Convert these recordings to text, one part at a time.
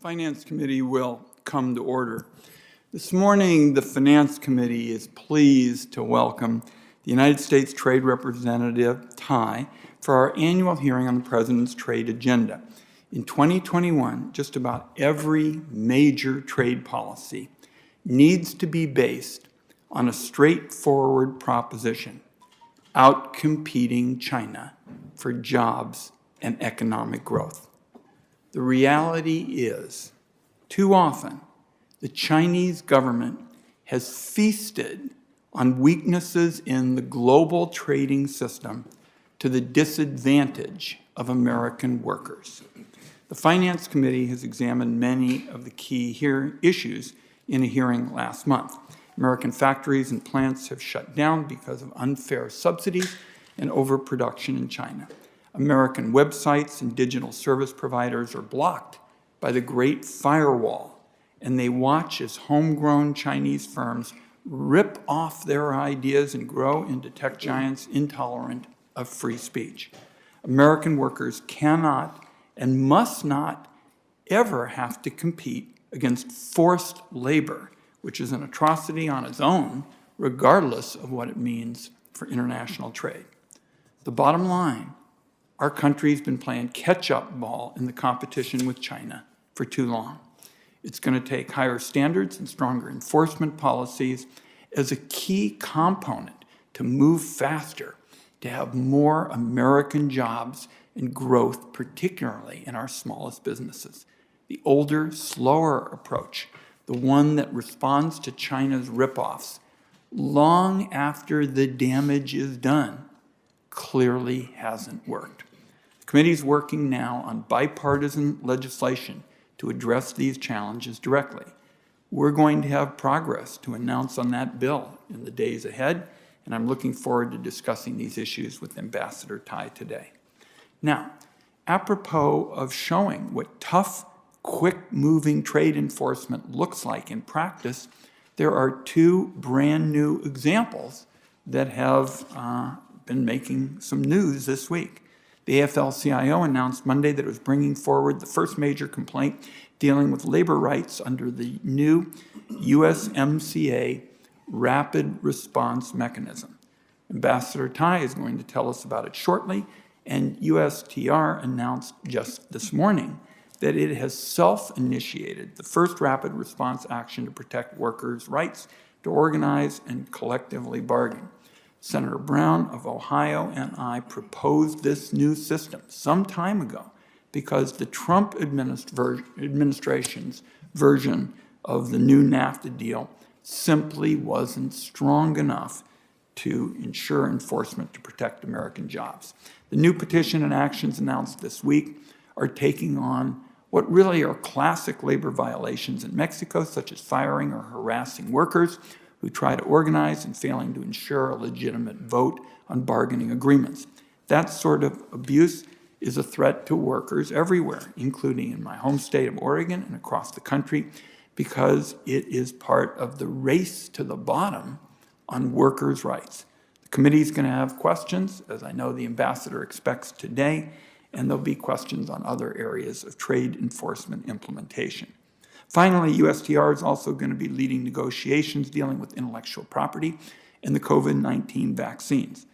Finance Committee will come to order. This morning, the Finance Committee is pleased to welcome the United States Trade Representative, Tai, for our annual hearing on the President's trade agenda. In 2021, just about every major trade policy needs to be based on a straightforward proposition: outcompeting China for jobs and economic growth. The reality is, too often, the Chinese government has feasted on weaknesses in the global trading system to the disadvantage of American workers. The Finance Committee has examined many of the key issues in a hearing last month. American factories and plants have shut down because of unfair subsidies and overproduction in China. American websites and digital service providers are blocked by the Great Firewall, and they watch as homegrown Chinese firms rip off their ideas and grow into tech giants intolerant of free speech. American workers cannot and must not ever have to compete against forced labor, which is an atrocity on its own, regardless of what it means for international trade. The bottom line: our country's been playing catch-up ball in the competition with China for too long. It's going to take higher standards and stronger enforcement policies as a key component to move faster, to have more American jobs and growth, particularly in our smallest businesses. The older, slower approach, the one that responds to China's ripoffs long after the damage is done, clearly hasn't worked. The committee is working now on bipartisan legislation to address these challenges directly. We're going to have progress to announce on that bill in the days ahead, and I'm looking forward to discussing these issues with Ambassador Tai today. Now, apropos of showing what tough, quick-moving trade enforcement looks like in practice, there are two brand new examples that have been making some news this week. The AFL-CIO announced Monday that it was bringing forward the first major complaint dealing with labor rights under the new USMCA Rapid Response Mechanism. Ambassador Tai is going to tell us about it shortly, and USTR announced just this morning that it has self-initiated the first rapid response action to protect workers' rights to organize and collectively bargain. Senator Brown of Ohio and I proposed this new system some time ago because the Trump administration's version of the new NAFTA deal simply wasn't strong enough to ensure enforcement to protect American jobs. The new petition and actions announced this week are taking on what really are classic labor violations in Mexico, such as firing or harassing workers who try to organize and failing to ensure a legitimate vote on bargaining agreements. That sort of abuse is a threat to workers everywhere, including in my home state of Oregon and across the country, because it is part of the race to the bottom on workers' rights. The committee is going to have questions, as I know the ambassador expects today, and there'll be questions on other areas of trade enforcement implementation. Finally, USTR is also going to be leading negotiations dealing with intellectual property and the COVID-19 vaccines.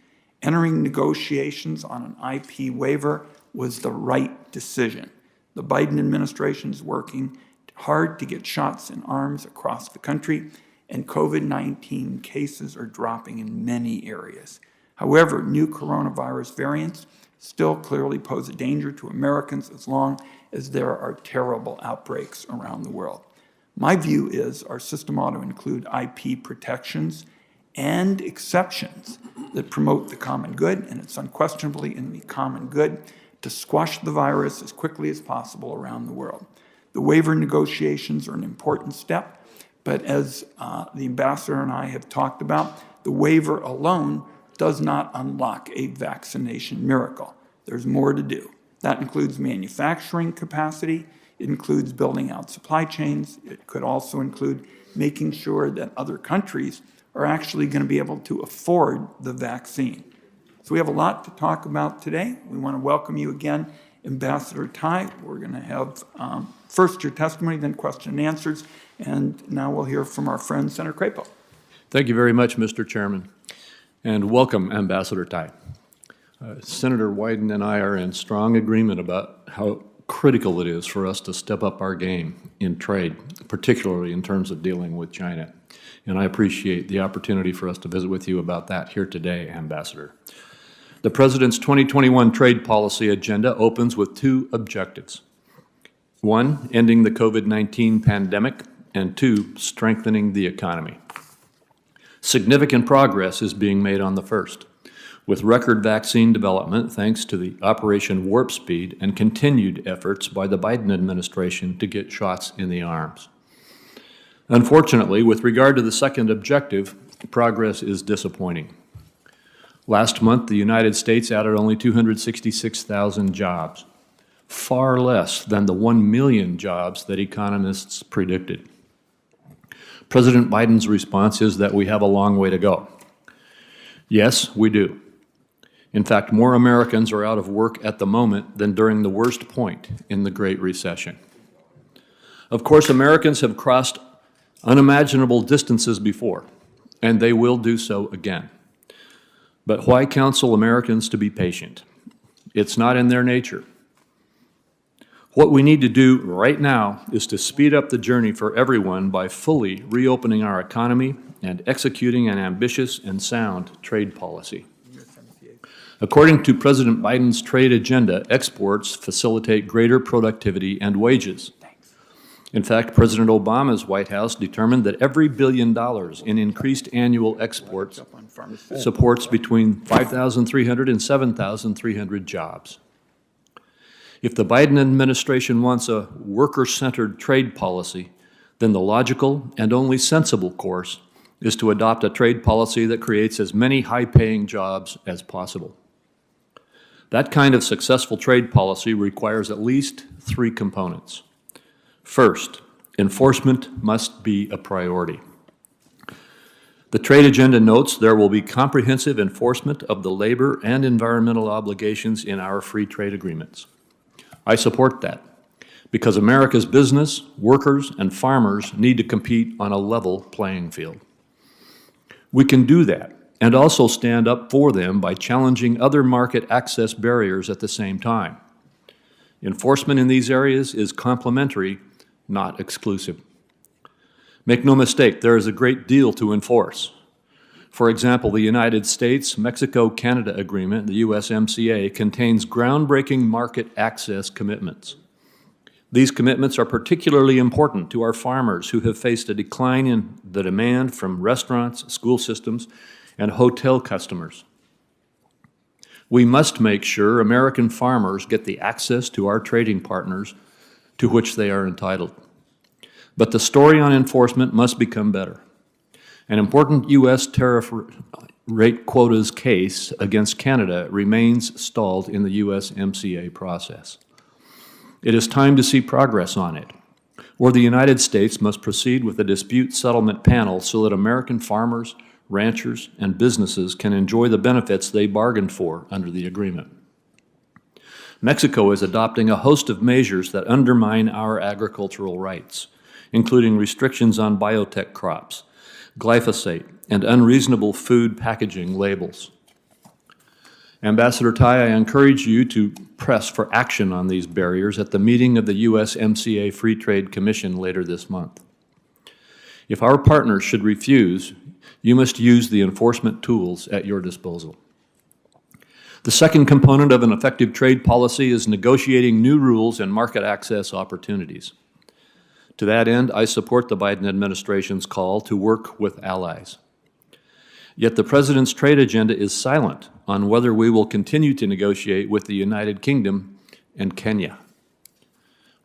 Entering negotiations on an IP waiver was the right decision. The Biden administration is working hard to get shots in arms across the country, and COVID-19 cases are dropping in many areas. However, new coronavirus variants still clearly pose a danger to Americans as long as there are terrible outbreaks around the world. My view is our system ought to include IP protections and exceptions that promote the common good, and it's unquestionably in the common good to squash the virus as quickly as possible around the world. The waiver negotiations are an important step, but as the ambassador and I have talked about, the waiver alone does not unlock a vaccination miracle. There's more to do. That includes manufacturing capacity. It includes building out supply chains. It could also include making sure that other countries are actually going to be able to afford the vaccine. So we have a lot to talk about today. We want to welcome you again Ambassador Tai, we're going to have first your testimony, then question and answers, and now we'll hear from our friend Senator Crapo. Thank you very much, Mr. Chairman, and welcome, Ambassador Tai. Senator Wyden and I are in strong agreement about how critical it is for us to step up our game in trade, particularly in terms of dealing with China. And I appreciate the opportunity for us to visit with you about that here today, Ambassador. The President's 2021 trade policy agenda opens with two objectives. One, ending the COVID-19 pandemic, and two, strengthening the economy. Significant progress is being made on the first, with record vaccine development thanks to the Operation Warp Speed and continued efforts by the Biden administration to get shots in the arms. Unfortunately, with regard to the second objective, progress is disappointing. Last month, the United States added only 266,000 jobs, far less than the 1 million jobs that economists predicted. President Biden's response is that we have a long way to go. Yes, we do. In fact, more Americans are out of work at the moment than during the worst point in the Great Recession. Of course, Americans have crossed unimaginable distances before, and they will do so again. But why counsel Americans to be patient? It's not in their nature. What we need to do right now is to speed up the journey for everyone by fully reopening our economy and executing an ambitious and sound trade policy. According to President Biden's trade agenda, exports facilitate greater productivity and wages. In fact, President Obama's White House determined that every $1 billion in increased annual exports supports between 5,300 and 7,300 jobs. If the Biden administration wants a worker-centered trade policy, then the logical and only sensible course is to adopt a trade policy that creates as many high-paying jobs as possible. That kind of successful trade policy requires at least three components. First, enforcement must be a priority. The trade agenda notes there will be comprehensive enforcement of the labor and environmental obligations in our free trade agreements. I support that because America's business, workers, and farmers need to compete on a level playing field. We can do that and also stand up for them by challenging other market access barriers at the same time. Enforcement in these areas is complementary, not exclusive. Make no mistake, there is a great deal to enforce. For example, the United States-Mexico-Canada Agreement, the USMCA, contains groundbreaking market access commitments. These commitments are particularly important to our farmers who have faced a decline in the demand from restaurants, school systems, and hotel customers. We must make sure American farmers get the access to our trading partners to which they are entitled. But the story on enforcement must become better. An important U.S. tariff rate quotas case against Canada remains stalled in the USMCA process. It is time to see progress on it, or the United States must proceed with a dispute settlement panel so that American farmers, ranchers, and businesses can enjoy the benefits they bargained for under the agreement. Mexico is adopting a host of measures that undermine our agricultural rights, including restrictions on biotech crops, glyphosate, and unreasonable food packaging labels. Ambassador Tai, I encourage you to press for action on these barriers at the meeting of the USMCA Free Trade Commission later this month. If our partners should refuse, you must use the enforcement tools at your disposal. The second component of an effective trade policy is negotiating new rules and market access opportunities. To that end, I support the Biden administration's call to work with allies. Yet the President's trade agenda is silent on whether we will continue to negotiate with the United Kingdom and Kenya.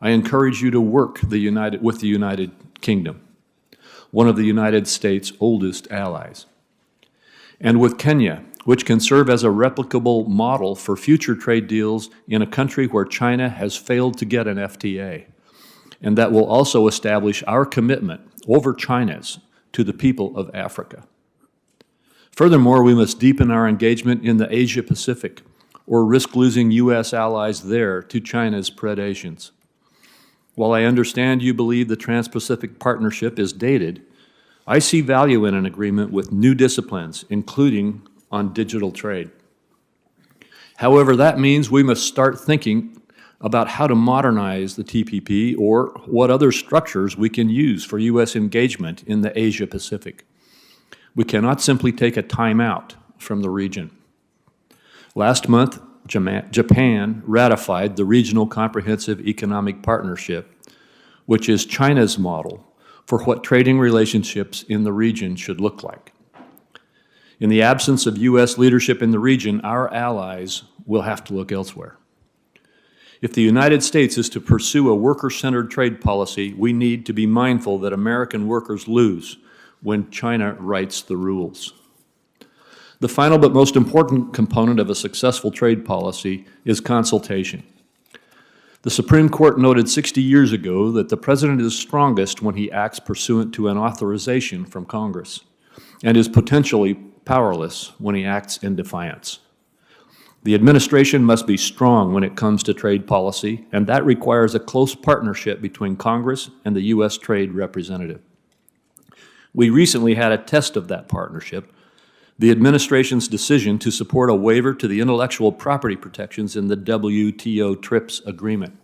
I encourage you to work with the United Kingdom, one of the United States' oldest allies, and with Kenya, which can serve as a replicable model for future trade deals in a country where China has failed to get an FTA, and that will also establish our commitment over China's to the people of Africa. Furthermore, we must deepen our engagement in the Asia-Pacific, or risk losing U.S. allies there to China's predations. While I understand you believe the Trans-Pacific Partnership is dated, I see value in an agreement with new disciplines, including on digital trade. However, that means we must start thinking about how to modernize the TPP or what other structures we can use for U.S. engagement in the Asia-Pacific. We cannot simply take a timeout from the region. Last month, Japan ratified the Regional Comprehensive Economic Partnership, which is China's model for what trading relationships in the region should look like. In the absence of U.S. leadership in the region, our allies will have to look elsewhere. If the United States is to pursue a worker-centered trade policy, we need to be mindful that American workers lose when China writes the rules. The final but most important component of a successful trade policy is consultation. The Supreme Court noted 60 years ago that the President is strongest when he acts pursuant to an authorization from Congress and is potentially powerless when he acts in defiance. The administration must be strong when it comes to trade policy, and that requires a close partnership between Congress and the U.S. Trade Representative. We recently had a test of that partnership, the administration's decision to support a waiver to the intellectual property protections in the WTO TRIPS agreement.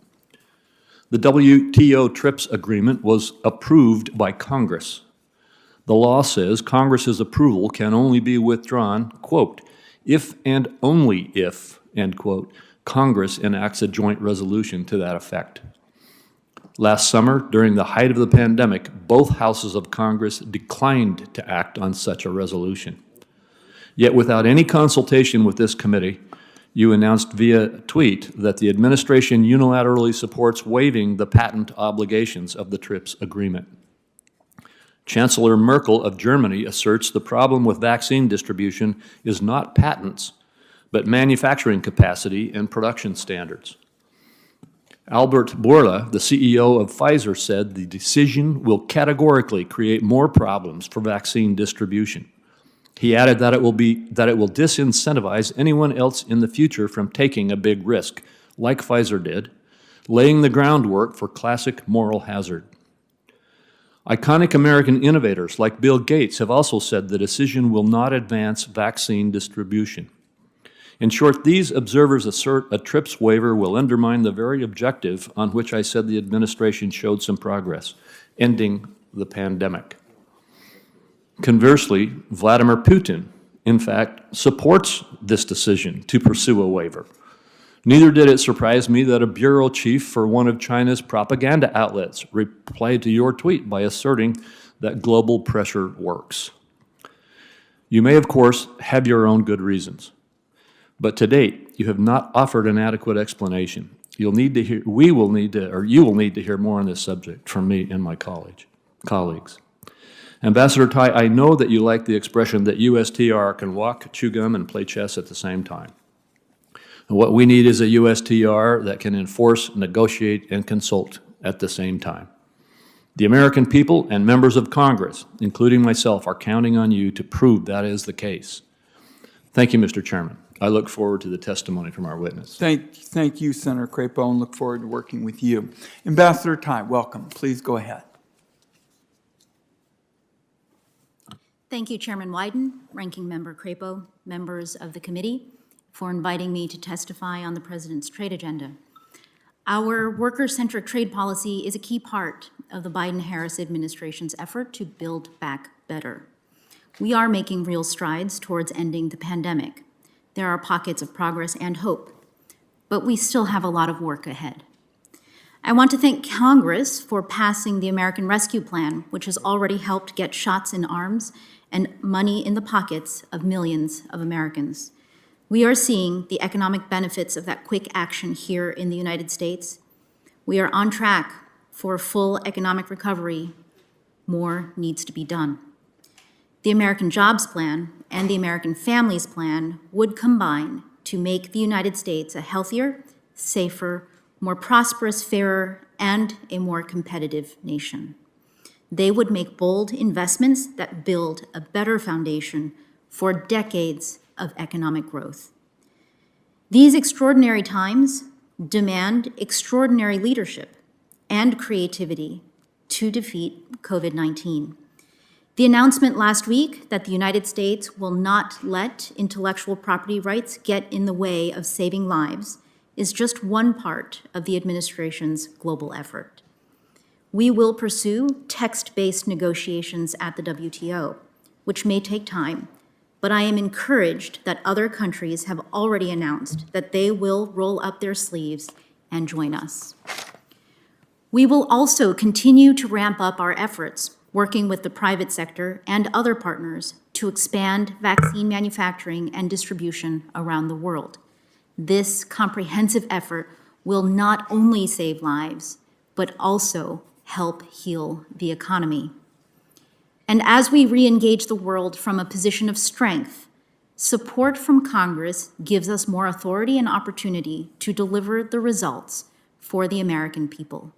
The WTO TRIPS agreement was approved by Congress. The law says Congress's approval can only be withdrawn, quote, if and only if, end quote, Congress enacts a joint resolution to that effect. Last summer, during the height of the pandemic, both houses of Congress declined to act on such a resolution. Yet without any consultation with this committee, you announced via tweet that the administration unilaterally supports waiving the patent obligations of the TRIPS agreement. Chancellor Merkel of Germany asserts the problem with vaccine distribution is not patents, but manufacturing capacity and production standards. Albert Bourla, the CEO of Pfizer, said the decision will categorically create more problems for vaccine distribution. He added that it will disincentivize anyone else in the future from taking a big risk, like Pfizer did, laying the groundwork for classic moral hazard. Iconic American innovators like Bill Gates have also said the decision will not advance vaccine distribution. In short, these observers assert a TRIPS waiver will undermine the very objective on which I said the administration showed some progress, ending the pandemic. Conversely, Vladimir Putin, in fact, supports this decision to pursue a waiver. Neither did it surprise me that a bureau chief for one of China's propaganda outlets replied to your tweet by asserting that global pressure works. You may, of course, have your own good reasons, but to date, you have not offered an adequate explanation. You will need to hear more on this subject from me and my colleagues. Ambassador Tai, I know that you like the expression that USTR can walk, chew gum, and play chess at the same time. And what we need is a USTR that can enforce, negotiate, and consult at the same time. The American people and members of Congress, including myself, are counting on you to prove that is the case. Thank you, Mr. Chairman. I look forward to the testimony from our witness. Thank you, Senator Crapo, and look forward to working with you. Ambassador Tai, welcome. Please go ahead. Thank you, Chairman Wyden, Ranking Member Crapo, members of the committee, for inviting me to testify on the President's trade agenda. Our worker-centric trade policy is a key part of the Biden-Harris administration's effort to build back better. We are making real strides towards ending the pandemic. There are pockets of progress and hope, but we still have a lot of work ahead. I want to thank Congress for passing the American Rescue Plan, which has already helped get shots in arms and money in the pockets of millions of Americans. We are seeing the economic benefits of that quick action here in the United States. We are on track for full economic recovery. More needs to be done. The American Jobs Plan and the American Families Plan would combine to make the United States a healthier, safer, more prosperous, fairer, and a more competitive nation. They would make bold investments that build a better foundation for decades of economic growth. These extraordinary times demand extraordinary leadership and creativity to defeat COVID-19. The announcement last week that the United States will not let intellectual property rights get in the way of saving lives is just one part of the administration's global effort. We will pursue text-based negotiations at the WTO, which may take time, but I am encouraged that other countries have already announced that they will roll up their sleeves and join us. We will also continue to ramp up our efforts, working with the private sector and other partners to expand vaccine manufacturing and distribution around the world. This comprehensive effort will not only save lives, but also help heal the economy. And as we re-engage the world from a position of strength, support from Congress gives us more authority and opportunity to deliver the results for the American people.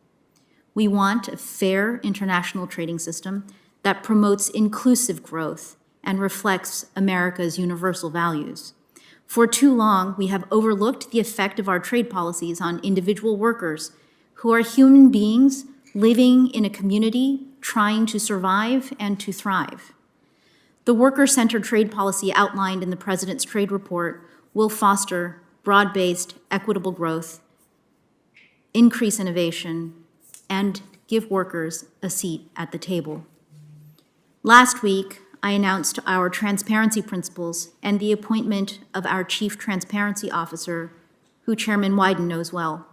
We want a fair international trading system that promotes inclusive growth and reflects America's universal values. For too long, we have overlooked the effect of our trade policies on individual workers who are human beings living in a community trying to survive and to thrive. The worker-centered trade policy outlined in the President's Trade Report will foster broad-based, equitable growth, increase innovation, and give workers a seat at the table. Last week, I announced our transparency principles and the appointment of our Chief Transparency Officer, who Chairman Wyden knows well.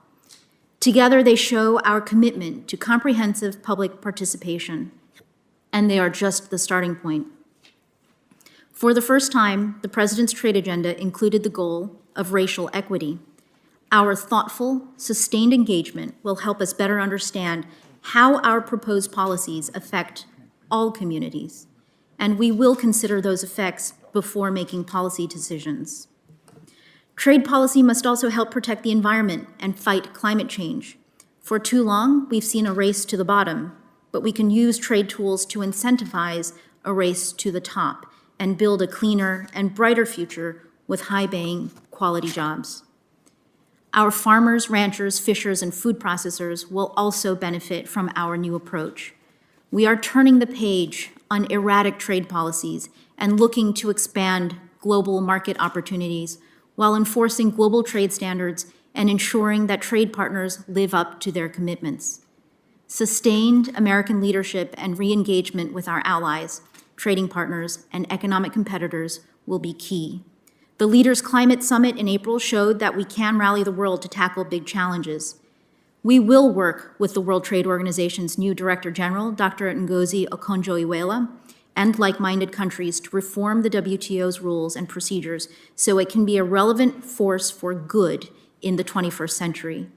Together, they show our commitment to comprehensive public participation, and they are just the starting point. For the first time, the President's trade agenda included the goal of racial equity. Our thoughtful, sustained engagement will help us better understand how our proposed policies affect all communities, and we will consider those effects before making policy decisions. Trade policy must also help protect the environment and fight climate change. For too long, we've seen a race to the bottom, but we can use trade tools to incentivize a race to the top and build a cleaner and brighter future with high-paying, quality jobs. Our farmers, ranchers, fishers, and food processors will also benefit from our new approach. We are turning the page on erratic trade policies and looking to expand global market opportunities while enforcing global trade standards and ensuring that trade partners live up to their commitments. Sustained American leadership and re-engagement with our allies, trading partners, and economic competitors will be key. The Leaders' Climate Summit in April showed that we can rally the world to tackle big challenges. We will work with the World Trade Organization's new Director General, Dr. Ngozi Okonjo-Iweala, and like-minded countries to reform the WTO's rules and procedures so it can be a relevant force for good in the 21st century.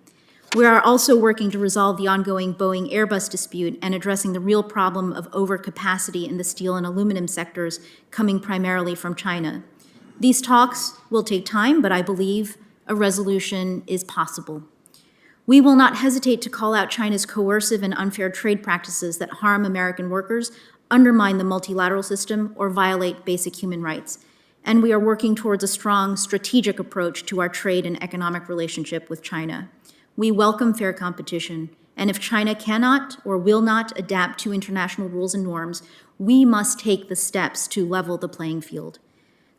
We are also working to resolve the ongoing Boeing-Airbus dispute and addressing the real problem of overcapacity in the steel and aluminum sectors coming primarily from China. These talks will take time, but I believe a resolution is possible. We will not hesitate to call out China's coercive and unfair trade practices that harm American workers, undermine the multilateral system, or violate basic human rights. And we are working towards a strong strategic approach to our trade and economic relationship with China. We welcome fair competition, and if China cannot or will not adapt to international rules and norms, we must take the steps to level the playing field.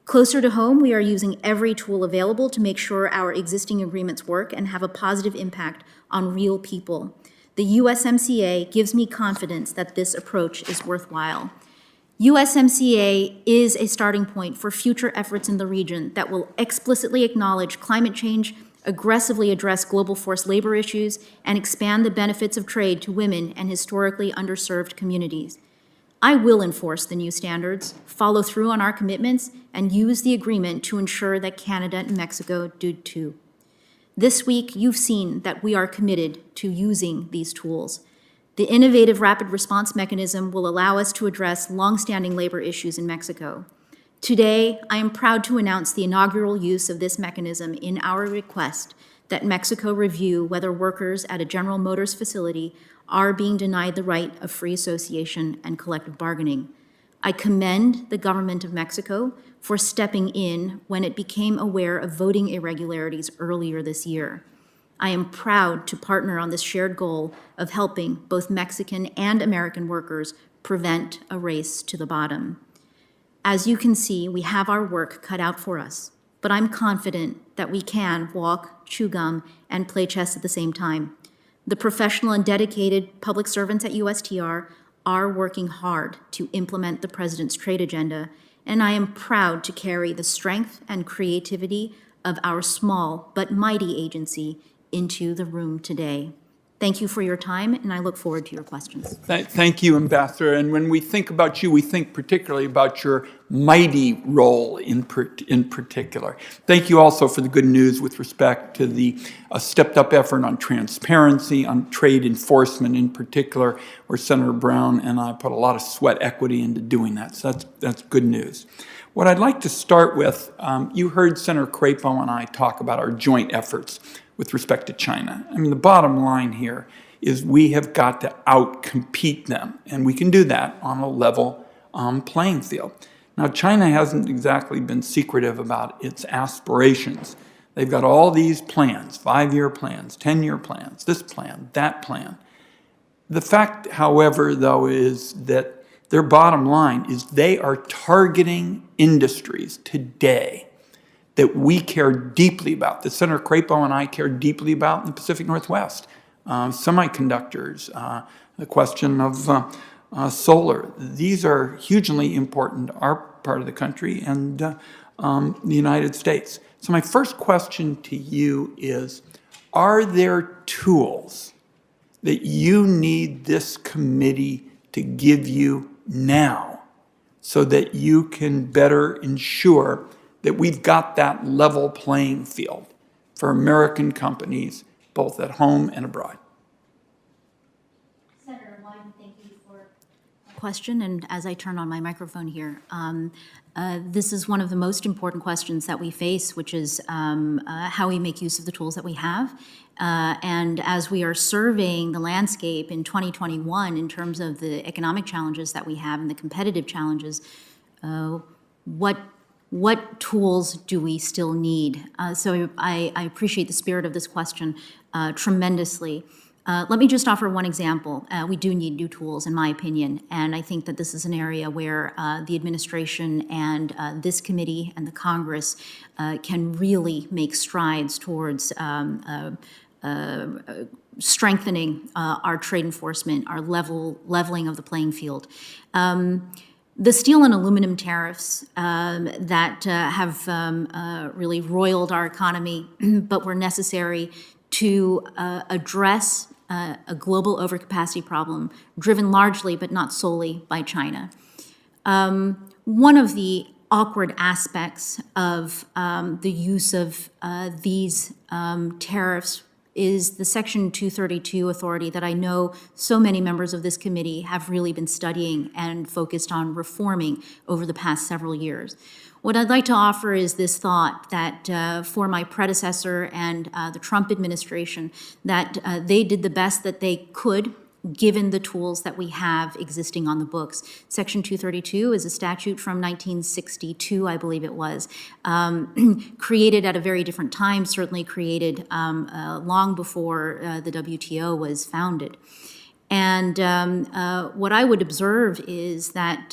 Closer to home, we are using every tool available to make sure our existing agreements work and have a positive impact on real people. The USMCA gives me confidence that this approach is worthwhile. USMCA is a starting point for future efforts in the region that will explicitly acknowledge climate change, aggressively address global forced labor issues, and expand the benefits of trade to women and historically underserved communities. I will enforce the new standards, follow through on our commitments, and use the agreement to ensure that Canada and Mexico do too. This week, you've seen that we are committed to using these tools. The innovative rapid response mechanism will allow us to address longstanding labor issues in Mexico. Today, I am proud to announce the inaugural use of this mechanism in our request that Mexico review whether workers at a General Motors facility are being denied the right of free association and collective bargaining. I commend the government of Mexico for stepping in when it became aware of voting irregularities earlier this year. I am proud to partner on this shared goal of helping both Mexican and American workers prevent a race to the bottom. As you can see, we have our work cut out for us, but I'm confident that we can walk, chew gum, and play chess at the same time. The professional and dedicated public servants at USTR are working hard to implement the President's trade agenda, and I am proud to carry the strength and creativity of our small but mighty agency into the room today. Thank you for your time, and I look forward to your questions. Thank you, Ambassador. And when we think about you, we think particularly about your mighty role in particular. Thank you also for the good news with respect to the stepped-up effort on transparency, on trade enforcement in particular, where Senator Brown and I put a lot of sweat equity into doing that. So that's good news. What I'd like to start with, you heard Senator Crapo and I talk about our joint efforts with respect to China. I mean, the bottom line here is we have got to outcompete them, and we can do that on a level playing field. Now, China hasn't exactly been secretive about its aspirations. They've got all these plans, 5-year plans, 10-year plans, this plan, that plan. The fact, however, though, is that their bottom line is they are targeting industries today that we care deeply about, that Senator Crapo and I care deeply about in the Pacific Northwest. Semiconductors, the question of solar. These are hugely important to our part of the country and the United States. So my first question to you is, are there tools that you need this committee to give you now so that you can better ensure that we've got that level playing field for American companies, both at home and abroad? Senator Wyden, thank you for the question. And as I turn on my microphone here, this is one of the most important questions that we face, which is how we make use of the tools that we have. And as we are surveying the landscape in 2021 in terms of the economic challenges that we have and the competitive challenges, what tools do we still need? So I appreciate the spirit of this question tremendously. Let me just offer one example. We do need new tools, in my opinion, and I think that this is an area where the administration and this committee and the Congress can really make strides towards strengthening our trade enforcement, our leveling of the playing field. The steel and aluminum tariffs that have really roiled our economy, but were necessary to address a global overcapacity problem driven largely, but not solely, by China. One of the awkward aspects of the use of these tariffs is the Section 232 authority that I know so many members of this committee have really been studying and focused on reforming over the past several years. What I'd like to offer is this thought that for my predecessor and the Trump administration, that they did the best that they could given the tools that we have existing on the books. Section 232 is a statute from 1962, I believe it was, created at a very different time, certainly created long before the WTO was founded. And what I would observe is that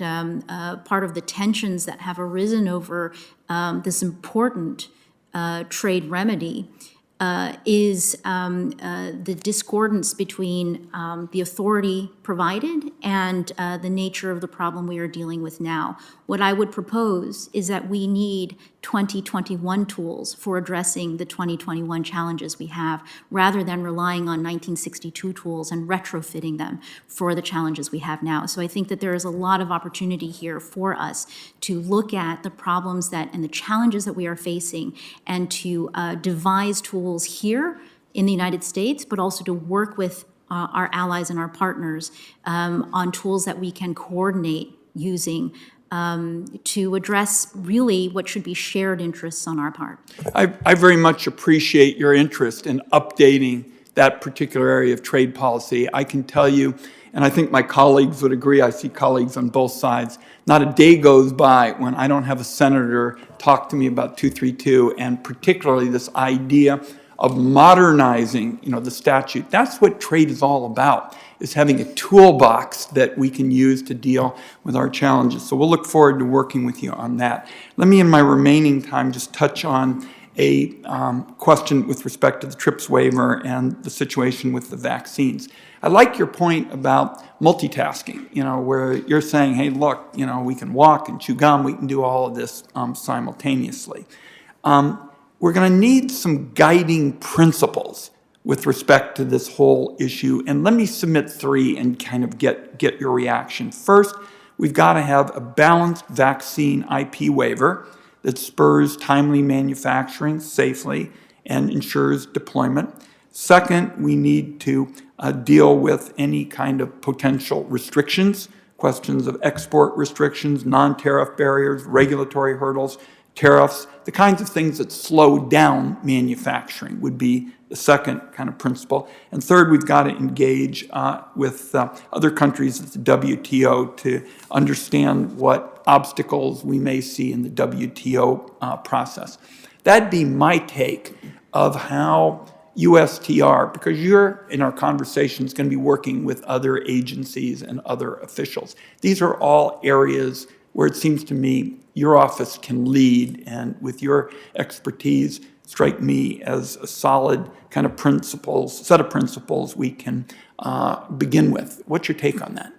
part of the tensions that have arisen over this important trade remedy is the discordance between the authority provided and the nature of the problem we are dealing with now. What I would propose is that we need 2021 tools for addressing the 2021 challenges we have, rather than relying on 1962 tools and retrofitting them for the challenges we have now. So I think that there is a lot of opportunity here for us to look at the problems that and the challenges that we are facing, and to devise tools here in the United States, but also to work with our allies and our partners on tools that we can coordinate using to address really what should be shared interests on our part. I very much appreciate your interest in updating that particular area of trade policy. I can tell you, and I think my colleagues would agree, I see colleagues on both sides, not a day goes by when I don't have a senator talk to me about 232, and particularly this idea of modernizing, the statute. That's what trade is all about, is having a toolbox that we can use to deal with our challenges. So we'll look forward to working with you on that. Let me, in my remaining time, just touch on a question with respect to the TRIPS waiver and the situation with the vaccines. I like your point about multitasking, where you're saying, hey, look, we can walk and chew gum, we can do all of this simultaneously. We're going to need some guiding principles with respect to this whole issue. And let me submit 3 and kind of get your reaction. First, we've got to have a balanced vaccine IP waiver that spurs timely manufacturing safely and ensures deployment. Second, we need to deal with any kind of potential restrictions, questions of export restrictions, non-tariff barriers, regulatory hurdles, tariffs, the kinds of things that slow down manufacturing would be the second kind of principle. And third, we've got to engage with other countries at the WTO to understand what obstacles we may see in the WTO process. That'd be my take of how USTR, because you're, in our conversations, going to be working with other agencies and other officials. These are all areas where it seems to me your office can lead, and with your expertise, strike me as a solid kind of set of principles we can begin with. What's your take on that?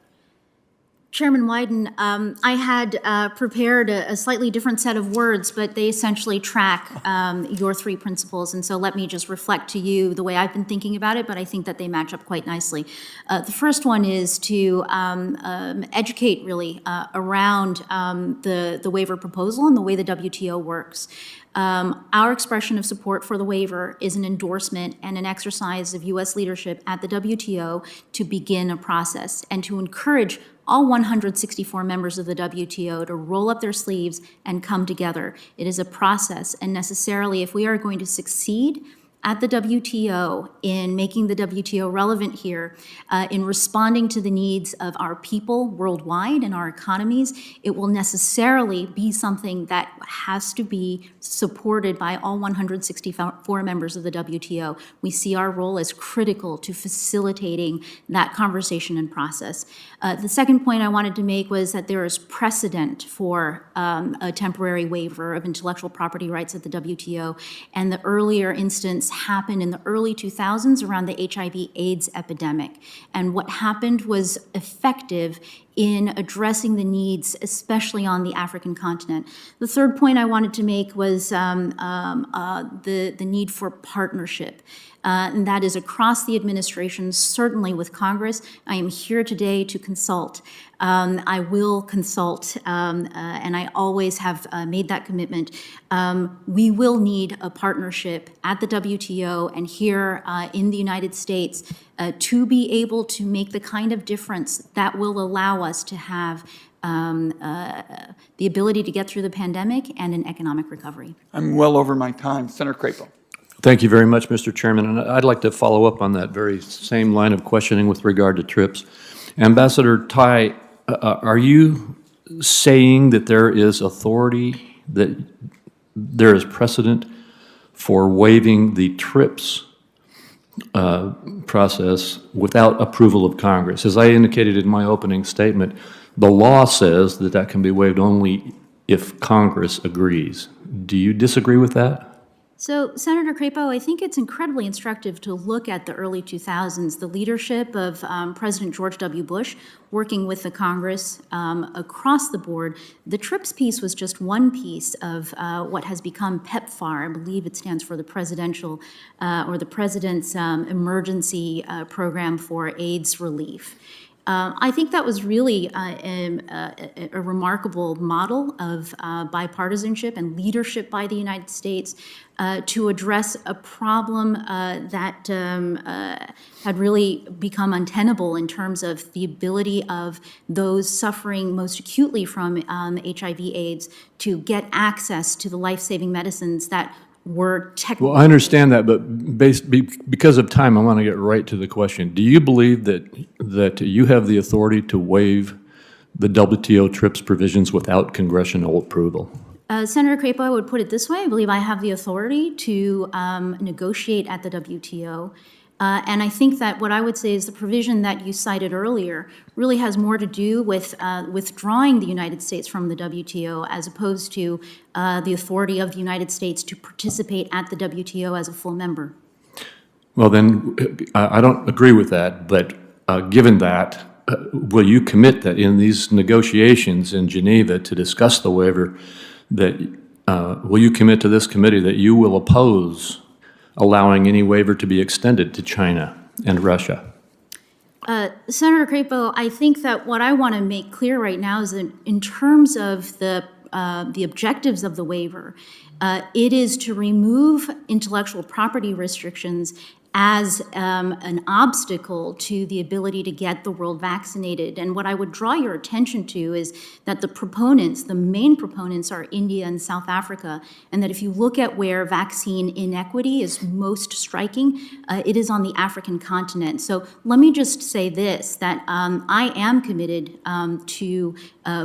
Chairman Wyden, I had prepared a slightly different set of words, but they essentially track your 3 principles. And so let me just reflect to you the way I've been thinking about it, but I think that they match up quite nicely. The first one is to educate really around the waiver proposal and the way the WTO works. Our expression of support for the waiver is an endorsement and an exercise of U.S. leadership at the WTO to begin a process and to encourage all 164 members of the WTO to roll up their sleeves and come together. It is a process, and necessarily, if we are going to succeed at the WTO in making the WTO relevant here, in responding to the needs of our people worldwide and our economies, it will necessarily be something that has to be supported by all 164 members of the WTO. We see our role as critical to facilitating that conversation and process. The second point I wanted to make was that there is precedent for a temporary waiver of intellectual property rights at the WTO, and the earlier instance happened in the early 2000s around the HIV/AIDS epidemic. And what happened was effective in addressing the needs, especially on the African continent. The third point I wanted to make was the need for partnership. And that is across the administration, certainly with Congress. I am here today to consult. I will consult, and I always have made that commitment. We will need a partnership at the WTO and here in the United States to be able to make the kind of difference that will allow us to have the ability to get through the pandemic and an economic recovery. I'm well over my time. Senator Crapo. Thank you very much, Mr. Chairman. And I'd like to follow up on that very same line of questioning with regard to TRIPS. Ambassador Tai, are you saying that there is authority, that there is precedent for waiving the TRIPS process without approval of Congress? As I indicated in my opening statement, the law says that that can be waived only if Congress agrees. Do you disagree with that? So, Senator Crapo, I think it's incredibly instructive to look at the early 2000s, the leadership of President George W. Bush working with the Congress across the board. The TRIPS piece was just one piece of what has become PEPFAR. I believe it stands for the Presidential or the President's Emergency Program for AIDS Relief. I think that was really a remarkable model of bipartisanship and leadership by the United States to address a problem that had really become untenable in terms of the ability of those suffering most acutely from HIV/AIDS to get access to the life-saving medicines that were technically. Well, I understand that, but because of time, I want to get right to the question. Do you believe that you have the authority to waive the WTO TRIPS provisions without congressional approval? Senator Crapo, I would put it this way. I believe I have the authority to negotiate at the WTO. And I think that what I would say is the provision that you cited earlier really has more to do with withdrawing the United States from the WTO as opposed to the authority of the United States to participate at the WTO as a full member. Well, then, I don't agree with that, but given that, will you commit that in these negotiations in Geneva to discuss the waiver, that will you commit to this committee that you will oppose allowing any waiver to be extended to China and Russia? Senator Crapo, I think that what I want to make clear right now is that in terms of the objectives of the waiver, it is to remove intellectual property restrictions as an obstacle to the ability to get the world vaccinated. And what I would draw your attention to is that the main proponents are India and South Africa, and that if you look at where vaccine inequity is most striking, it is on the African continent. So let me just say this, that I am committed to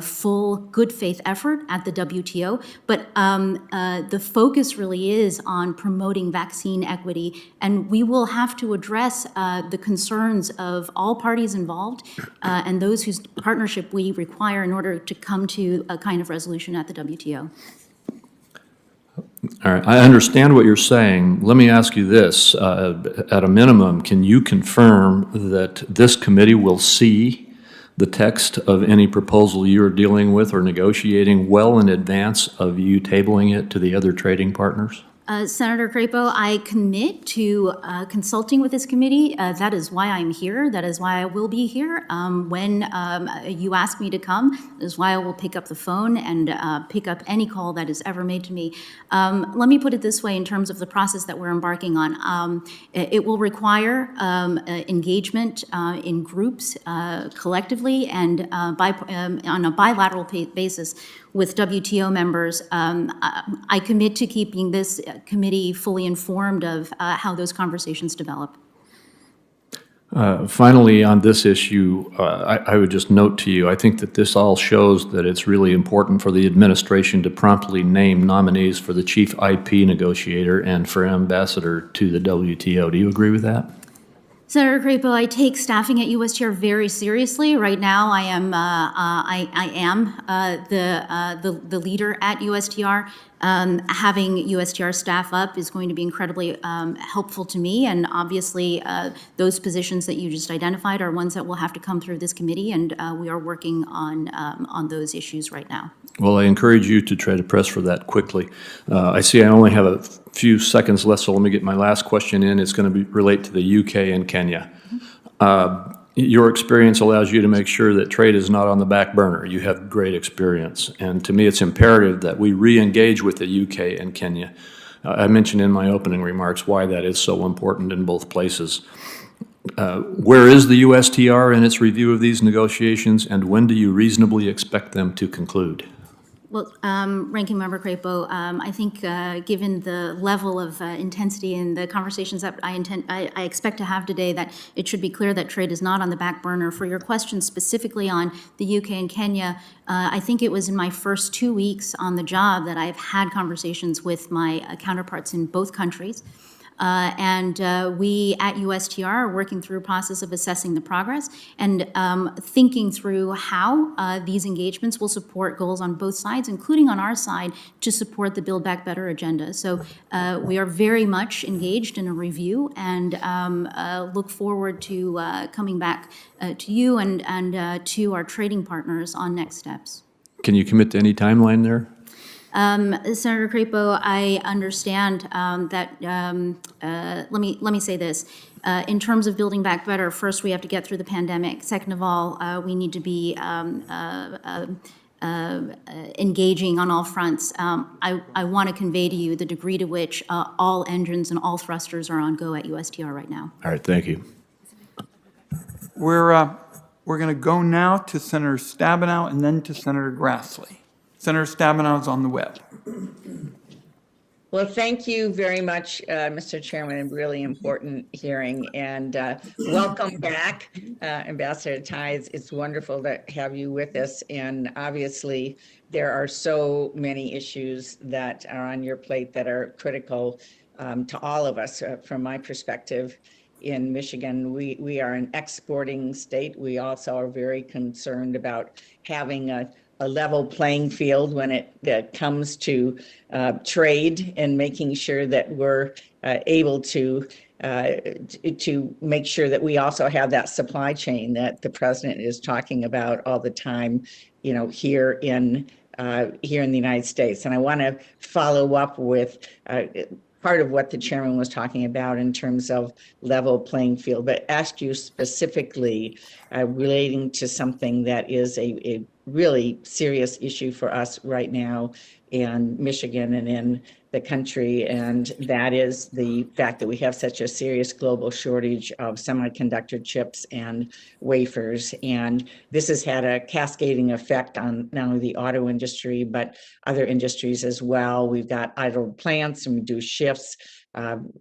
full good faith effort at the WTO, but the focus really is on promoting vaccine equity, and we will have to address the concerns of all parties involved and those whose partnership we require in order to come to a kind of resolution at the WTO. All right, I understand what you're saying. Let me ask you this. At a minimum, can you confirm that this committee will see the text of any proposal you're dealing with or negotiating well in advance of you tabling it to the other trading partners? Senator Crapo, I commit to consulting with this committee. That is why I'm here. That is why I will be here. When you ask me to come, that is why I will pick up the phone and pick up any call that is ever made to me. Let me put it this way in terms of the process that we're embarking on. It will require engagement in groups collectively and on a bilateral basis with WTO members. I commit to keeping this committee fully informed of how those conversations develop. Finally, on this issue, I would just note to you, I think that this all shows that it's really important for the administration to promptly name nominees for the chief IP negotiator and for ambassador to the WTO. Do you agree with that? Senator Crapo, I take staffing at USTR very seriously. Right now, I am the leader at USTR. Having USTR staff up is going to be incredibly helpful to me, and obviously those positions that you just identified are ones that will have to come through this committee, and we are working on those issues right now. Well, I encourage you to try to press for that quickly. I see I only have a few seconds left, so let me get my last question in. It's going to relate to the UK and Kenya. Your experience allows you to make sure that trade is not on the back burner. You have great experience, and to me it's imperative that we re-engage with the UK and Kenya. I mentioned in my opening remarks why that is so important in both places. Where is the USTR in its review of these negotiations, and when do you reasonably expect them to conclude? Well, Ranking Member Crapo, I think given the level of intensity in the conversations that I expect to have today, that it should be clear that trade is not on the back burner. For your question specifically on the UK and Kenya, I think it was in my first 2 weeks on the job that I've had conversations with my counterparts in both countries. And we at USTR are working through a process of assessing the progress and thinking through how these engagements will support goals on both sides, including on our side, to support the Build Back Better agenda. So we are very much engaged in a review and look forward to coming back to you and to our trading partners on next steps. Can you commit to any timeline there? Senator Crapo, I understand that, let me say this. In terms of building back better, first we have to get through the pandemic. Second of all, we need to be engaging on all fronts. I want to convey to you the degree to which all engines and all thrusters are on go at USTR right now. All right, thank you. We're going to go now to Senator Stabenow and then to Senator Grassley. Senator Stabenow is on the web. Well, thank you very much, Mr. Chairman. A really important hearing, and welcome back, Ambassador Tai. It's wonderful to have you with us. And obviously, there are so many issues that are on your plate that are critical to all of us. From my perspective, in Michigan, we are an exporting state. We also are very concerned about having a level playing field when it comes to trade, and making sure that we're able to make sure that we also have that supply chain that the president is talking about all the time, here in the United States. And I want to follow up with part of what the chairman was talking about in terms of level playing field, but ask you specifically relating to something that is a really serious issue for us right now in Michigan and in the country, and that is the fact that we have such a serious global shortage of semiconductor chips and wafers. And this has had a cascading effect on not only the auto industry, but other industries as well. We've got idle plants and reduced shifts,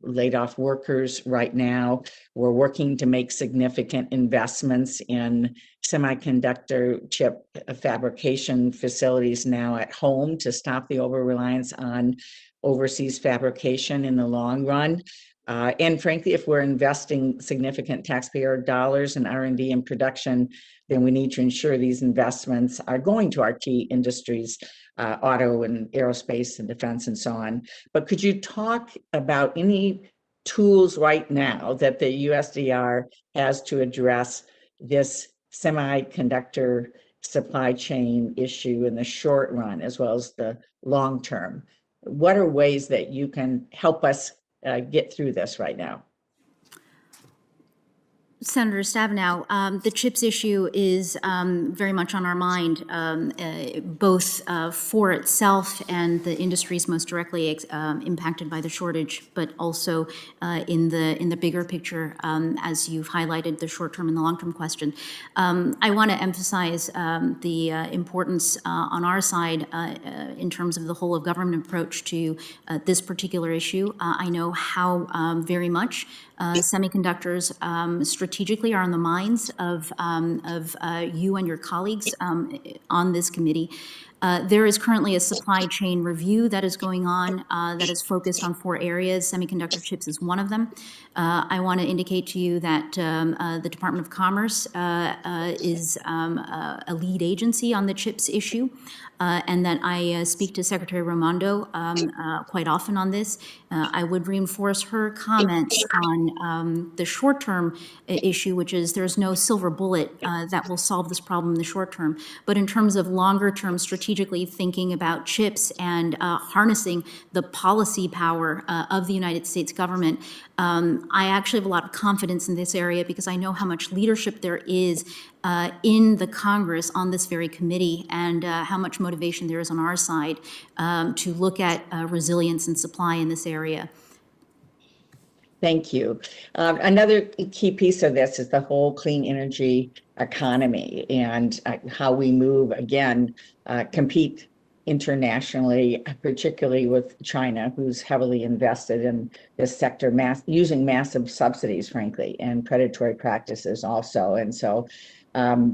laid off workers right now. We're working to make significant investments in semiconductor chip fabrication facilities now at home to stop the over-reliance on overseas fabrication in the long run. And frankly, if we're investing significant taxpayer dollars in R&D and production, then we need to ensure these investments are going to our key industries, auto and aerospace and defense and so on. But could you talk about any tools right now that the USDR has to address this semiconductor supply chain issue in the short run as well as the long term? What are ways that you can help us get through this right now? Senator Stabenow, the CHIPS issue is very much on our mind, both for itself and the industries most directly impacted by the shortage, but also in the bigger picture, as you've highlighted, the short-term and the long-term question. I want to emphasize the importance on our side in terms of the whole of government approach to this particular issue. I know how very much semiconductors strategically are on the minds of you and your colleagues on this committee. There is currently a supply chain review that is going on that is focused on 4 areas. Semiconductor chips is one of them. I want to indicate to you that the Department of Commerce is a lead agency on the chips issue, and that I speak to Secretary Raimondo quite often on this. I would reinforce her comments on the short-term issue, which is there's no silver bullet that will solve this problem in the short term. But in terms of longer-term strategically thinking about chips and harnessing the policy power of the United States government, I actually have a lot of confidence in this area because I know how much leadership there is in the Congress on this very committee, and how much motivation there is on our side to look at resilience and supply in this area. Thank you. Another key piece of this is the whole clean energy economy and how we move, again, compete internationally, particularly with China, who's heavily invested in this sector, using massive subsidies, frankly, and predatory practices also. And so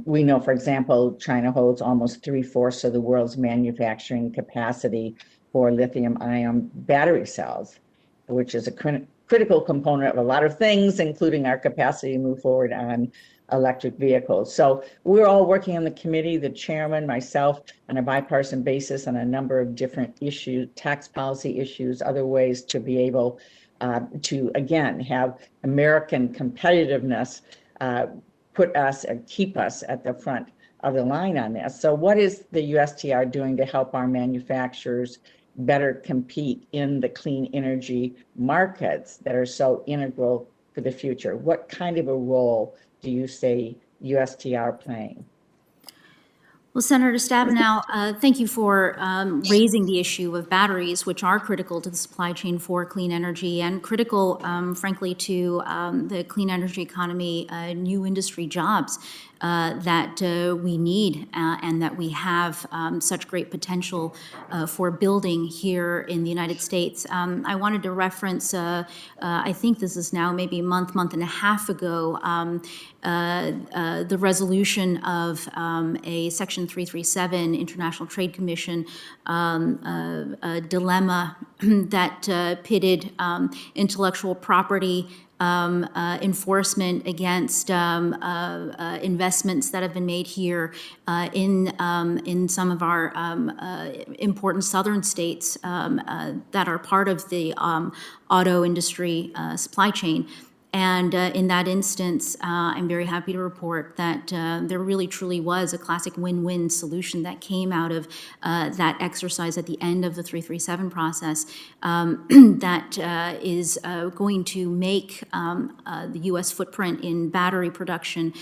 we know, for example, China holds almost 3/4 of the world's manufacturing capacity for lithium-ion battery cells, which is a critical component of a lot of things, including our capacity to move forward on electric vehicles. So we're all working on the committee, the chairman, myself, on a bipartisan basis on a number of different issues, tax policy issues, other ways to be able to, again, have American competitiveness put us and keep us at the front of the line on this. So what is the USTR doing to help our manufacturers better compete in the clean energy markets that are so integral for the future? What kind of a role do you say USTR playing? Well, Senator Stabenow, thank you for raising the issue of batteries, which are critical to the supply chain for clean energy and critical, frankly, to the clean energy economy, new industry jobs. that we need and that we have such great potential for building here in the United States. I wanted to reference, I think this is now maybe a month and a half ago, the resolution of a Section 337 International Trade Commission dilemma that pitted intellectual property enforcement against investments that have been made here in some of our important southern states that are part of the auto industry supply chain. And in that instance, I'm very happy to report that there really truly was a classic win-win solution that came out of that exercise at the end of the 337 process that is going to make the U.S. footprint in battery production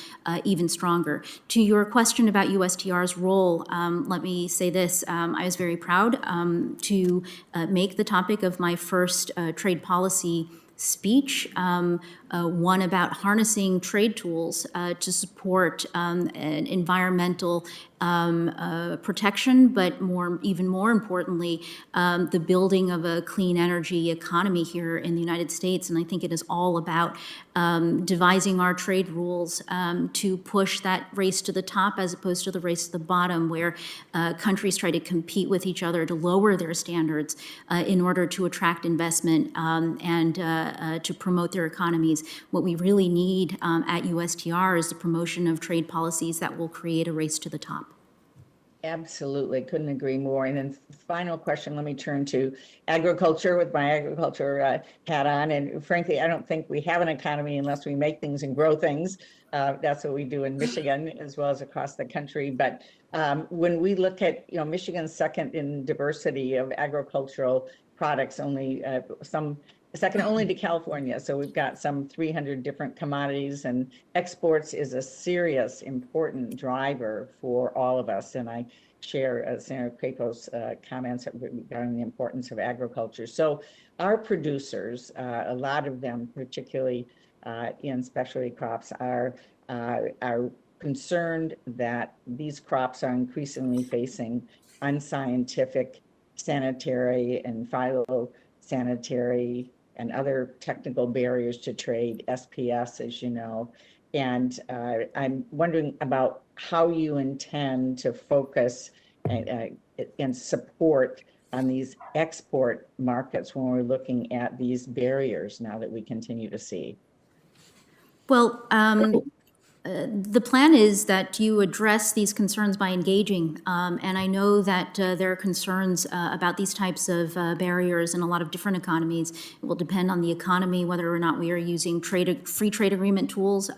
even stronger. To your question about USTR's role, let me say this. I was very proud to make the topic of my first trade policy speech, one about harnessing trade tools to support environmental protection, but even more importantly, the building of a clean energy economy here in the United States. And I think it is all about devising our trade rules to push that race to the top as opposed to the race to the bottom, where countries try to compete with each other to lower their standards in order to attract investment and to promote their economies. What we really need at USTR is the promotion of trade policies that will create a race to the top. Absolutely, couldn't agree more. And then final question, let me turn to agriculture with my agriculture hat on. And frankly, I don't think we have an economy unless we make things and grow things. That's what we do in Michigan as well as across the country. But when we look at, Michigan's second in diversity of agricultural products, second only to California. So we've got some 300 different commodities, and exports is a serious, important driver for all of us. And I share Senator Crapo's comments regarding the importance of agriculture. So our producers, a lot of them, particularly in specialty crops, are concerned that these crops are increasingly facing unscientific sanitary and phytosanitary and other technical barriers to trade, SPS, as you know. And I'm wondering about how you intend to focus and support on these export markets when we're looking at these barriers now that we continue to see. Well, the plan is that you address these concerns by engaging, and I know that there are concerns about these types of barriers in a lot of different economies. It will depend on the economy whether or not we are using free trade agreement tools,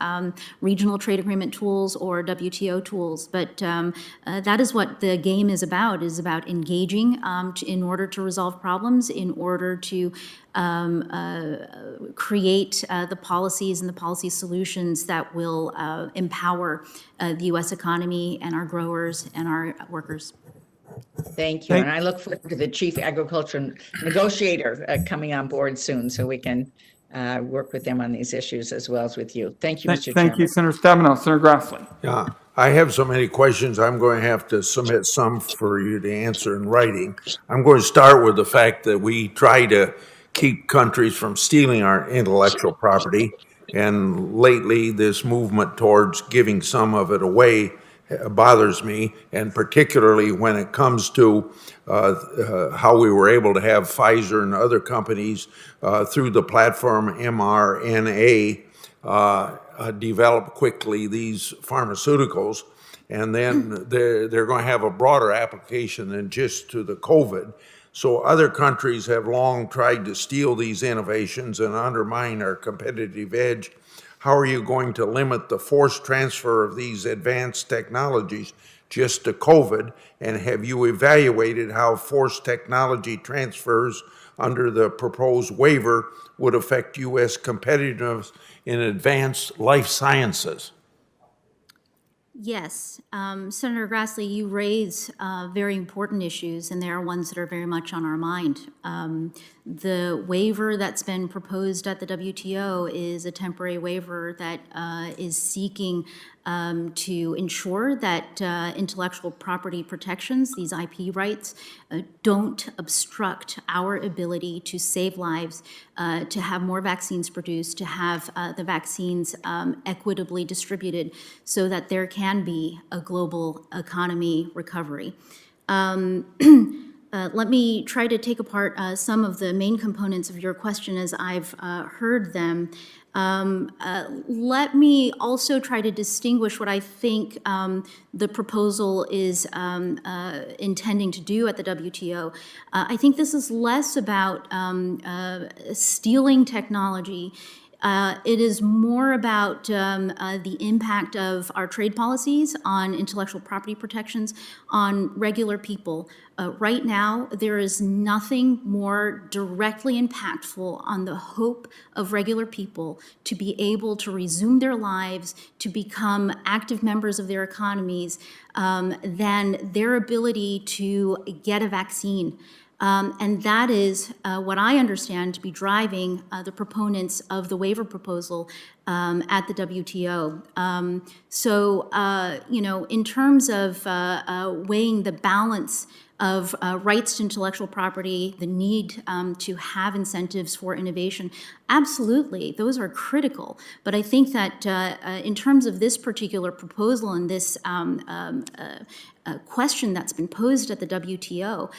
regional trade agreement tools, or WTO tools. But that is what the game is about engaging in order to resolve problems, in order to create the policies and the policy solutions that will empower the U.S. economy and our growers and our workers. Thank you. And I look forward to the chief agriculture negotiator coming on board soon so we can work with them on these issues as well as with you. Thank you, Mr. Chairman. Thank you, Senator Stabenow. Senator Grassley. Yeah, I have so many questions. I'm going to have to submit some for you to answer in writing. I'm going to start with the fact that we try to keep countries from stealing our intellectual property. And lately, this movement towards giving some of it away bothers me, and particularly when it comes to how we were able to have Pfizer and other companies through the platform mRNA develop quickly these pharmaceuticals, and then they're going to have a broader application than just to the COVID. So other countries have long tried to steal these innovations and undermine our competitive edge. How are you going to limit the forced transfer of these advanced technologies just to COVID? And have you evaluated how forced technology transfers under the proposed waiver would affect U.S. competitiveness in advanced life sciences? Yes, Senator Grassley, you raise very important issues, and they are ones that are very much on our mind. The waiver that's been proposed at the WTO is a temporary waiver that is seeking to ensure that intellectual property protections, these IP rights, don't obstruct our ability to save lives, to have more vaccines produced, to have the vaccines equitably distributed so that there can be a global economy recovery. Let me try to take apart some of the main components of your question as I've heard them. Let me also try to distinguish what I think the proposal is intending to do at the WTO. I think this is less about stealing technology. It is more about the impact of our trade policies on intellectual property protections on regular people. Right now, there is nothing more directly impactful on the hope of regular people to be able to resume their lives, to become active members of their economies, than their ability to get a vaccine. And that is what I understand to be driving the proponents of the waiver proposal at the WTO. In terms of weighing the balance of rights to intellectual property, the need to have incentives for innovation, absolutely, those are critical. But I think that in terms of this particular proposal and this question that's been posed at the WTO,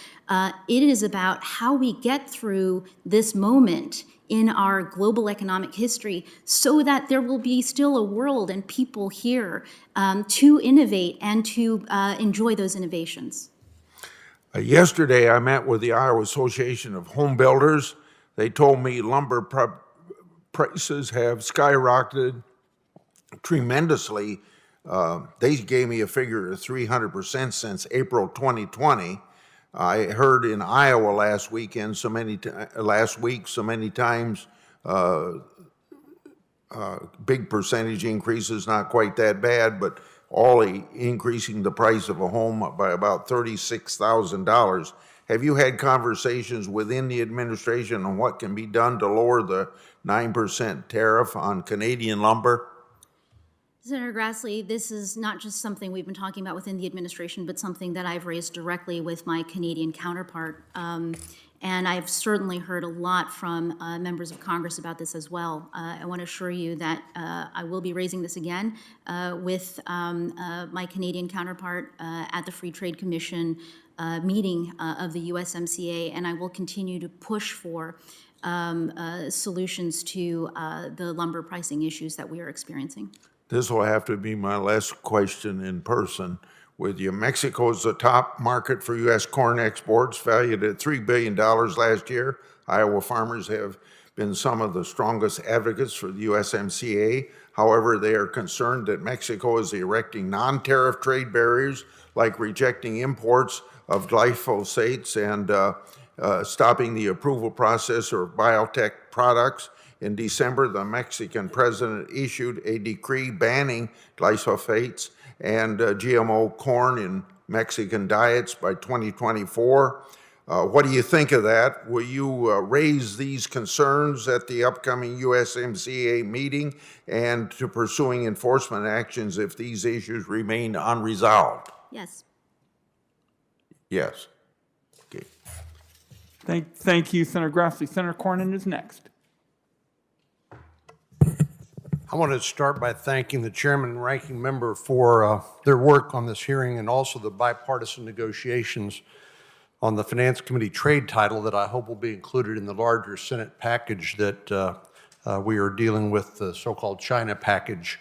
it is about how we get through this moment in our global economic history so that there will be still a world and people here to innovate and to enjoy those innovations. Yesterday, I met with the Iowa Association of Home Builders. They told me lumber prices have skyrocketed tremendously. They gave me a figure of 300% since April 2020. I heard in Iowa last week so many times, big percentage increases, not quite that bad, but all increasing the price of a home by about $36,000. Have you had conversations within the administration on what can be done to lower the 9% tariff on Canadian lumber? Senator Grassley, this is not just something we've been talking about within the administration, but something that I've raised directly with my Canadian counterpart. And I've certainly heard a lot from members of Congress about this as well. I want to assure you that I will be raising this again with my Canadian counterpart at the Free Trade Commission meeting of the USMCA, and I will continue to push for solutions to the lumber pricing issues that we are experiencing. This will have to be my last question in person with you. Mexico is the top market for U.S. corn exports, valued at $3 billion last year. Iowa farmers have been some of the strongest advocates for the USMCA. However, they are concerned that Mexico is erecting non-tariff trade barriers, like rejecting imports of glyphosates and stopping the approval process of biotech products. In December, the Mexican president issued a decree banning glyphosates and GMO corn in Mexican diets by 2024. What do you think of that? Will you raise these concerns at the upcoming USMCA meeting and to pursuing enforcement actions if these issues remain unresolved? Yes. Yes. Okay. Thank you, Senator Grassley. Senator Cornyn is next. I want to start by thanking the chairman and ranking member for their work on this hearing and also the bipartisan negotiations on the Finance Committee trade title that I hope will be included in the larger Senate package that we are dealing with, the so-called China package.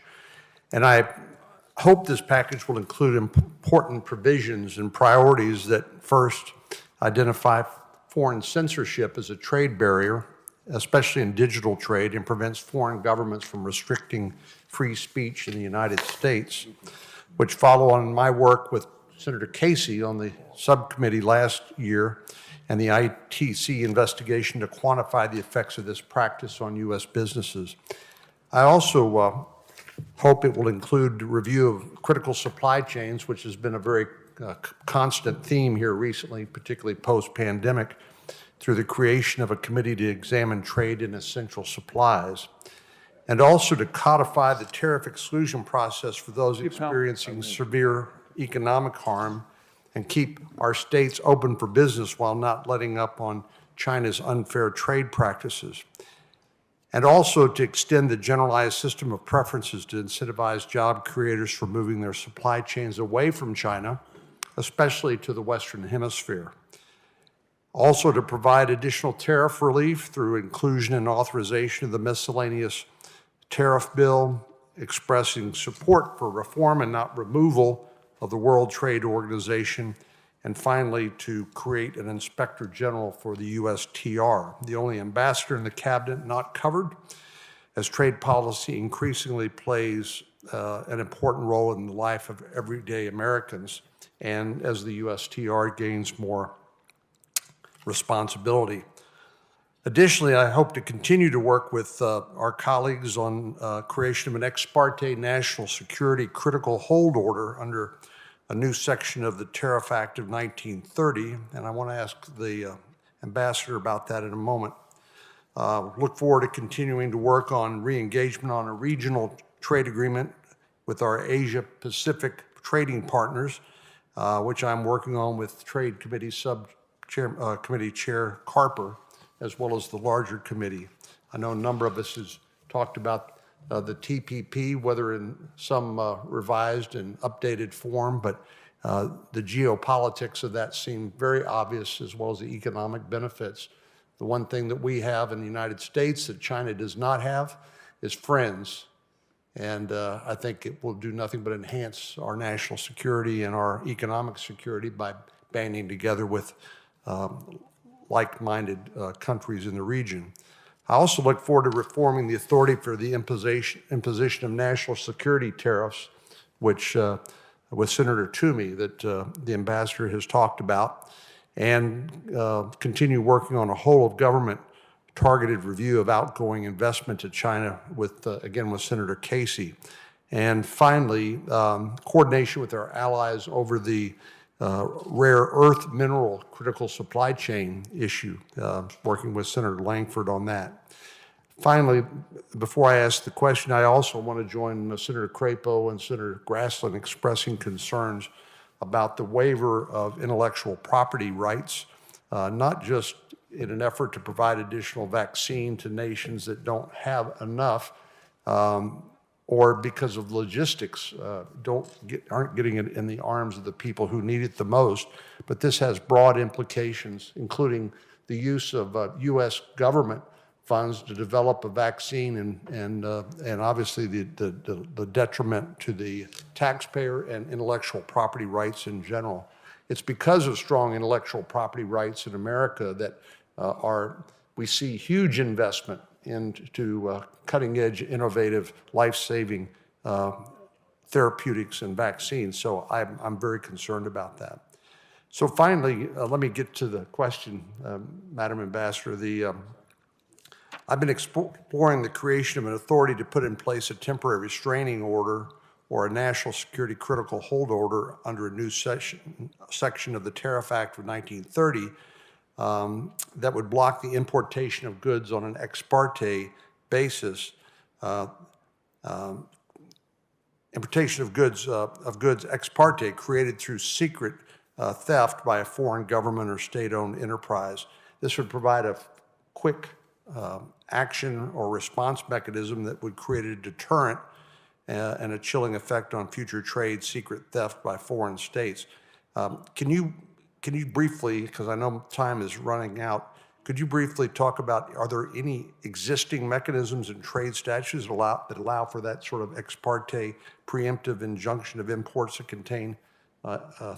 And I hope this package will include important provisions and priorities that first identify foreign censorship as a trade barrier, especially in digital trade, and prevents foreign governments from restricting free speech in the United States, which follow on my work with Senator Casey on the subcommittee last year and the ITC investigation to quantify the effects of this practice on U.S. businesses. I also hope it will include review of critical supply chains, which has been a very constant theme here recently, particularly post-pandemic, through the creation of a committee to examine trade in essential supplies, and also to codify the tariff exclusion process for those experiencing severe economic harm and keep our states open for business while not letting up on China's unfair trade practices. And also to extend the generalized system of preferences to incentivize job creators for moving their supply chains away from China, especially to the Western Hemisphere. Also to provide additional tariff relief through inclusion and authorization of the miscellaneous tariff bill, expressing support for reform and not removal of the World Trade Organization, and finally to create an Inspector General for the USTR, the only ambassador in the cabinet not covered, as trade policy increasingly plays an important role in the life of everyday Americans, and as the USTR gains more responsibility. Additionally, I hope to continue to work with our colleagues on creation of an ex parte national security critical hold order under a new section of the Tariff Act of 1930, and I want to ask the ambassador about that in a moment. Look forward to continuing to work on re-engagement on a regional trade agreement with our Asia-Pacific trading partners, which I'm working on with Trade Committee Committee Chair Carper, as well as the larger committee. I know a number of us has talked about the TPP, whether in some revised and updated form, but the geopolitics of that seem very obvious, as well as the economic benefits. The one thing that we have in the United States that China does not have is friends. And I think it will do nothing but enhance our national security and our economic security by banding together with like-minded countries in the region. I also look forward to reforming the authority for the imposition of national security tariffs, which with Senator Toomey that the ambassador has talked about, and continue working on a whole of government targeted review of outgoing investment to China with, again, with Senator Casey. And finally, coordination with our allies over the rare earth mineral critical supply chain issue, working with Senator Langford on that. Finally, before I ask the question, I also want to join Senator Crapo and Senator Grassley in expressing concerns about the waiver of intellectual property rights, not just in an effort to provide additional vaccine to nations that don't have enough, or because of logistics, aren't getting it in the arms of the people who need it the most. But this has broad implications, including the use of U.S. government funds to develop a vaccine, and obviously the detriment to the taxpayer and intellectual property rights in general. It's because of strong intellectual property rights in America that we see huge investment into cutting-edge, innovative, life-saving therapeutics and vaccines. So I'm very concerned about that. So finally, let me get to the question, Madam Ambassador. I've been exploring the creation of an authority to put in place a temporary restraining order or a national security critical hold order under a new section of the Tariff Act of 1930 that would block the importation of goods on an ex parte basis, importation of goods ex parte created through secret theft by a foreign government or state-owned enterprise. This would provide a quick action or response mechanism that would create a deterrent and a chilling effect on future trade secret theft by foreign states. Can you briefly, because I know time is running out, could you briefly talk about, are there any existing mechanisms in trade statutes that allow for that sort of ex parte preemptive injunction of imports that contain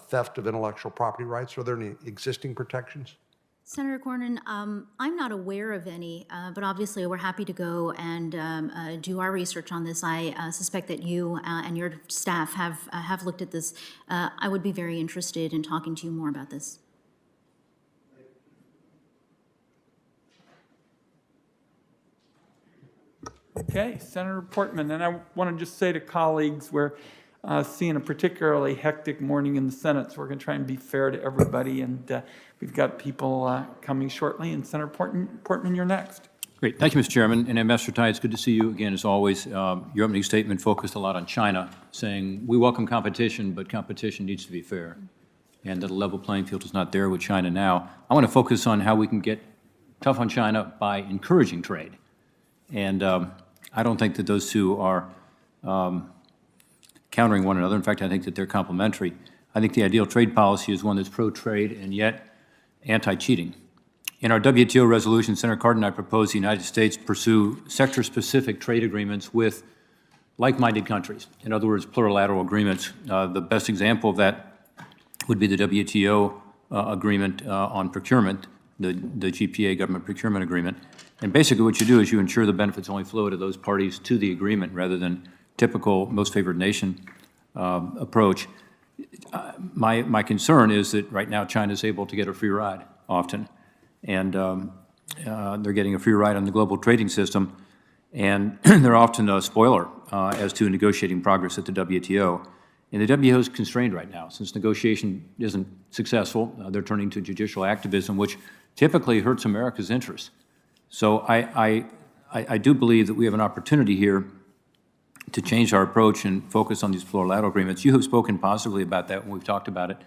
theft of intellectual property rights? Are there any existing protections? Senator Cornyn, I'm not aware of any, but obviously we're happy to go and do our research on this. I suspect that you and your staff have looked at this. I would be very interested in talking to you more about this. Okay, Senator Portman, and I want to just say to colleagues where seeing a particularly hectic morning in the Senate, so we're going to try and be fair to everybody. And we've got people coming shortly. And Senator Portman, you're next. Great. Thank you, Mr. Chairman. And Ambassador Tai, it's good to see you again, as always. Your opening statement focused a lot on China, saying we welcome competition, but competition needs to be fair, and that a level playing field is not there with China now. I want to focus on how we can get tough on China by encouraging trade. And I don't think that those two are countering one another. In fact, I think that they're complementary. I think the ideal trade policy is one that's pro-trade and yet anti-cheating. In our WTO resolution, Senator Cardin and I propose the United States pursue sector-specific trade agreements with like-minded countries. In other words, plurilateral agreements. The best example of that would be the WTO agreement on procurement, the GPA, Government Procurement Agreement. And basically what you do is you ensure the benefits only flow to those parties to the agreement rather than typical most favored nation approach. My concern is that right now China is able to get a free ride often. And they're getting a free ride on the global trading system, and they're often a spoiler as to negotiating progress at the WTO. And the WTO is constrained right now. Since negotiation isn't successful, they're turning to judicial activism, which typically hurts America's interests. So I do believe that we have an opportunity here to change our approach and focus on these plurilateral agreements. You have spoken positively about that when we've talked about it.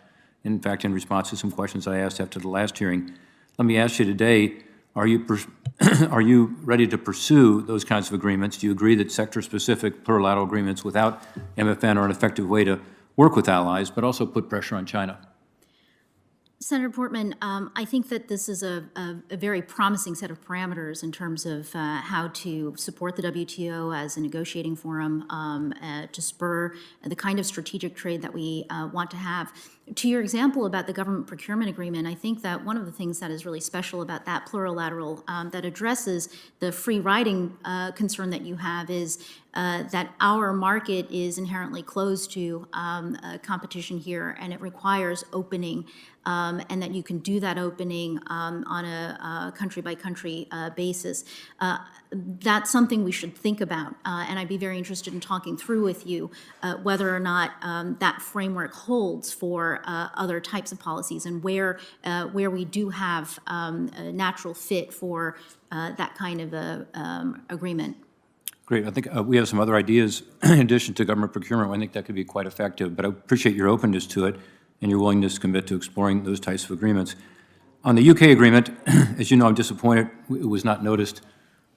In fact, in response to some questions I asked after the last hearing, let me ask you today, are you ready to pursue those kinds of agreements? Do you agree that sector-specific plurilateral agreements without MFN are an effective way to work with allies, but also put pressure on China? Senator Portman, I think that this is a very promising set of parameters in terms of how to support the WTO as a negotiating forum to spur the kind of strategic trade that we want to have. To your example about the government procurement agreement, I think that one of the things that is really special about that plurilateral that addresses the free riding concern that you have is that our market is inherently closed to competition here, and it requires opening, and that you can do that opening on a country-by-country basis. That's something we should think about, and I'd be very interested in talking through with you whether or not that framework holds for other types of policies, and where we do have a natural fit for that kind of agreement. Great. I think we have some other ideas in addition to government procurement. I think that could be quite effective, but I appreciate your openness to it and your willingness to commit to exploring those types of agreements. On the UK agreement, as you know, I'm disappointed it was not noticed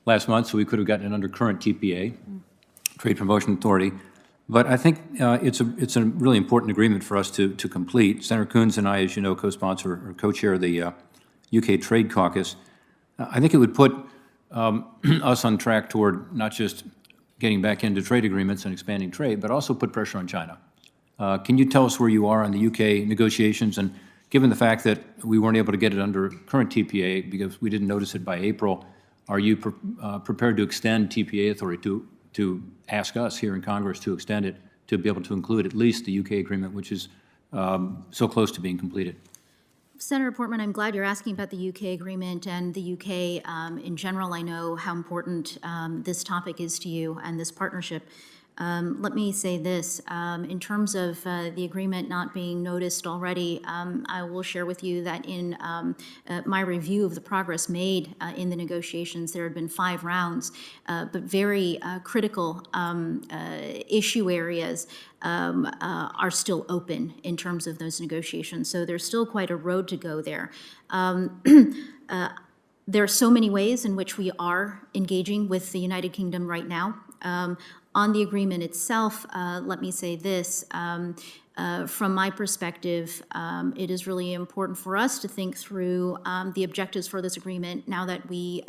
last month, so we could have gotten an undercurrent TPA, Trade Promotion Authority. But I think it's a really important agreement for us to complete. Senator Coons and I, as you know, co-sponsor or co-chair the UK Trade Caucus. I think it would put us on track toward not just getting back into trade agreements and expanding trade, but also put pressure on China. Can you tell us where you are on the UK negotiations? And given the fact that we weren't able to get it under current TPA because we didn't notice it by April, are you prepared to extend TPA authority to ask us here in Congress to extend it to be able to include at least the UK agreement, which is so close to being completed? Senator Portman, I'm glad you're asking about the UK agreement and the UK in general. I know how important this topic is to you and this partnership. Let me say this, in terms of the agreement not being noticed already, I will share with you that in my review of the progress made in the negotiations, there had been 5 rounds, but very critical issue areas are still open in terms of those negotiations. So there's still quite a road to go there. There are so many ways in which we are engaging with the United Kingdom right now. On the agreement itself, let me say this. From my perspective, it is really important for us to think through the objectives for this agreement now that we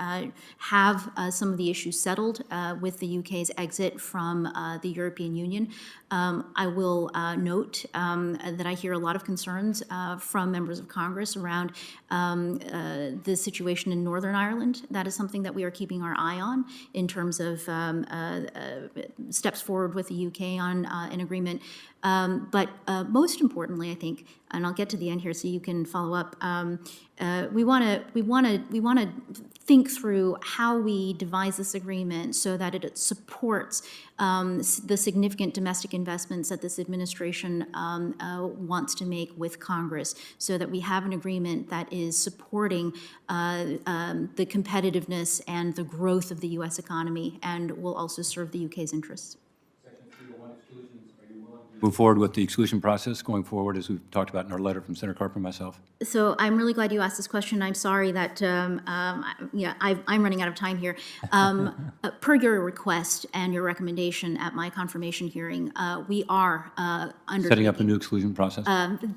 have some of the issues settled with the UK's exit from the European Union. I will note that I hear a lot of concerns from members of Congress around the situation in Northern Ireland. That is something that we are keeping our eye on in terms of steps forward with the UK on an agreement. But most importantly, I think, and I'll get to the end here so you can follow up. We want to think through how we devise this agreement so that it supports the significant domestic investments that this administration wants to make with Congress, so that we have an agreement that is supporting the competitiveness and the growth of the U.S. economy, and will also serve the U.K.'s interests. Move forward with the exclusion process going forward, as we've talked about in our letter from Senator Carper and myself? So I'm really glad you asked this question. I'm sorry that I'm running out of time here. Per your request and your recommendation at my confirmation hearing, we are undertaking Setting up a new exclusion process?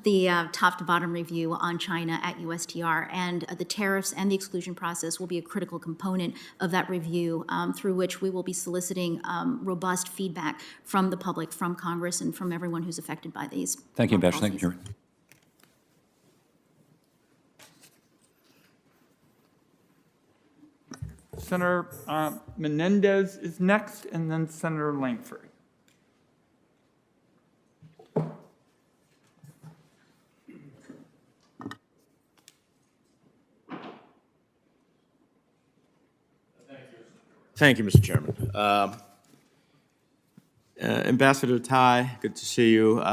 the top to bottom review on China at USTR, and the tariffs and the exclusion process will be a critical component of that review, through which we will be soliciting robust feedback from the public, from Congress, and from everyone who's affected by these. Thank you, Ambassador. Thank you, policies. Chairman. Senator Menendez is next, and then Senator Langford. Thank you, Mr. Chairman. Ambassador Tai, good to see you.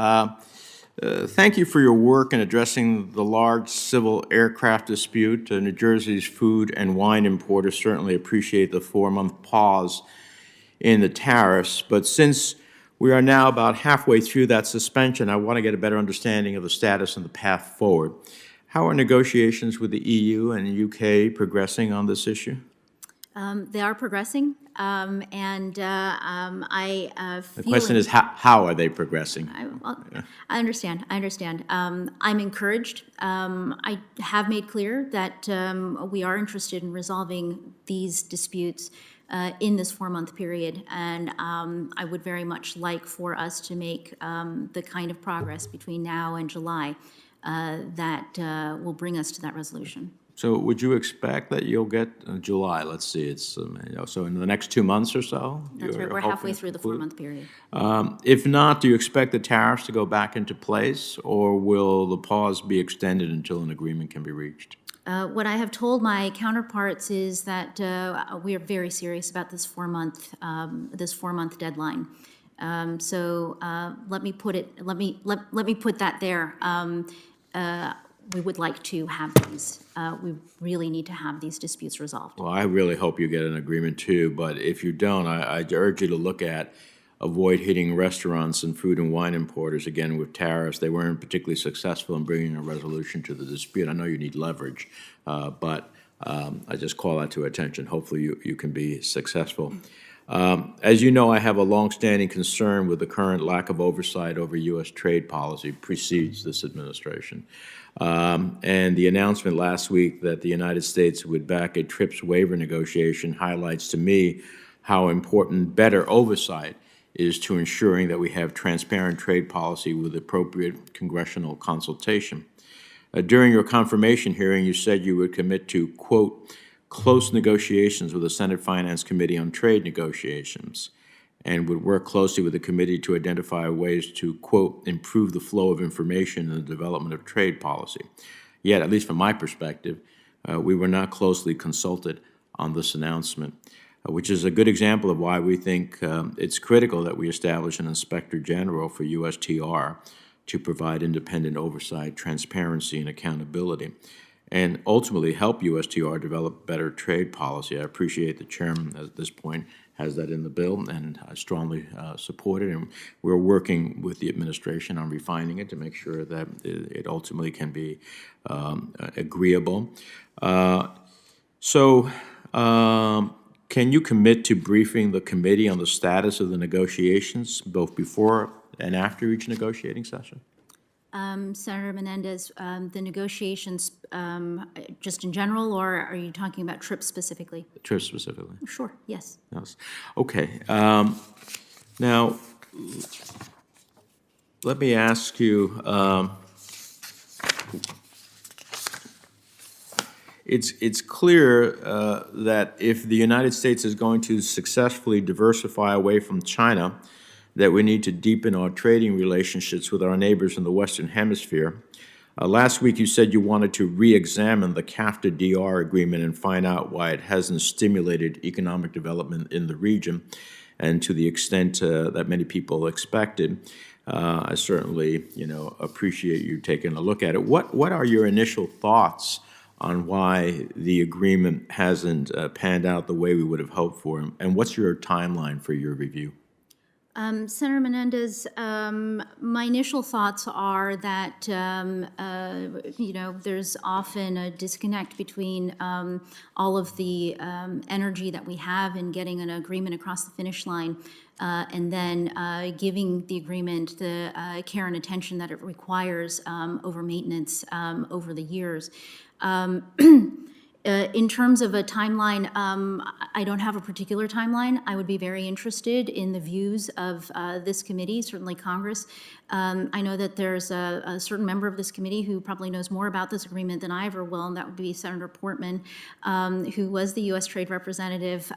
Thank you for your work in addressing the large civil aircraft dispute. New Jersey's food and wine importers certainly appreciate the 4-month pause in the tariffs. But since we are now about halfway through that suspension, I want to get a better understanding of the status and the path forward. How are negotiations with the EU and the UK progressing on this issue? They are progressing, and I The feel question is, how are they progressing? I understand. I'm encouraged. I have made clear that we are interested in resolving these disputes in this 4-month period, and I would very much like for us to make the kind of progress between now and July that will bring us to that resolution. So would you expect that you'll get July, let's see, it's, so in the next 2 months or so? That's right. you're We're hoping halfway to through the conclude? 4-month period. If not, do you expect the tariffs to go back into place, or will the pause be extended until an agreement can be reached? What I have told my counterparts is that we are very serious about this 4-month deadline. So let me put it. Let me put that there. We would like to have these. We really need to have these disputes resolved. Well, I really hope you get an agreement too, but if you don't, I urge you to look at avoid hitting restaurants and food and wine importers again with tariffs. They weren't particularly successful in bringing a resolution to the dispute. I know you need leverage, but I just call that to attention. Hopefully you can be successful. As you know, I have a longstanding concern with the current lack of oversight over U.S. trade policy precedes this administration. And the announcement last week that the United States would back a TRIPS waiver negotiation highlights to me how important better oversight is to ensuring that we have transparent trade policy with appropriate congressional consultation. During your confirmation hearing, you said you would commit to, quote, close negotiations with the Senate Finance Committee on trade negotiations, and would work closely with the committee to identify ways to, quote, improve the flow of information and the development of trade policy. Yet, at least from my perspective, we were not closely consulted on this announcement, which is a good example of why we think it's critical that we establish an Inspector General for USTR to provide independent oversight, transparency, and accountability, and ultimately help USTR develop better trade policy. I appreciate the chairman at this point has that in the bill, and I strongly support it. And we're working with the administration on refining it to make sure that it ultimately can be agreeable. Can you commit to briefing the committee on the status of the negotiations, both before and after each negotiating session? Senator Menendez, the negotiations just in general, or are you talking about TRIPS specifically? TRIPS specifically. Sure, yes. Yes. Okay. Now, let me ask you, it's clear that if the United States is going to successfully diversify away from China, that we need to deepen our trading relationships with our neighbors in the Western Hemisphere. Last week, you said you wanted to re-examine the CAFTA-DR agreement and find out why it hasn't stimulated economic development in the region, and to the extent that many people expected. I certainly, appreciate you taking a look at it. What are your initial thoughts on why the agreement hasn't panned out the way we would have hoped for, and what's your timeline for your review? Senator Menendez, my initial thoughts are that, there's often a disconnect between all of the energy that we have in getting an agreement across the finish line and then giving the agreement the care and attention that it requires over maintenance over the years. In terms of a timeline, I don't have a particular timeline. I would be very interested in the views of this committee, certainly Congress. I know that there's a certain member of this committee who probably knows more about this agreement than I ever will, and that would be Senator Portman, who was the U.S. Trade Representative,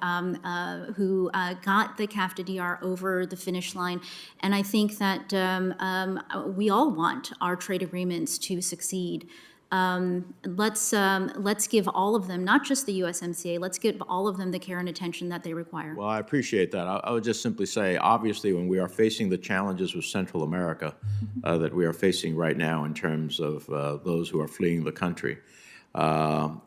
who got the CAFTA-DR over the finish line. And I think that we all want our trade agreements to succeed. Let's give all of them, not just the USMCA, let's give all of them the care and attention that they require. Well, I appreciate that. I would just simply say, obviously, when we are facing the challenges with Central America that we are facing right now in terms of those who are fleeing the country,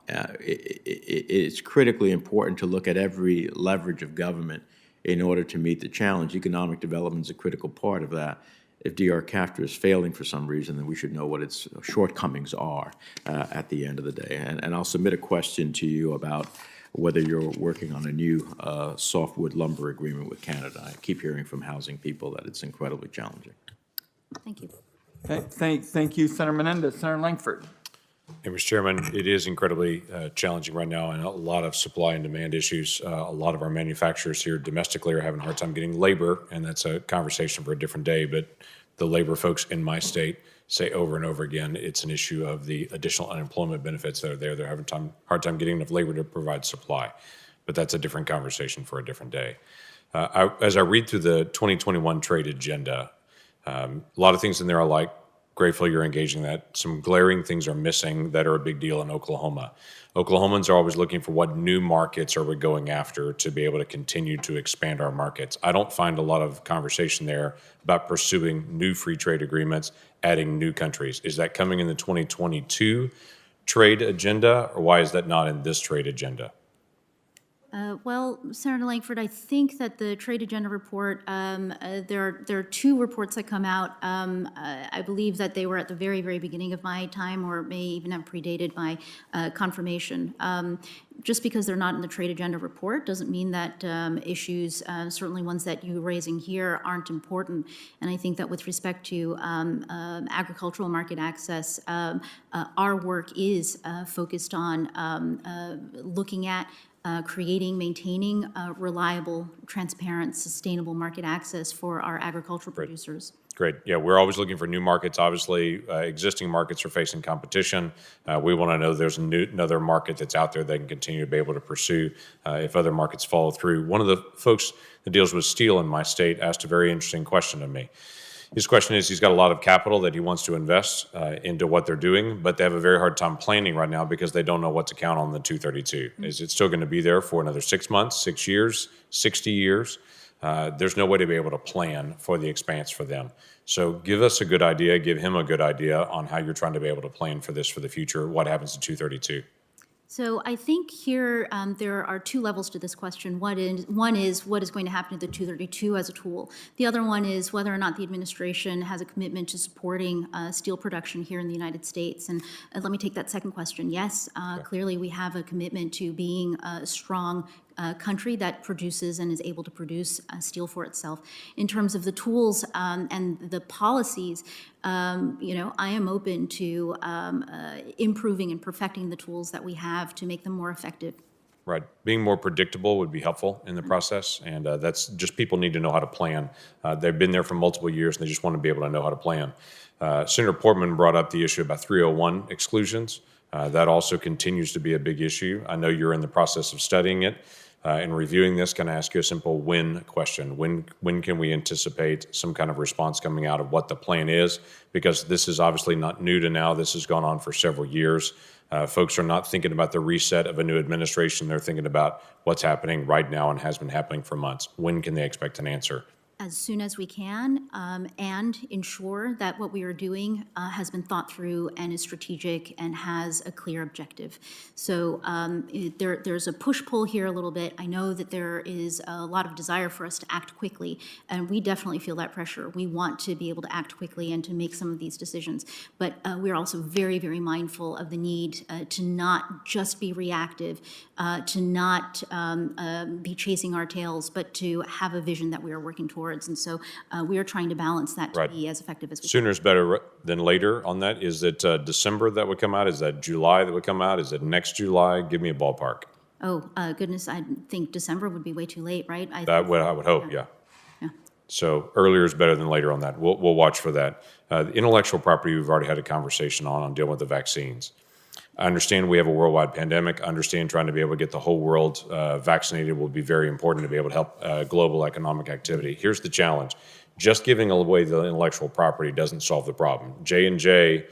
it's critically important to look at every leverage of government in order to meet the challenge. Economic development is a critical part of that. If DR-CAFTA is failing for some reason, then we should know what its shortcomings are at the end of the day. And I'll submit a question to you about whether you're working on a new softwood lumber agreement with Canada. I keep hearing from housing people that it's incredibly challenging. Thank you. Thank you, Senator Menendez. Senator Langford. Hey, Mr. Chairman, it is incredibly challenging right now, and a lot of supply and demand issues. A lot of our manufacturers here domestically are having a hard time getting labor, and that's a conversation for a different day. But the labor folks in my state say over and over again, it's an issue of the additional unemployment benefits that are there. They're having a hard time getting enough labor to provide supply. But that's a different conversation for a different day. As I read through the 2021 trade agenda, a lot of things in there I like. Grateful you're engaging that. Some glaring things are missing that are a big deal in Oklahoma. Oklahomans are always looking for what new markets are we going after to be able to continue to expand our markets. I don't find a lot of conversation there about pursuing new free trade agreements, adding new countries. Is that coming in the 2022 trade agenda, or why is that not in this trade agenda? Well, Senator Langford, I think that the Trade Agenda report, there are two reports that come out. I believe that they were at the very, very beginning of my time, or may even have predated my confirmation. Just because they're not in the Trade Agenda report doesn't mean that issues, certainly ones that you're raising here, aren't important. And I think that with respect to agricultural market access, our work is focused on looking at creating, maintaining reliable, transparent, sustainable market access for our agricultural producers. Great. Yeah, we're always looking for new markets. Obviously, existing markets are facing competition. We want to know there's another market that's out there that can continue to be able to pursue if other markets follow through. One of the folks that deals with steel in my state asked a very interesting question of me. His question is, he's got a lot of capital that he wants to invest into what they're doing, but they have a very hard time planning right now because they don't know what to count on the 232. Is it still going to be there for another 6 months, 6 years, 60 years? There's no way to be able to plan for the expanse for them. So give us a good idea, give him a good idea on how you're trying to be able to plan for this for the future. What happens to 232? So I think here there are two levels to this question. One is what is going to happen to the 232 as a tool. The other one is whether or not the administration has a commitment to supporting steel production here in the United States. And let me take that second question. Yes, clearly we have a commitment to being a strong country that produces and is able to produce steel for itself. In terms of the tools and the policies, I am open to improving and perfecting the tools that we have to make them more effective. Right. Being more predictable would be helpful in the process, and that's just people need to know how to plan. They've been there for multiple years, and they just want to be able to know how to plan. Senator Portman brought up the issue about 301 exclusions. That also continues to be a big issue. I know you're in the process of studying it. In reviewing this, can I ask you a simple when question? When can we anticipate some kind of response coming out of what the plan is? Because this is obviously not new to now. This has gone on for several years. Folks are not thinking about the reset of a new administration. They're thinking about what's happening right now and has been happening for months. When can they expect an answer? As soon as we can, and ensure that what we are doing has been thought through and is strategic and has a clear objective. So there's a push-pull here a little bit. I know that there is a lot of desire for us to act quickly, and we definitely feel that pressure. We want to be able to act quickly and to make some of these decisions. But we're also very, very mindful of the need to not just be reactive, to not be chasing our tails, but to have a vision that we are working towards. And so we are trying to balance that to Right. be as effective as we can. Sooner is better than later on that. Is it December that would come out? Is that July that would come out? Is it next July? Give me a ballpark. Oh, goodness, I think December would be way too late, right? That would, I would hope, yeah. Yeah. So earlier is better than later on that. We'll watch for that. Intellectual property, we've already had a conversation on dealing with the vaccines. I understand we have a worldwide pandemic. I understand trying to be able to get the whole world vaccinated will be very important to be able to help global economic activity. Here's the challenge. Just giving away the intellectual property doesn't solve the problem. J&J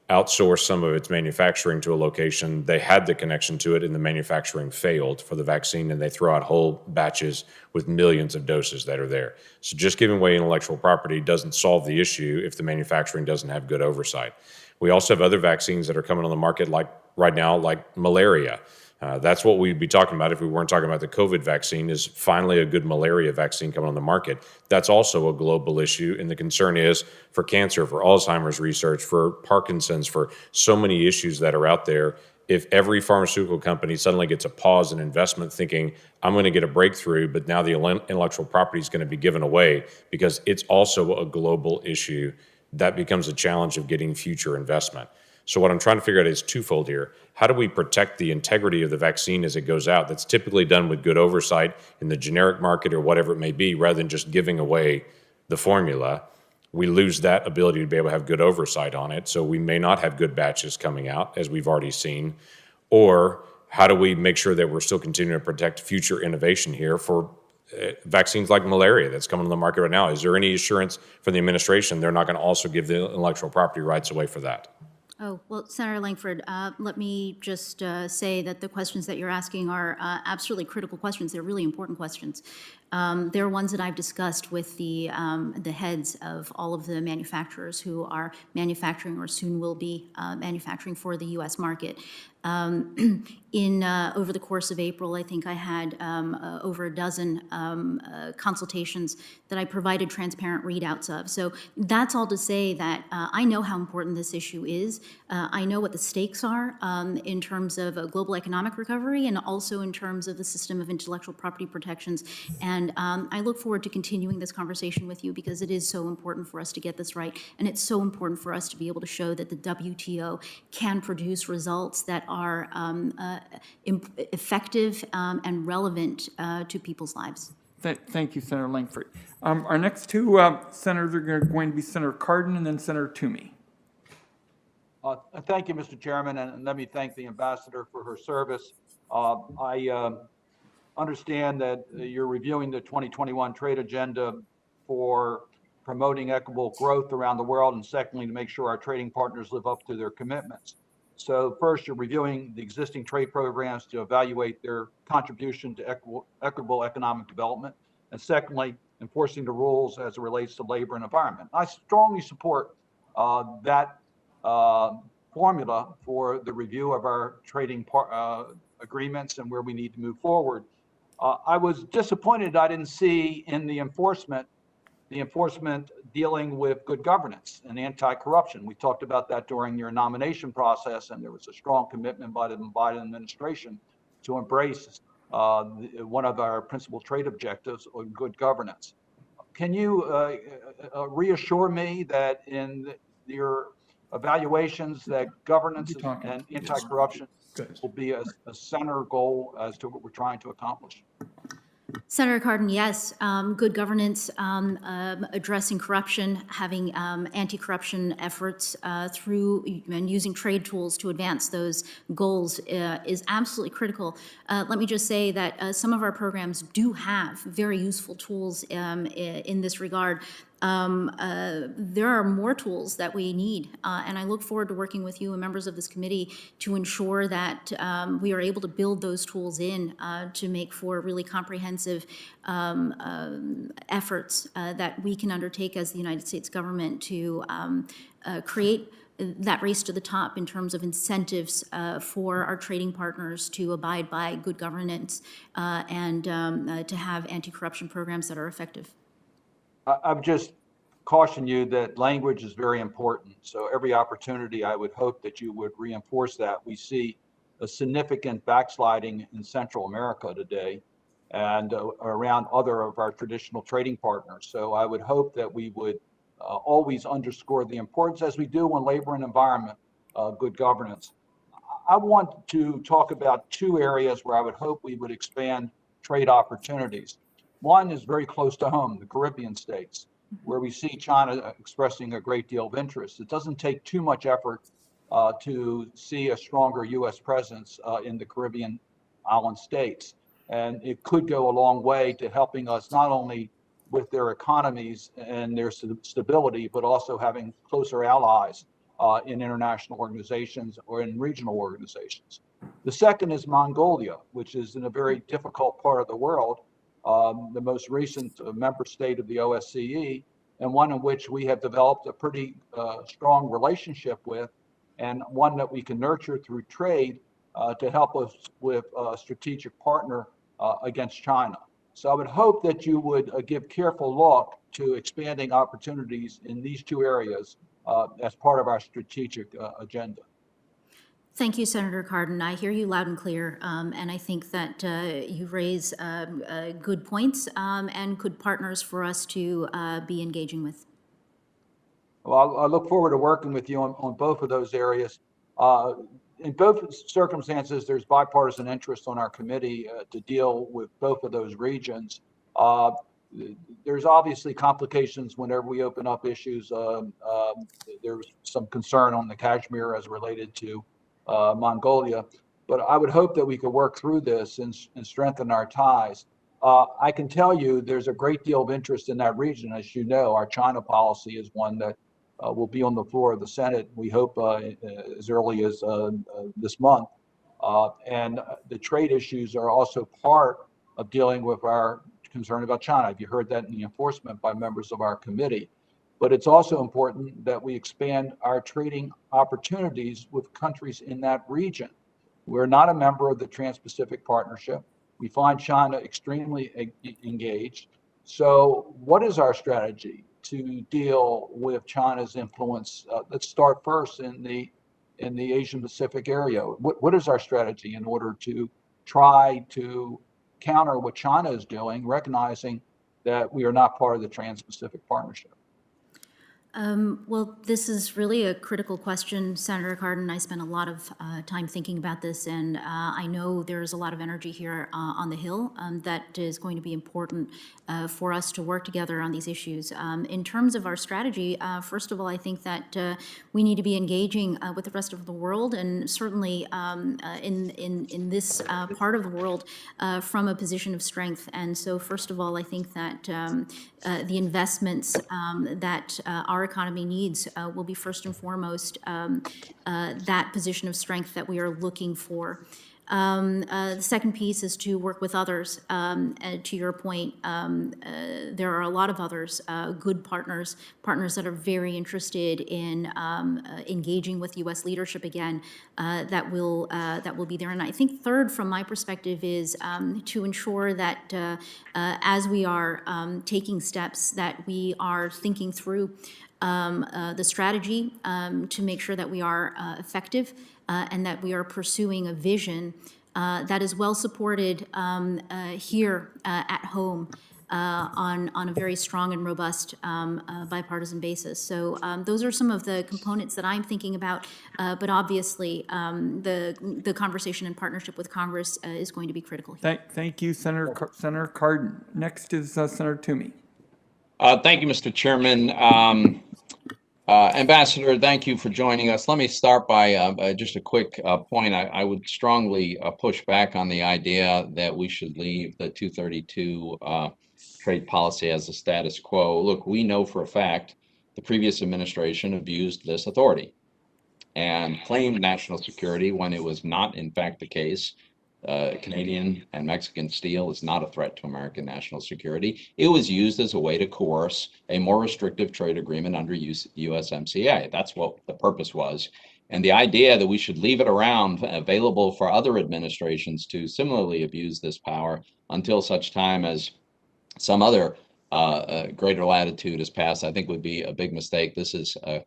outsourced some of its manufacturing to a location. They had the connection to it, and the manufacturing failed for the vaccine, and they throw out whole batches with millions of doses that are there. So just giving away intellectual property doesn't solve the issue if the manufacturing doesn't have good oversight. We also have other vaccines that are coming on the market like right now, like malaria. That's what we'd be talking about if we weren't talking about the COVID vaccine, is finally a good malaria vaccine coming on the market. That's also a global issue, and the concern is for cancer, for Alzheimer's research, for Parkinson's, for so many issues that are out there. If every pharmaceutical company suddenly gets a pause in investment thinking, I'm going to get a breakthrough, but now the intellectual property is going to be given away because it's also a global issue, that becomes a challenge of getting future investment. So what I'm trying to figure out is twofold here. How do we protect the integrity of the vaccine as it goes out? That's typically done with good oversight in the generic market or whatever it may be, rather than just giving away the formula. We lose that ability to be able to have good oversight on it. So we may not have good batches coming out, as we've already seen. Or how do we make sure that we're still continuing to protect future innovation here for vaccines like malaria that's coming on the market right now? Is there any assurance from the administration they're not going to also give the intellectual property rights away for that? Oh, well, Senator Langford, let me just say that the questions that you're asking are absolutely critical questions. They're really important questions. They're ones that I've discussed with the heads of all of the manufacturers who are manufacturing or soon will be manufacturing for the U.S. market. Over the course of April, I think I had over a dozen consultations that I provided transparent readouts of. So that's all to say that I know how important this issue is. I know what the stakes are in terms of a global economic recovery and also in terms of the system of intellectual property protections. And I look forward to continuing this conversation with you because it is so important for us to get this right. And it's so important for us to be able to show that the WTO can produce results that are effective and relevant to people's lives. Thank you, Senator Langford. Our next two senators are going to be Senator Cardin and then Senator Toomey. Thank you, Mr. Chairman, and let me thank the ambassador for her service. I understand that you're reviewing the 2021 trade agenda for promoting equitable growth around the world, and secondly, to make sure our trading partners live up to their commitments. So first, you're reviewing the existing trade programs to evaluate their contribution to equitable economic development, and secondly, enforcing the rules as it relates to labor and environment. I strongly support that formula for the review of our trading agreements and where we need to move forward. I was disappointed I didn't see in the enforcement dealing with good governance and anti-corruption. We talked about that during your nomination process, and there was a strong commitment by the Biden administration to embrace one of our principal trade objectives of good governance. Can you reassure me that in your evaluations that governance and anti-corruption will be a center goal as to what we're trying to accomplish? Senator Cardin, yes. Good governance, addressing corruption, having anti-corruption efforts through and using trade tools to advance those goals is absolutely critical. Let me just say that some of our programs do have very useful tools in this regard. There are more tools that we need, and I look forward to working with you and members of this committee to ensure that we are able to build those tools in to make for really comprehensive efforts that we can undertake as the United States government to create that race to the top in terms of incentives for our trading partners to abide by good governance and to have anti-corruption programs that are effective. I've just cautioned you that language is very important. So every opportunity, I would hope that you would reinforce that. We see a significant backsliding in Central America today and around other of our traditional trading partners. So I would hope that we would always underscore the importance, as we do on labor and environment, good governance. I want to talk about two areas where I would hope we would expand trade opportunities. One is very close to home, the Caribbean states, where we see China expressing a great deal of interest. It doesn't take too much effort to see a stronger U.S. presence in the Caribbean island states. And it could go a long way to helping us not only with their economies and their stability, but also having closer allies in international organizations or in regional organizations. The second is Mongolia, which is in a very difficult part of the world, the most recent member state of the OSCE, and one in which we have developed a pretty strong relationship with, and one that we can nurture through trade to help us with a strategic partner against China. So I would hope that you would give careful look to expanding opportunities in these two areas as part of our strategic agenda. Thank you, Senator Cardin. I hear you loud and clear, and I think that you raise good points and good partners for us to be engaging with. Well, I look forward to working with you on both of those areas. In both circumstances, there's bipartisan interest on our committee to deal with both of those regions. There's obviously complications whenever we open up issues. There's some concern on the Kashmir as related to Mongolia, but I would hope that we could work through this and strengthen our ties. I can tell you there's a great deal of interest in that region. As you know, our China policy is one that will be on the floor of the Senate, we hope as early as this month. And the trade issues are also part of dealing with our concern about China. You heard that in the enforcement by members of our committee. But it's also important that we expand our trading opportunities with countries in that region. We're not a member of the Trans-Pacific Partnership. We find China extremely engaged. So what is our strategy to deal with China's influence? Let's start first in the Asian Pacific area. What is our strategy in order to try to counter what China is doing, recognizing that we are not part of the Trans-Pacific Partnership? Well, this is really a critical question, Senator Cardin. I spent a lot of time thinking about this, and I know there's a lot of energy here on the Hill that is going to be important for us to work together on these issues. In terms of our strategy, first of all, I think that we need to be engaging with the rest of the world, and certainly in this part of the world from a position of strength. And so, first of all, I think that the investments that our economy needs will be first and foremost that position of strength that we are looking for. The second piece is to work with others. To your point, there are a lot of others, good partners that are very interested in engaging with U.S. leadership again. That will be there. And I think third, from my perspective, is to ensure that as we are taking steps, that we are thinking through the strategy to make sure that we are effective and that we are pursuing a vision that is well supported here at home on a very strong and robust bipartisan basis. So those are some of the components that I'm thinking about, but obviously the conversation in partnership with Congress is going to be critical here. Thank you, Senator Cardin. Next is Senator Toomey. Thank you, Mr. Chairman. Ambassador, thank you for joining us. Let me start by just a quick point. I would strongly push back on the idea that we should leave the 232 trade policy as a status quo. Look, we know for a fact the previous administration abused this authority and claimed national security when it was not, in fact, the case. Canadian and Mexican steel is not a threat to American national security. It was used as a way to coerce a more restrictive trade agreement under USMCA. That's what the purpose was. And the idea that we should leave it around available for other administrations to similarly abuse this power until such time as some other greater latitude is passed, I think would be a big mistake. This is a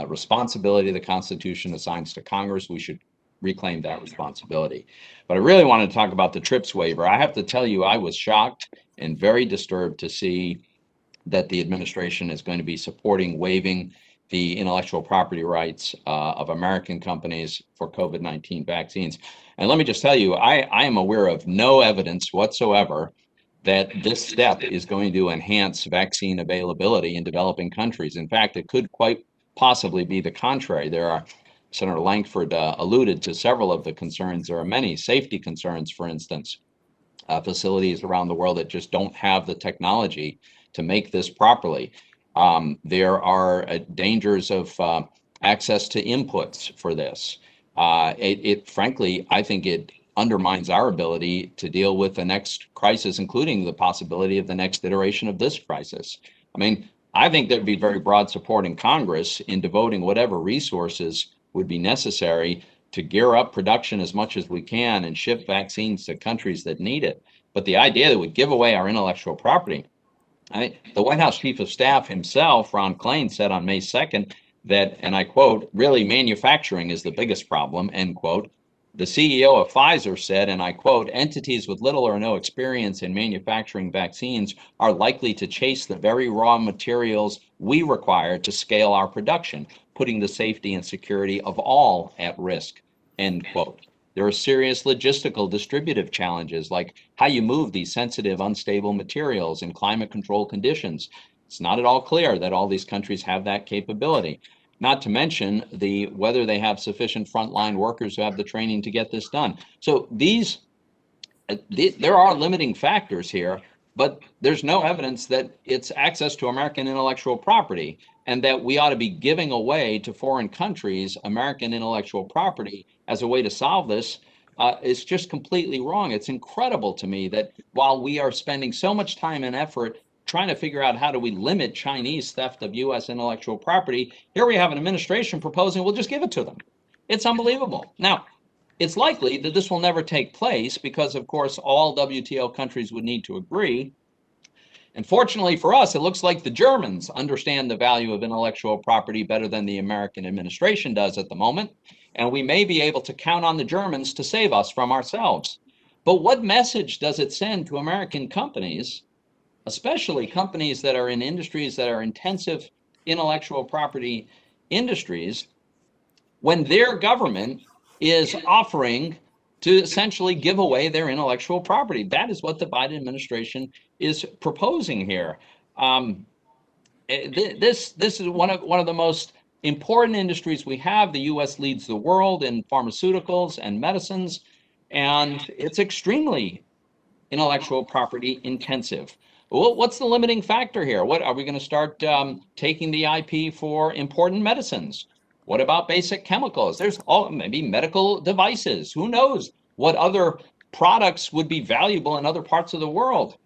responsibility the Constitution assigns to Congress. We should reclaim that responsibility. But I really want to talk about the TRIPS waiver. I have to tell you, I was shocked and very disturbed to see that the administration is going to be supporting waiving the intellectual property rights of American companies for COVID-19 vaccines. And let me just tell you, I am aware of no evidence whatsoever that this step is going to enhance vaccine availability in developing countries. In fact, it could quite possibly be the contrary. Senator Langford alluded to several of the concerns. There are many safety concerns, for instance, facilities around the world that just don't have the technology to make this properly. There are dangers of access to inputs for this. Frankly, I think it undermines our ability to deal with the next crisis, including the possibility of the next iteration of this crisis. I mean, I think there'd be very broad support in Congress in devoting whatever resources would be necessary to gear up production as much as we can and ship vaccines to countries that need it. But the idea that we give away our intellectual property, the White House Chief of Staff himself, Ron Klain, said on May 2nd that, and I quote, really manufacturing is the biggest problem, end quote. The CEO of Pfizer said, and I quote, entities with little or no experience in manufacturing vaccines are likely to chase the very raw materials we require to scale our production, putting the safety and security of all at risk, end quote. There are serious logistical distributive challenges like how you move these sensitive, unstable materials in climate control conditions. It's not at all clear that all these countries have that capability. Not to mention whether they have sufficient frontline workers who have the training to get this done. So there are limiting factors here, but there's no evidence that it's access to American intellectual property and that we ought to be giving away to foreign countries American intellectual property as a way to solve this. Is just completely wrong. It's incredible to me that while we are spending so much time and effort trying to figure out how do we limit Chinese theft of U.S. intellectual property, here we have an administration proposing we'll just give it to them. It's unbelievable. Now, it's likely that this will never take place because, of course, all WTO countries would need to agree. And fortunately for us, it looks like the Germans understand the value of intellectual property better than the American administration does at the moment. And we may be able to count on the Germans to save us from ourselves. But what message does it send to American companies, especially companies that are in industries that are intensive intellectual property industries, when their government is offering to essentially give away their intellectual property? That is what the Biden administration is proposing here. This is one of the most important industries we have. The U.S. leads the world in pharmaceuticals and medicines, and it's extremely intellectual property intensive. Well, what's the limiting factor here? What are we going to start taking the IP for important medicines? What about basic chemicals? There's maybe medical devices. Who knows what other products would be valuable in other parts of the world?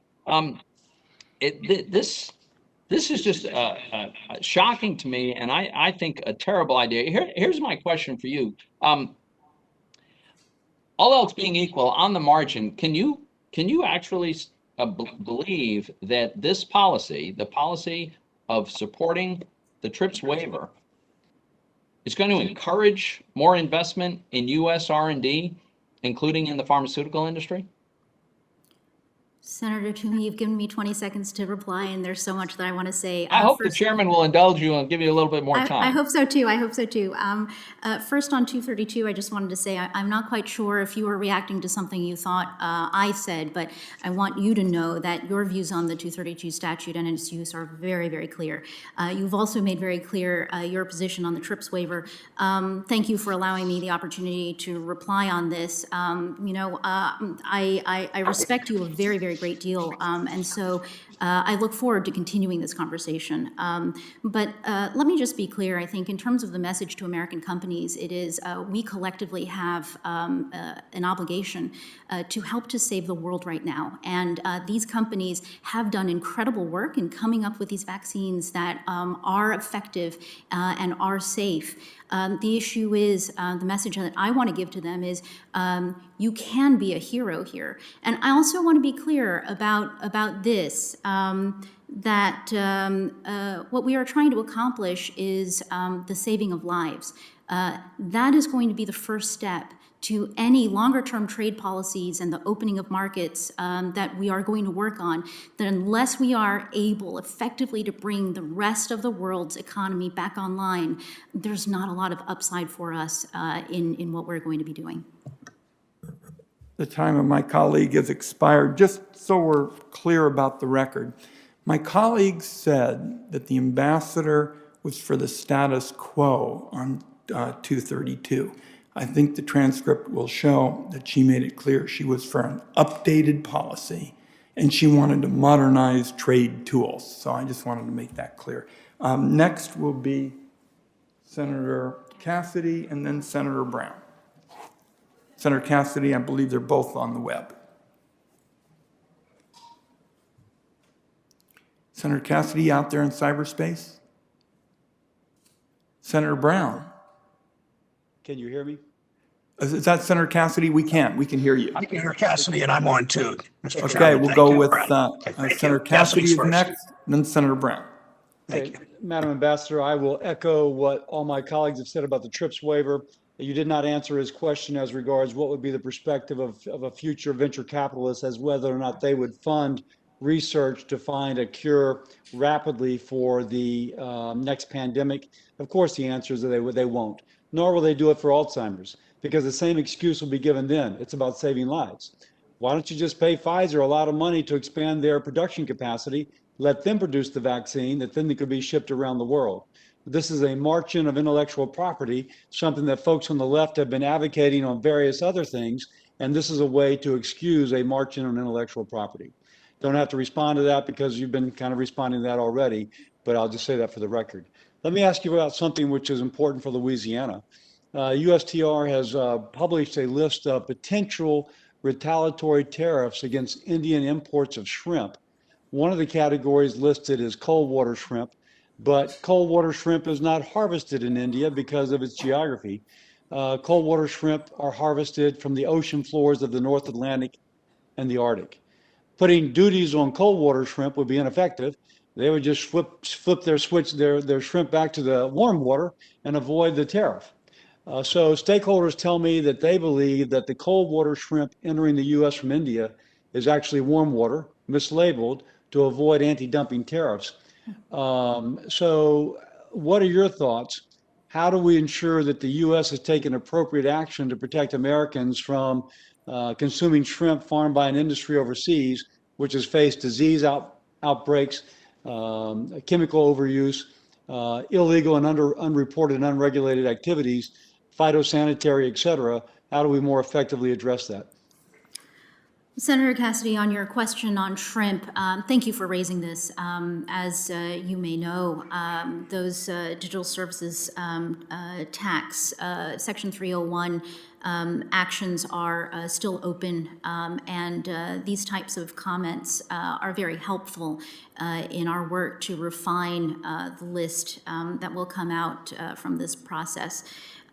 This is just shocking to me, and I think a terrible idea. Here's my question for you. All else being equal, on the margin, can you actually believe that this policy, the policy of supporting the TRIPS waiver, is going to encourage more investment in U.S. R&D, including in the pharmaceutical industry? Senator Toomey, you've given me 20 seconds to reply, and there's so much that I want to say. I hope the First, chairman will indulge you and give you a little bit more I time. hope so too. I hope so too. First, on 232, I just wanted to say I'm not quite sure if you were reacting to something you thought I said, but I want you to know that your views on the 232 statute and its use are very, very clear. You've also made very clear your position on the Tariffs waiver. Thank you for allowing me the opportunity to reply on this. I respect you a very, very great deal, and so I look forward to continuing this conversation. But let me just be clear. I think in terms of the message to American companies, it is we collectively have an obligation to help to save the world right now. And these companies have done incredible work in coming up with these vaccines that are effective and are safe. The issue is, the message that I want to give to them is, you can be a hero here. And I also want to be clear about this, that what we are trying to accomplish is the saving of lives. That is going to be the first step to any longer-term trade policies and the opening of markets that we are going to work on, that unless we are able effectively to bring the rest of the world's economy back online, there's not a lot of upside for us in what we're going to be doing. The time of my colleague has expired. Just so we're clear about the record, my colleague said that the ambassador was for the status quo on 232. I think the transcript will show that she made it clear she was for an updated policy and she wanted to modernize trade tools. So I just wanted to make that clear. Next will be Senator Cassidy and then Senator Brown. Senator Cassidy, I believe they're both on the web. Senator Cassidy out there in cyberspace? Senator Brown? Can you hear me? Is that Senator Cassidy? We can hear you. I can hear Cassidy, and I'm on too. Mr. Okay, Chairman. we'll Thank go you. with Thank Senator you. Cassidy is first. next, then Senator Brown. Thank you. Madam Ambassador, I will echo what all my colleagues have said about the TRIPS waiver. You did not answer his question as regards what would be the perspective of a future venture capitalist as whether or not they would fund research to find a cure rapidly for the next pandemic. Of course, the answer is that they won't, nor will they do it for Alzheimer's, because the same excuse will be given then. It's about saving lives. Why don't you just pay Pfizer a lot of money to expand their production capacity, let them produce the vaccine that then could be shipped around the world? This is a march-in of intellectual property, something that folks on the left have been advocating on various other things, and this is a way to excuse a march-in on intellectual property. Don't have to respond to that because you've been kind of responding to that already, but I'll just say that for the record. Let me ask you about something which is important for Louisiana. USTR has published a list of potential retaliatory tariffs against Indian imports of shrimp. One of the categories listed is cold water shrimp, but cold water shrimp is not harvested in India because of its geography. Cold water shrimp are harvested from the ocean floors of the North Atlantic and the Arctic. Putting duties on cold water shrimp would be ineffective. They would just flip their shrimp back to the warm water and avoid the tariff. So stakeholders tell me that they believe that the cold water shrimp entering the U.S. from India is actually warm water, mislabeled, to avoid anti-dumping tariffs. So what are your thoughts? How do we ensure that the U.S. has taken appropriate action to protect Americans from consuming shrimp farmed by an industry overseas, which has faced disease outbreaks, chemical overuse, illegal and unreported and unregulated activities, phytosanitary, et cetera? How do we more effectively address that? Senator Cassidy, on your question on shrimp, thank you for raising this. As you may know, those digital services tax, Section 301 actions are still open, and these types of comments are very helpful in our work to refine the list that will come out from this process.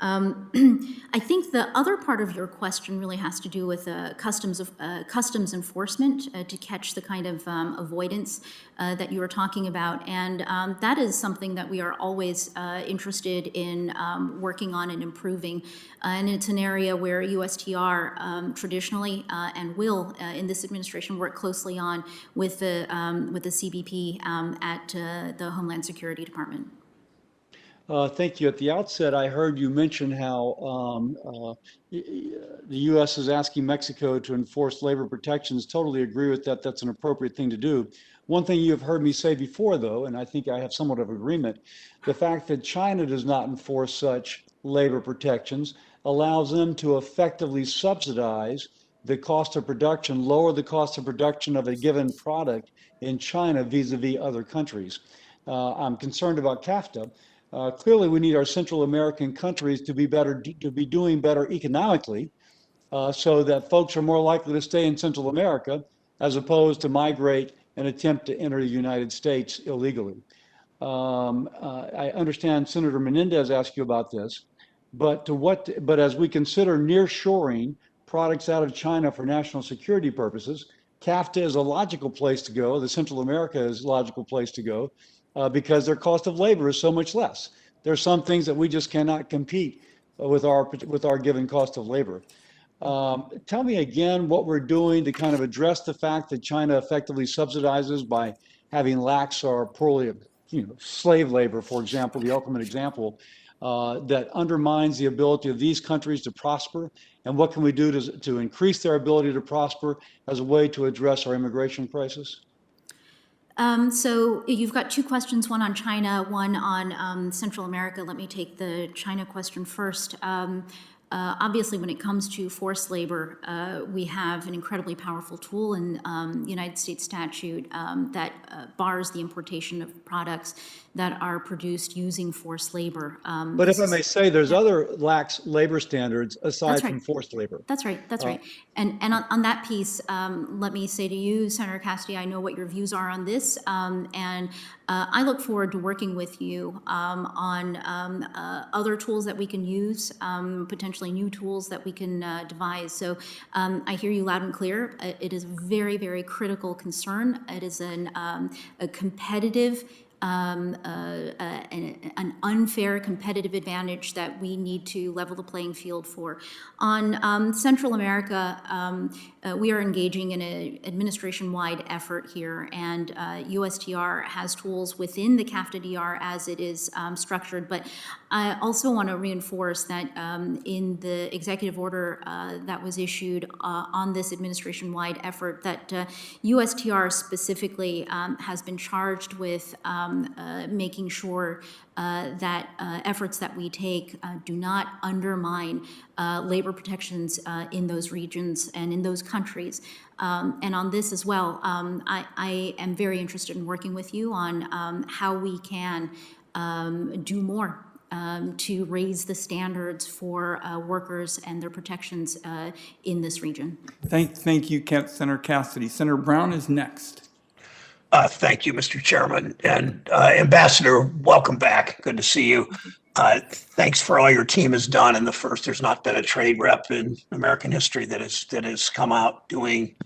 I think the other part of your question really has to do with customs enforcement to catch the kind of avoidance that you were talking about. And that is something that we are always interested in working on and improving. And it's an area where USTR traditionally and will in this administration work closely on with the CBP at the Homeland Security Department. Thank you. At the outset, I heard you mention how the U.S. is asking Mexico to enforce labor protections. Totally agree with that. That's an appropriate thing to do. One thing you have heard me say before, though, and I think I have somewhat of agreement, the fact that China does not enforce such labor protections allows them to effectively subsidize the cost of production, lower the cost of production of a given product in China vis-a-vis other countries. I'm concerned about CAFTA. Clearly, we need our Central American countries to be doing better economically, so that folks are more likely to stay in Central America as opposed to migrate and attempt to enter the United States illegally. I understand Senator Menendez asked you about this, but as we consider nearshoring products out of China for national security purposes, CAFTA is a logical place to go. The Central America is a logical place to go. Because their cost of labor is so much less. There are some things that we just cannot compete with our given cost of labor. Tell me again what we're doing to kind of address the fact that China effectively subsidizes by having lax or poorly, slave labor, for example, the ultimate example, that undermines the ability of these countries to prosper. And what can we do to increase their ability to prosper as a way to address our immigration crisis? So you've got two questions, one on China, one on Central America. Let me take the China question first. Obviously, when it comes to forced labor, we have an incredibly powerful tool in United States statute that bars the importation of products that are produced using forced labor. But if I may say, there's other lax labor standards aside from forced labor. That's right. That's right. And on that piece, let me say to you, Senator Cassidy, I know what your views are on this, and I look forward to working with you on other tools that we can use, potentially new tools that we can devise. So I hear you loud and clear. It is a very, very critical concern. It is a competitive an unfair competitive advantage that we need to level the playing field for. On Central America, we are engaging in an administration-wide effort here, and USTR has tools within the CAFTA-DR as it is structured, but I also want to reinforce that in the executive order that was issued on this administration-wide effort, that USTR specifically has been charged with making sure that efforts that we take do not undermine labor protections in those regions and in those countries. And on this as well, I am very interested in working with you on how we can do more to raise the standards for workers and their protections in this region. Thank you, Senator Cassidy. Senator Brown is next. Thank you, Mr. Chairman. And Ambassador, welcome back. Good to see you. Thanks for all your team has done. And there's not been a trade rep in American history that has come out doing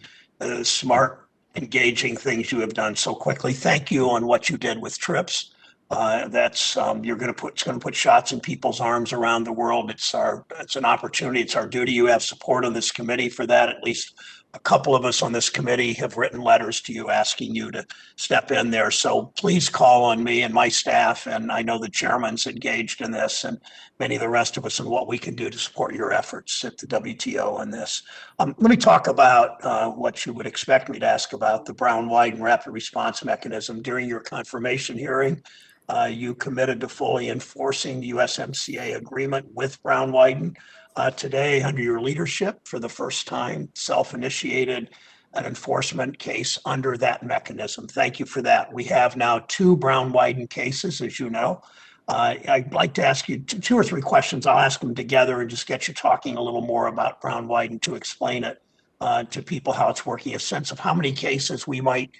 smart, engaging things you have done so quickly. Thank you on what you did with TRIPS. It's going to put shots in people's arms around the world. It's an opportunity. It's our duty. You have support on this committee for that. At least a couple of us on this committee have written letters to you asking you to step in there. So please call on me and my staff. And I know the chairman's engaged in this and many of the rest of us and what we can do to support your efforts at the WTO on this. Let me talk about what you would expect me to ask about the Brown-Wyden rapid response mechanism. During your confirmation hearing, you committed to fully enforcing the USMCA agreement with Brown-Wyden. Today, under your leadership, for the first time, self-initiated an enforcement case under that mechanism. Thank you for that. We have now 2 Brown-Wyden cases, as you know. I'd like to ask you 2 or 3 questions. I'll ask them together and just get you talking a little more about Brown-Wyden to explain it to people how it's working, a sense of how many cases we might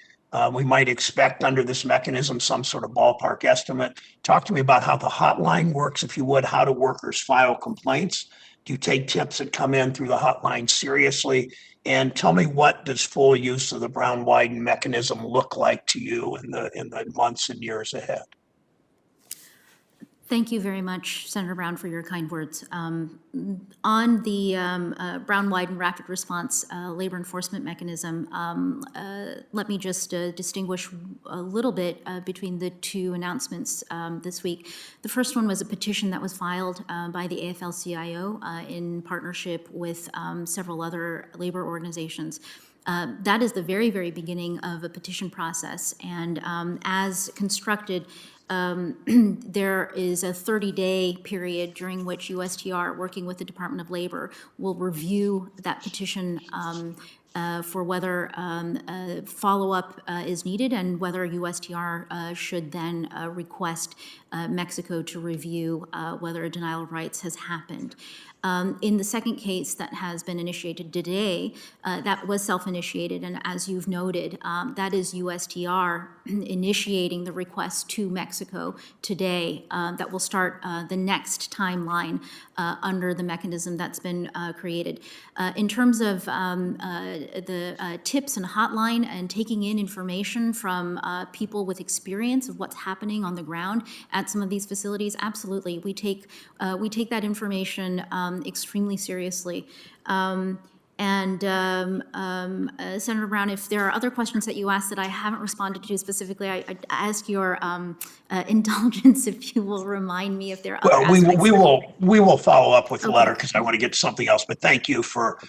we might expect under this mechanism, some sort of ballpark estimate. Talk to me about how the hotline works, if you would. How do workers file complaints? Do you take tips that come in through the hotline seriously? And tell me, what does full use of the Brown-Wyden mechanism look like to you in the months and years ahead? Thank you very much, Senator Brown, for your kind words. On the Brown-Wyden Rapid Response Labor Enforcement Mechanism, let me just distinguish a little bit between the two announcements this week. The first one was a petition that was filed by the AFL-CIO in partnership with several other labor organizations. That is the very, very beginning of a petition process, and as constructed, there is a 30-day period during which USTR, working with the Department of Labor, will review that petition for whether follow-up is needed and whether USTR should then request Mexico to review whether a denial of rights has happened. In the second case that has been initiated today, that was self-initiated, and as you've noted, that is USTR initiating the request to Mexico today that will start the next timeline under the mechanism that's been created. In terms of the tips and hotline and taking in information from people with experience of what's happening on the ground at some of these facilities, absolutely. We take that information extremely seriously. Senator Brown, if there are other questions that you asked that I haven't responded to specifically, I ask your indulgence if you will remind me if there are other aspects. We will follow up with a letter because I want to get to something else. But thank you for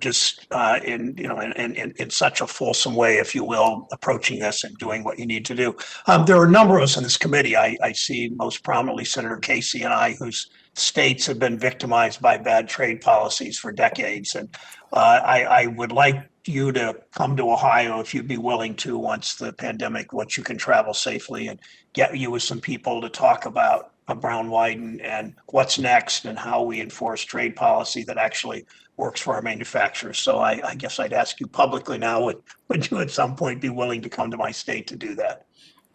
just in such a fulsome way, if you will, approaching this and doing what you need to do. There are a number of us in this committee. I see most prominently Senator Casey and I, whose states have been victimized by bad trade policies for decades. And I would like you to come to Ohio if you'd be willing to, once the pandemic, once you can travel safely, and get you with some people to talk about Brown-Wyden and what's next and how we enforce trade policy that actually works for our manufacturers. So I guess I'd ask you publicly now, would you at some point be willing to come to my state to do that?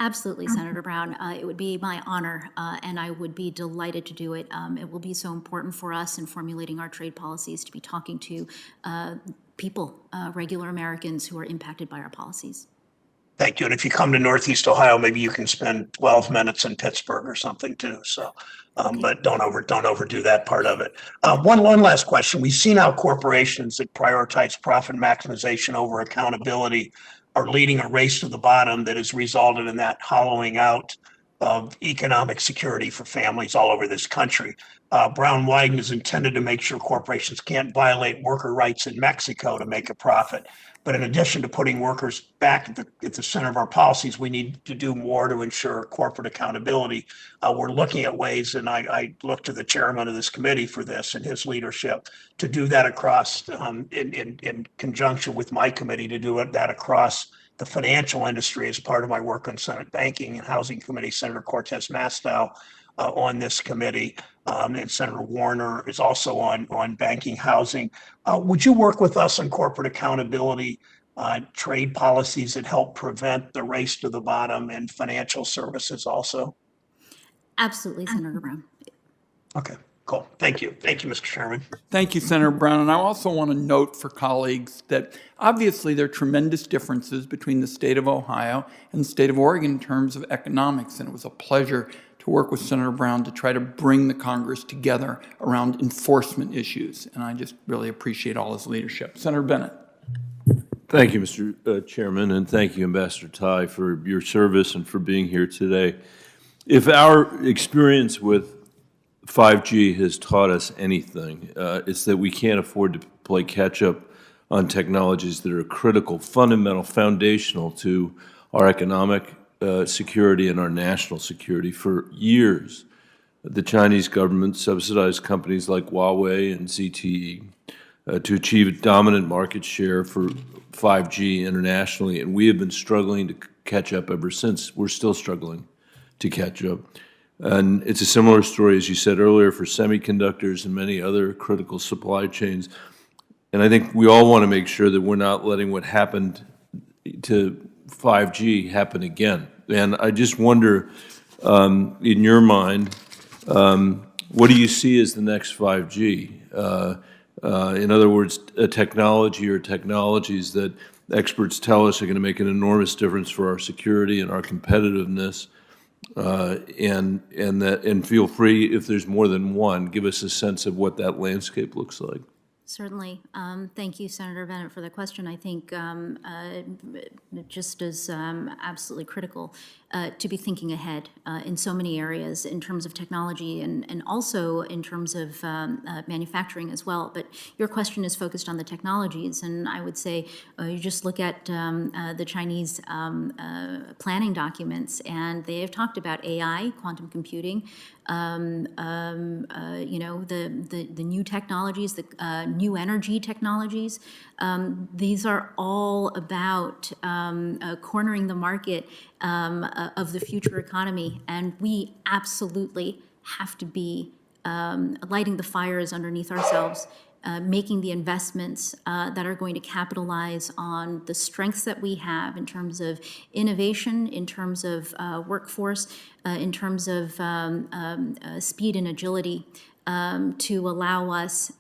Absolutely, Senator Brown. It would be my honor, and I would be delighted to do it. It will be so important for us in formulating our trade policies to be talking to people, regular Americans who are impacted by our policies. Thank you. And if you come to Northeast Ohio, maybe you can spend 12 minutes in Pittsburgh or something too. So, but don't overdo that part of it. One last question. We've seen how corporations that prioritize profit maximization over accountability are leading a race to the bottom that has resulted in that hollowing out of economic security for families all over this country. Brown-Wyden is intended to make sure corporations can't violate worker rights in Mexico to make a profit. But in addition to putting workers back at the center of our policies, we need to do more to ensure corporate accountability. We're looking at ways, and I look to the chairman of this committee for this and his leadership, to do that across, in conjunction with my committee, to do that across the financial industry as part of my work on Senate Banking and Housing Committee. Senator Cortez Masto on this committee, and Senator Warner is also on banking, housing. Would you work with us on corporate accountability, trade policies that help prevent the race to the bottom in financial services also? Absolutely, Senator Brown. Okay, cool. Thank you. Thank you, Mr. Chairman. Thank you, Senator Brown. And I also want to note for colleagues that obviously there are tremendous differences between the state of Ohio and the state of Oregon in terms of economics. And it was a pleasure to work with Senator Brown to try to bring the Congress together around enforcement issues. And I just really appreciate all his leadership. Senator Bennett. Thank you, Mr. Chairman, and thank you, Ambassador Tai, for your service and for being here today. If our experience with 5G has taught us anything, it's that we can't afford to play catch-up on technologies that are critical, fundamental, foundational to our economic security and our national security. For years, the Chinese government subsidized companies like Huawei and ZTE to achieve a dominant market share for 5G internationally, and we have been struggling to catch up ever since. We're still struggling to catch up. And it's a similar story, as you said earlier, for semiconductors and many other critical supply chains. And I think we all want to make sure that we're not letting what happened to 5G happen again. And I just wonder, in your mind, what do you see as the next 5G? In other words, a technology or technologies that experts tell us are going to make an enormous difference for our security and our competitiveness. And feel free, if there's more than one, give us a sense of what that landscape looks like. Certainly. Thank you, Senator Bennett, for the question. I think just as absolutely critical to be thinking ahead in so many areas in terms of technology and also in terms of manufacturing as well. But your question is focused on the technologies, and I would say you just look at the Chinese planning documents, and they have talked about AI, quantum computing, you know, the new technologies, the new energy technologies. These are all about cornering the market of the future economy, and we absolutely have to be lighting the fires underneath ourselves, making the investments that are going to capitalize on the strengths that we have in terms of innovation, in terms of workforce, in terms of speed and agility, to allow us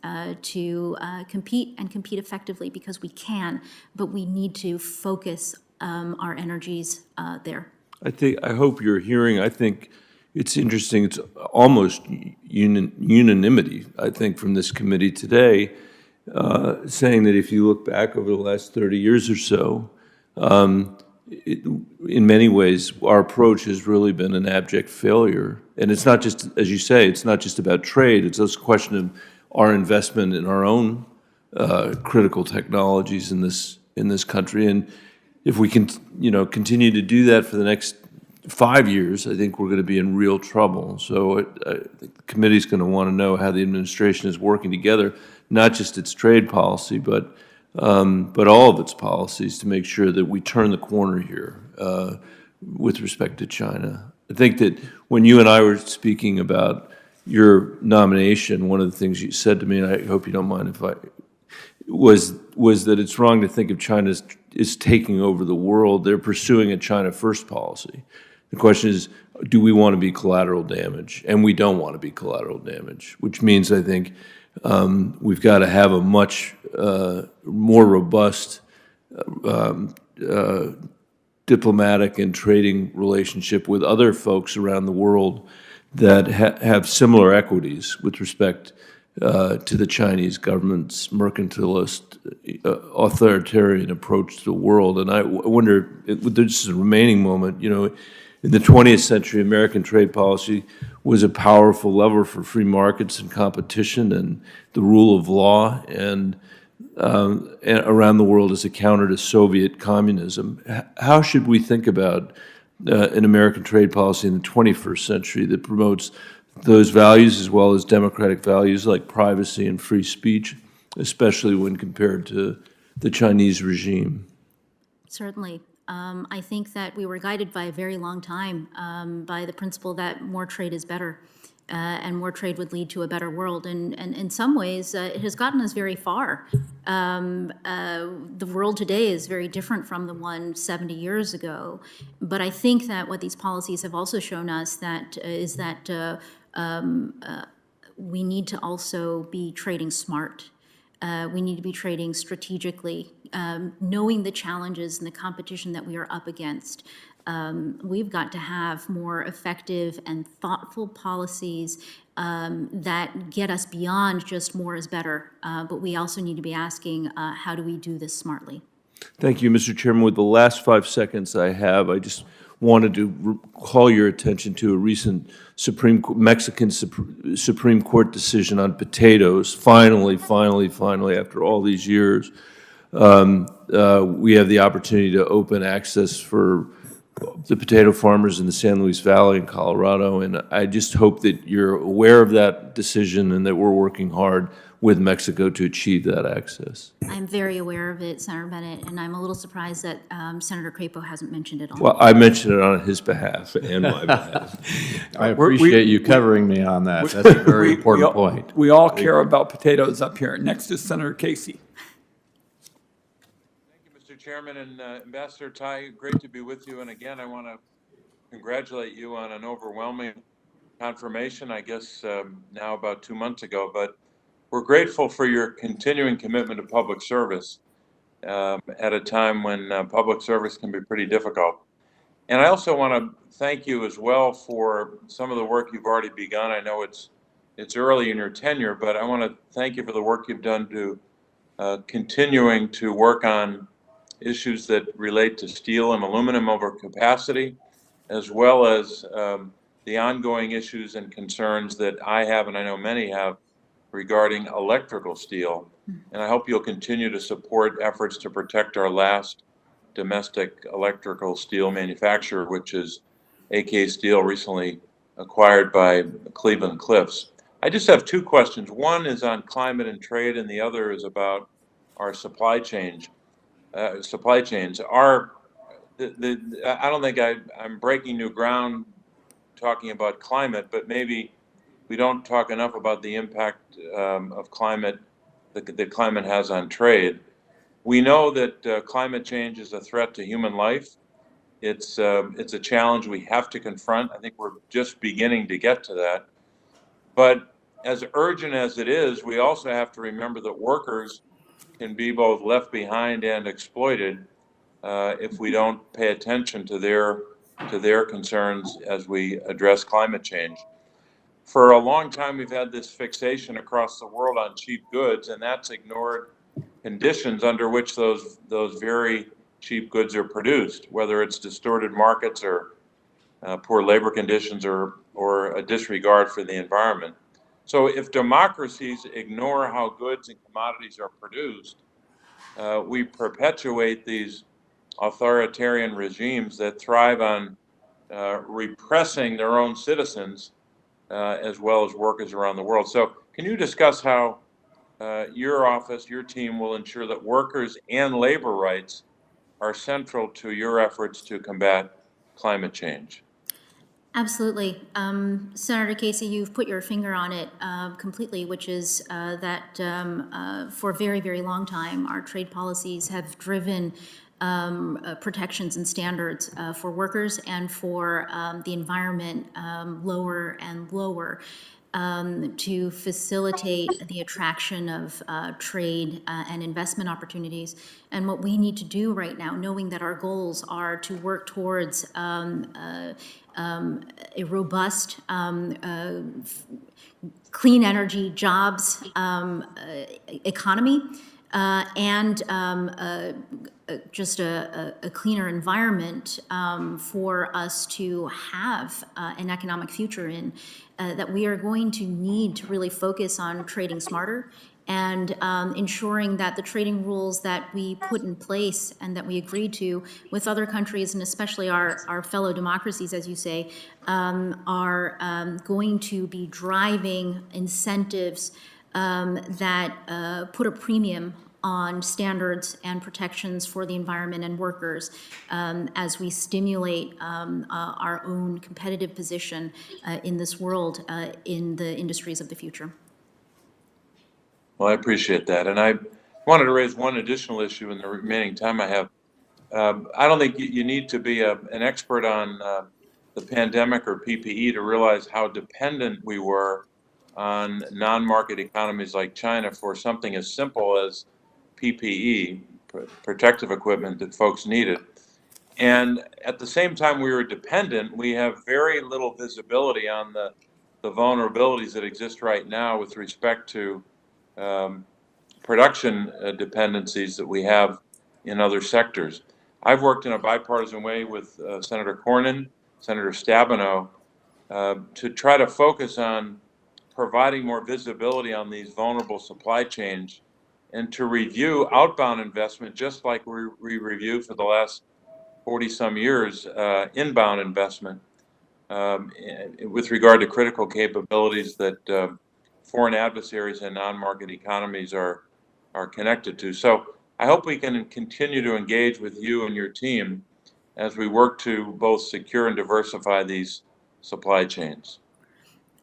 to compete and compete effectively, because we can, but we need to focus our energies there. I hope you're hearing, I think it's interesting, it's almost unanimity, I think, from this committee today, saying that if you look back over the last 30 years or so, in many ways, our approach has really been an abject failure. And it's not just, as you say, it's not just about trade, it's also a question of our investment in our own critical technologies in this country. And if we can, continue to do that for the next 5 years, I think we're going to be in real trouble. So I think the committee's going to want to know how the administration is working together, not just its trade policy, but all of its policies, to make sure that we turn the corner here with respect to China. I think that when you and I were speaking about your nomination, one of the things you said to me, and I hope you don't mind if I, was that it's wrong to think of China as taking over the world. They're pursuing a China first policy. The question is, do we want to be collateral damage? And we don't want to be collateral damage, which means, I think, we've got to have a much more robust diplomatic and trading relationship with other folks around the world that have similar equities with respect to the Chinese government's mercantilist, authoritarian approach to the world. And I wonder, with this remaining moment, in the 20th century, American trade policy was a powerful lever for free markets and competition and the rule of law, and around the world as a counter to Soviet communism. How should we think about an American trade policy in the 21st century that promotes those values as well as democratic values like privacy and free speech, especially when compared to the Chinese regime? Certainly. I think that we were guided by a very long time by the principle that more trade is better, and more trade would lead to a better world. And in some ways, it has gotten us very far. The world today is very different from the one 70 years ago. But I think that what these policies have also shown us is that we need to also be trading smart. We need to be trading strategically, knowing the challenges and the competition that we are up against. We've got to have more effective and thoughtful policies that get us beyond just more is better. But we also need to be asking, how do we do this smartly? Thank you, Mr. Chairman. With the last 5 seconds I have, I just wanted to call your attention to a recent Mexican Supreme Court decision on potatoes. Finally, after all these years, we have the opportunity to open access for the potato farmers in the San Luis Valley in Colorado, and I just hope that you're aware of that decision and that we're working hard with Mexico to achieve that access. I'm very aware of it, Senator Bennett, and I'm a little surprised that Senator Crapo hasn't mentioned it all. Well, I mentioned it on his behalf and my behalf. I appreciate you covering me on that. That's a very important point. We all care about potatoes up here. Next is Senator Casey. Thank you, Mr. Chairman and Ambassador Tai, great to be with you. And again, I want to congratulate you on an overwhelming confirmation, I guess now about 2 months ago. But we're grateful for your continuing commitment to public service at a time when public service can be pretty difficult. And I also want to thank you as well for some of the work you've already begun. I know it's early in your tenure, but I want to thank you for the work you've done to continuing to work on issues that relate to steel and aluminum overcapacity, as well as the ongoing issues and concerns that I have, and I know many have, regarding electrical steel. And I hope you'll continue to support efforts to protect our last domestic electrical steel manufacturer, which is AK Steel, recently acquired by Cleveland Cliffs. I just have two questions. One is on climate and trade, and the other is about our supply chains. I don't think I'm breaking new ground talking about climate, but maybe we don't talk enough about the impact of climate that climate has on trade. We know that climate change is a threat to human life. It's a challenge we have to confront. I think we're just beginning to get to that. But as urgent as it is, we also have to remember that workers can be both left behind and exploited if we don't pay attention to their concerns as we address climate change. For a long time, we've had this fixation across the world on cheap goods, and that's ignored conditions under which those very cheap goods are produced, whether it's distorted markets or poor labor conditions or a disregard for the environment. So if democracies ignore how goods and commodities are produced, we perpetuate these authoritarian regimes that thrive on repressing their own citizens as well as workers around the world. So can you discuss how your office, your team will ensure that workers and labor rights are central to your efforts to combat climate change? Absolutely. Senator Casey, you've put your finger on it completely, which is that for a very, very long time, our trade policies have driven protections and standards for workers and for the environment lower and lower to facilitate the attraction of trade and investment opportunities. And what we need to do right now, knowing that our goals are to work towards a robust clean energy, jobs, economy, and just a cleaner environment for us to have an economic future in, that we are going to need to really focus on trading smarter and ensuring that the trading rules that we put in place and that we agreed to with other countries, and especially our fellow democracies, as you say, are going to be driving incentives that put a premium on standards and protections for the environment and workers as we stimulate our own competitive position in this world in the industries of the future. Well, I appreciate that. And I wanted to raise one additional issue in the remaining time I have. I don't think you need to be an expert on the pandemic or PPE to realize how dependent we were on non-market economies like China for something as simple as PPE, protective equipment that folks needed. And at the same time we were dependent, we have very little visibility on the vulnerabilities that exist right now with respect to production dependencies that we have in other sectors. I've worked in a bipartisan way with Senator Cornyn, Senator Stabenow, to try to focus on providing more visibility on these vulnerable supply chains and to review outbound investment just like we review for the last 40-some years inbound investment with regard to critical capabilities that foreign adversaries and non-market economies are connected to. So I hope we can continue to engage with you and your team as we work to both secure and diversify these supply chains.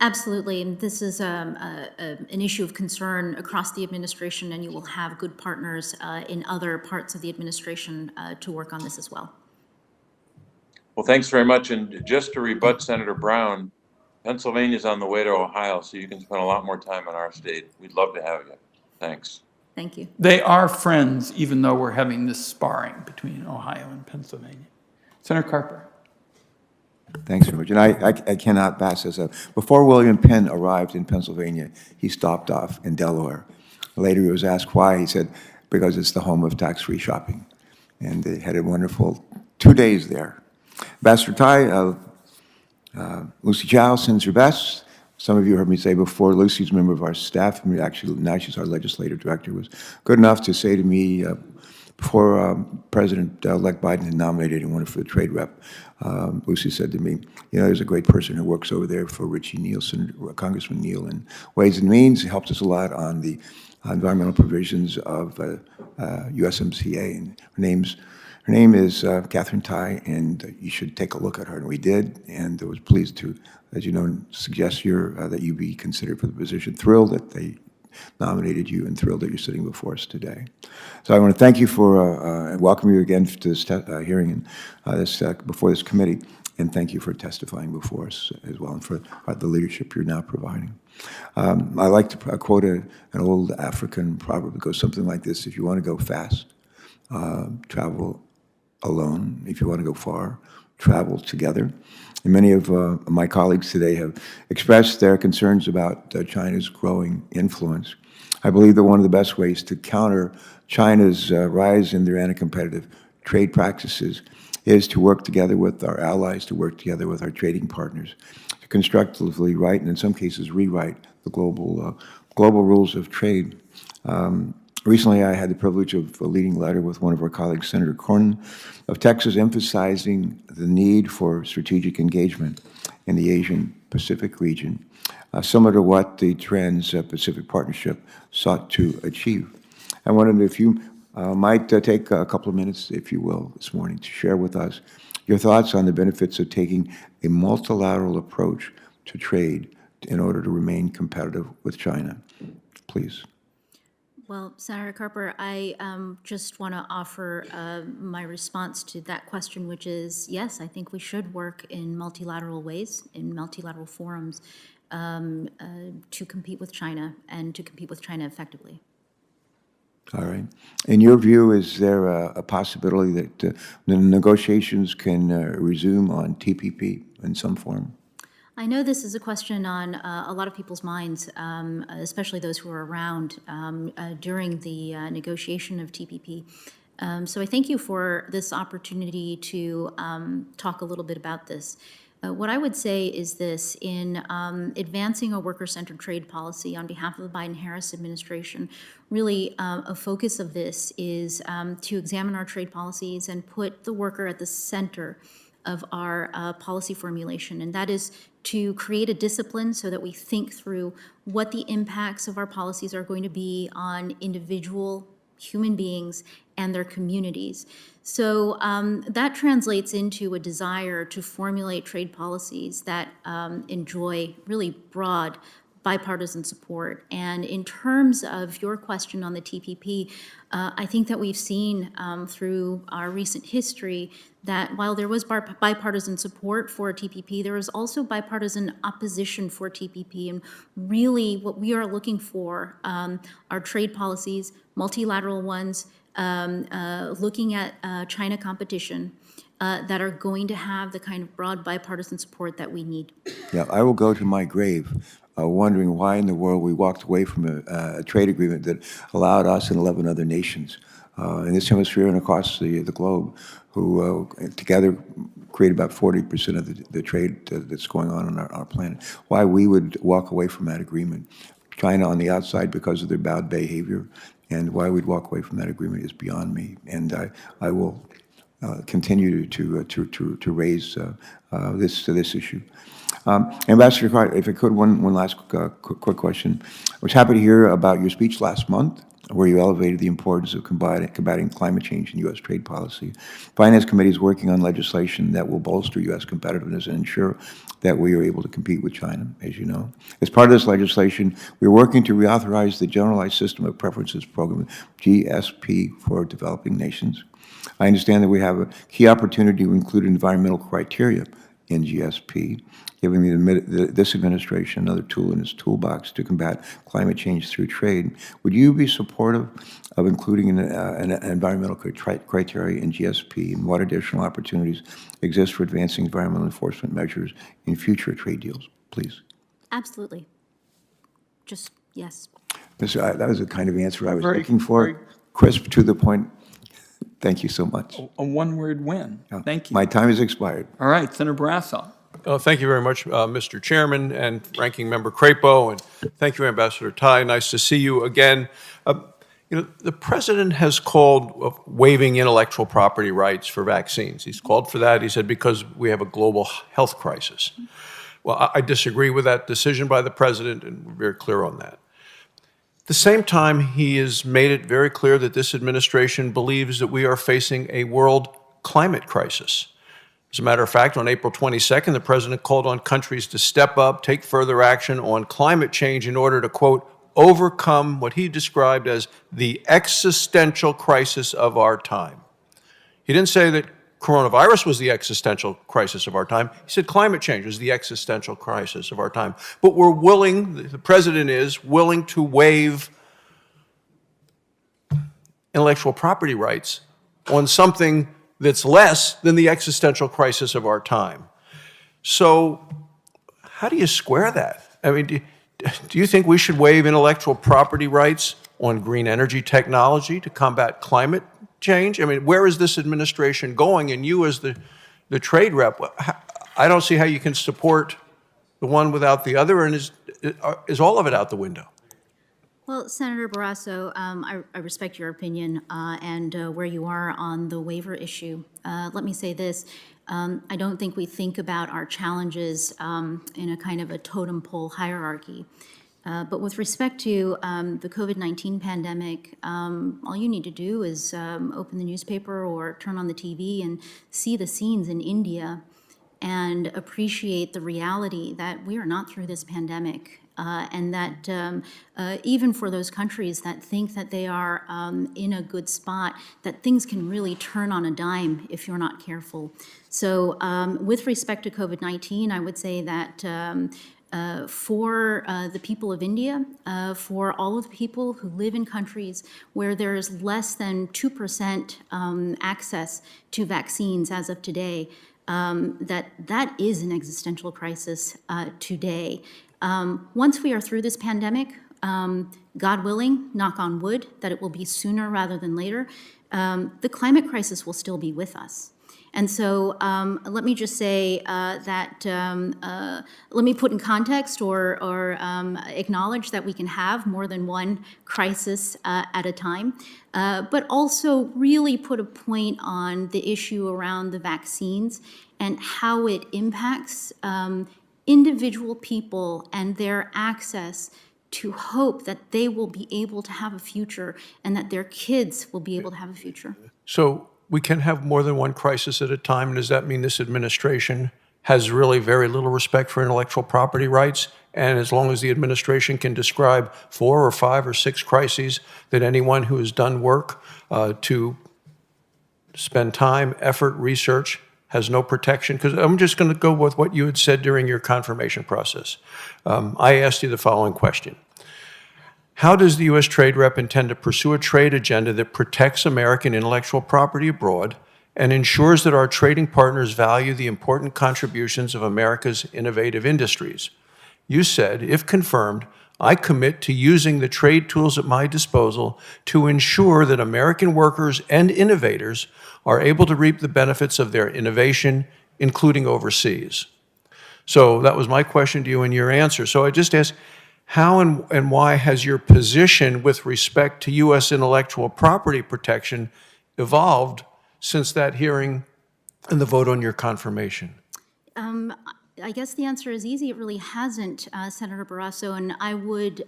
Absolutely, and this is an issue of concern across the administration, and you will have good partners in other parts of the administration to work on this as well. Well, thanks very much. And just to rebut Senator Brown, Pennsylvania's on the way to Ohio, so you can spend a lot more time in our state. We'd love to have you. Thanks. Thank you. They are friends, even though we're having this sparring between Ohio and Pennsylvania. Senator Carper. Thanks very much. And I cannot pass this up. Before William Penn arrived in Pennsylvania, he stopped off in Delaware. Later he was asked why. He said, because it's the home of tax-free shopping. And they had a wonderful 2 days there. Ambassador Tai, Lucy Chow sends her best. Some of you heard me say before, Lucy's a member of our staff. Actually, now she's our legislative director, was good enough to say to me before President-elect Biden had nominated anyone for the trade rep, Lucy said to me, you know, there's a great person who works over there for Richie Neal, Congressman Neal, in Ways and Means. He helped us a lot on the environmental provisions of USMCA. And her name is Catherine Tai, and you should take a look at her. And we did, and I was pleased to, as you know, suggest that you be considered for the position. Thrilled that they nominated you, and thrilled that you're sitting before us today. So I want to thank you for and welcome you again to this hearing and before this committee, and thank you for testifying before us as well, and for the leadership you're now providing. I like to quote an old African proverb that goes something like this: if you want to go fast, travel alone. If you want to go far, travel together. And many of my colleagues today have expressed their concerns about China's growing influence. I believe that one of the best ways to counter China's rise in their anti-competitive trade practices is to work together with our allies, to work together with our trading partners, to constructively write, and in some cases rewrite, the global rules of trade. Recently, I had the privilege of leading a letter with one of our colleagues, Senator Cornyn of Texas, emphasizing the need for strategic engagement in the Asian-Pacific region, similar to what the Trans-Pacific Partnership sought to achieve. I wondered if you might take a couple of minutes, if you will, this morning to share with us your thoughts on the benefits of taking a multilateral approach to trade in order to remain competitive with China. Please. Well, Senator Carper, I just want to offer my response to that question, which is, yes, I think we should work in multilateral ways, in multilateral forums, to compete with China and to compete with China effectively. All right. In your view, is there a possibility that the negotiations can resume on TPP in some form? I know this is a question on a lot of people's minds, especially those who were around during the negotiation of TPP. So I thank you for this opportunity to talk a little bit about this. What I would say is this: in advancing a worker-centered trade policy on behalf of the Biden-Harris administration, really a focus of this is to examine our trade policies and put the worker at the center of our policy formulation, and that is to create a discipline so that we think through what the impacts of our policies are going to be on individual human beings and their communities. So that translates into a desire to formulate trade policies that enjoy really broad bipartisan support. And in terms of your question on the TPP, I think that we've seen through our recent history that while there was bipartisan support for TPP, there was also bipartisan opposition for TPP. And really what we are looking for are trade policies, multilateral ones, looking at China competition, that are going to have the kind of broad bipartisan support that we need. Yeah, I will go to my grave wondering why in the world we walked away from a trade agreement that allowed us and 11 other nations in this hemisphere and across the globe, who together create about 40% of the trade that's going on our planet. Why we would walk away from that agreement. China on the outside because of their bad behavior, and why we'd walk away from that agreement is beyond me. And I will continue to raise this issue. Ambassador Carter, if I could, one last quick question. I was happy to hear about your speech last month where you elevated the importance of combating climate change in U.S. trade policy. Finance Committee is working on legislation that will bolster U.S. competitiveness and ensure that we are able to compete with China, as you know. As part of this legislation, we're working to reauthorize the Generalized System of Preferences Program, GSP, for developing nations. I understand that we have a key opportunity to include environmental criteria in GSP, giving this administration another tool in its toolbox to combat climate change through trade. Would you be supportive of including an environmental criteria in GSP, and what additional opportunities exist for advancing environmental enforcement measures in future trade deals, please? Absolutely. Just, yes. That was the kind of answer I was Very- looking for. very- Crisp, to the point. Thank you so much. A one-word win. Thank you. My time has expired. All right, Senator Barrasso. Thank you very much, Mr. Chairman and Ranking Member Crapo, and thank you, Ambassador Tai. Nice to see you again. The President has called waiving intellectual property rights for vaccines. He's called for that, he said, because we have a global health crisis. Well, I disagree with that decision by the President, and we're very clear on that. At the same time, he has made it very clear that this administration believes that we are facing a world climate crisis. As a matter of fact, on April 22nd, the President called on countries to step up, take further action on climate change in order to, quote, overcome what he described as the existential crisis of our time. He didn't say that coronavirus was the existential crisis of our time. He said climate change was the existential crisis of our time. But we're willing, the President is willing to waive intellectual property rights on something that's less than the existential crisis of our time. So how do you square that? I mean, do you think we should waive intellectual property rights on green energy technology to combat climate change? I mean, where is this administration going? And you as the trade rep, I don't see how you can support the one without the other, and is all of it out the window? Well, Senator Barrasso, I respect your opinion and where you are on the waiver issue. Let me say this. I don't think we think about our challenges in a kind of a totem pole hierarchy. But with respect to the COVID-19 pandemic, all you need to do is open the newspaper or turn on the TV and see the scenes in India and appreciate the reality that we are not through this pandemic. And that even for those countries that think that they are in a good spot, that things can really turn on a dime if you're not careful. So with respect to COVID-19, I would say that for the people of India, for all of the people who live in countries where there is less than 2% access to vaccines as of today, that is an existential crisis today. Once we are through this pandemic, God willing, knock on wood, that it will be sooner rather than later, the climate crisis will still be with us. And so let me just say that, let me put in context or acknowledge that we can have more than one crisis at a time, but also really put a point on the issue around the vaccines and how it impacts individual people and their access to hope that they will be able to have a future and that their kids will be able to have a future. So we can have more than one crisis at a time. And does that mean this administration has really very little respect for intellectual property rights? And as long as the administration can describe 4 or 5 or 6 crises, that anyone who has done work to spend time, effort, research, has no protection? Because I'm just going to go with what you had said during your confirmation process. I asked you the following question. How does the U.S. trade rep intend to pursue a trade agenda that protects American intellectual property abroad and ensures that our trading partners value the important contributions of America's innovative industries? You said, if confirmed, I commit to using the trade tools at my disposal to ensure that American workers and innovators are able to reap the benefits of their innovation, including overseas. So that was my question to you and your answer. So I just asked, how and why has your position with respect to U.S. intellectual property protection evolved since that hearing and the vote on your confirmation? I guess the answer is easy. It really hasn't, Senator Barrasso, and I would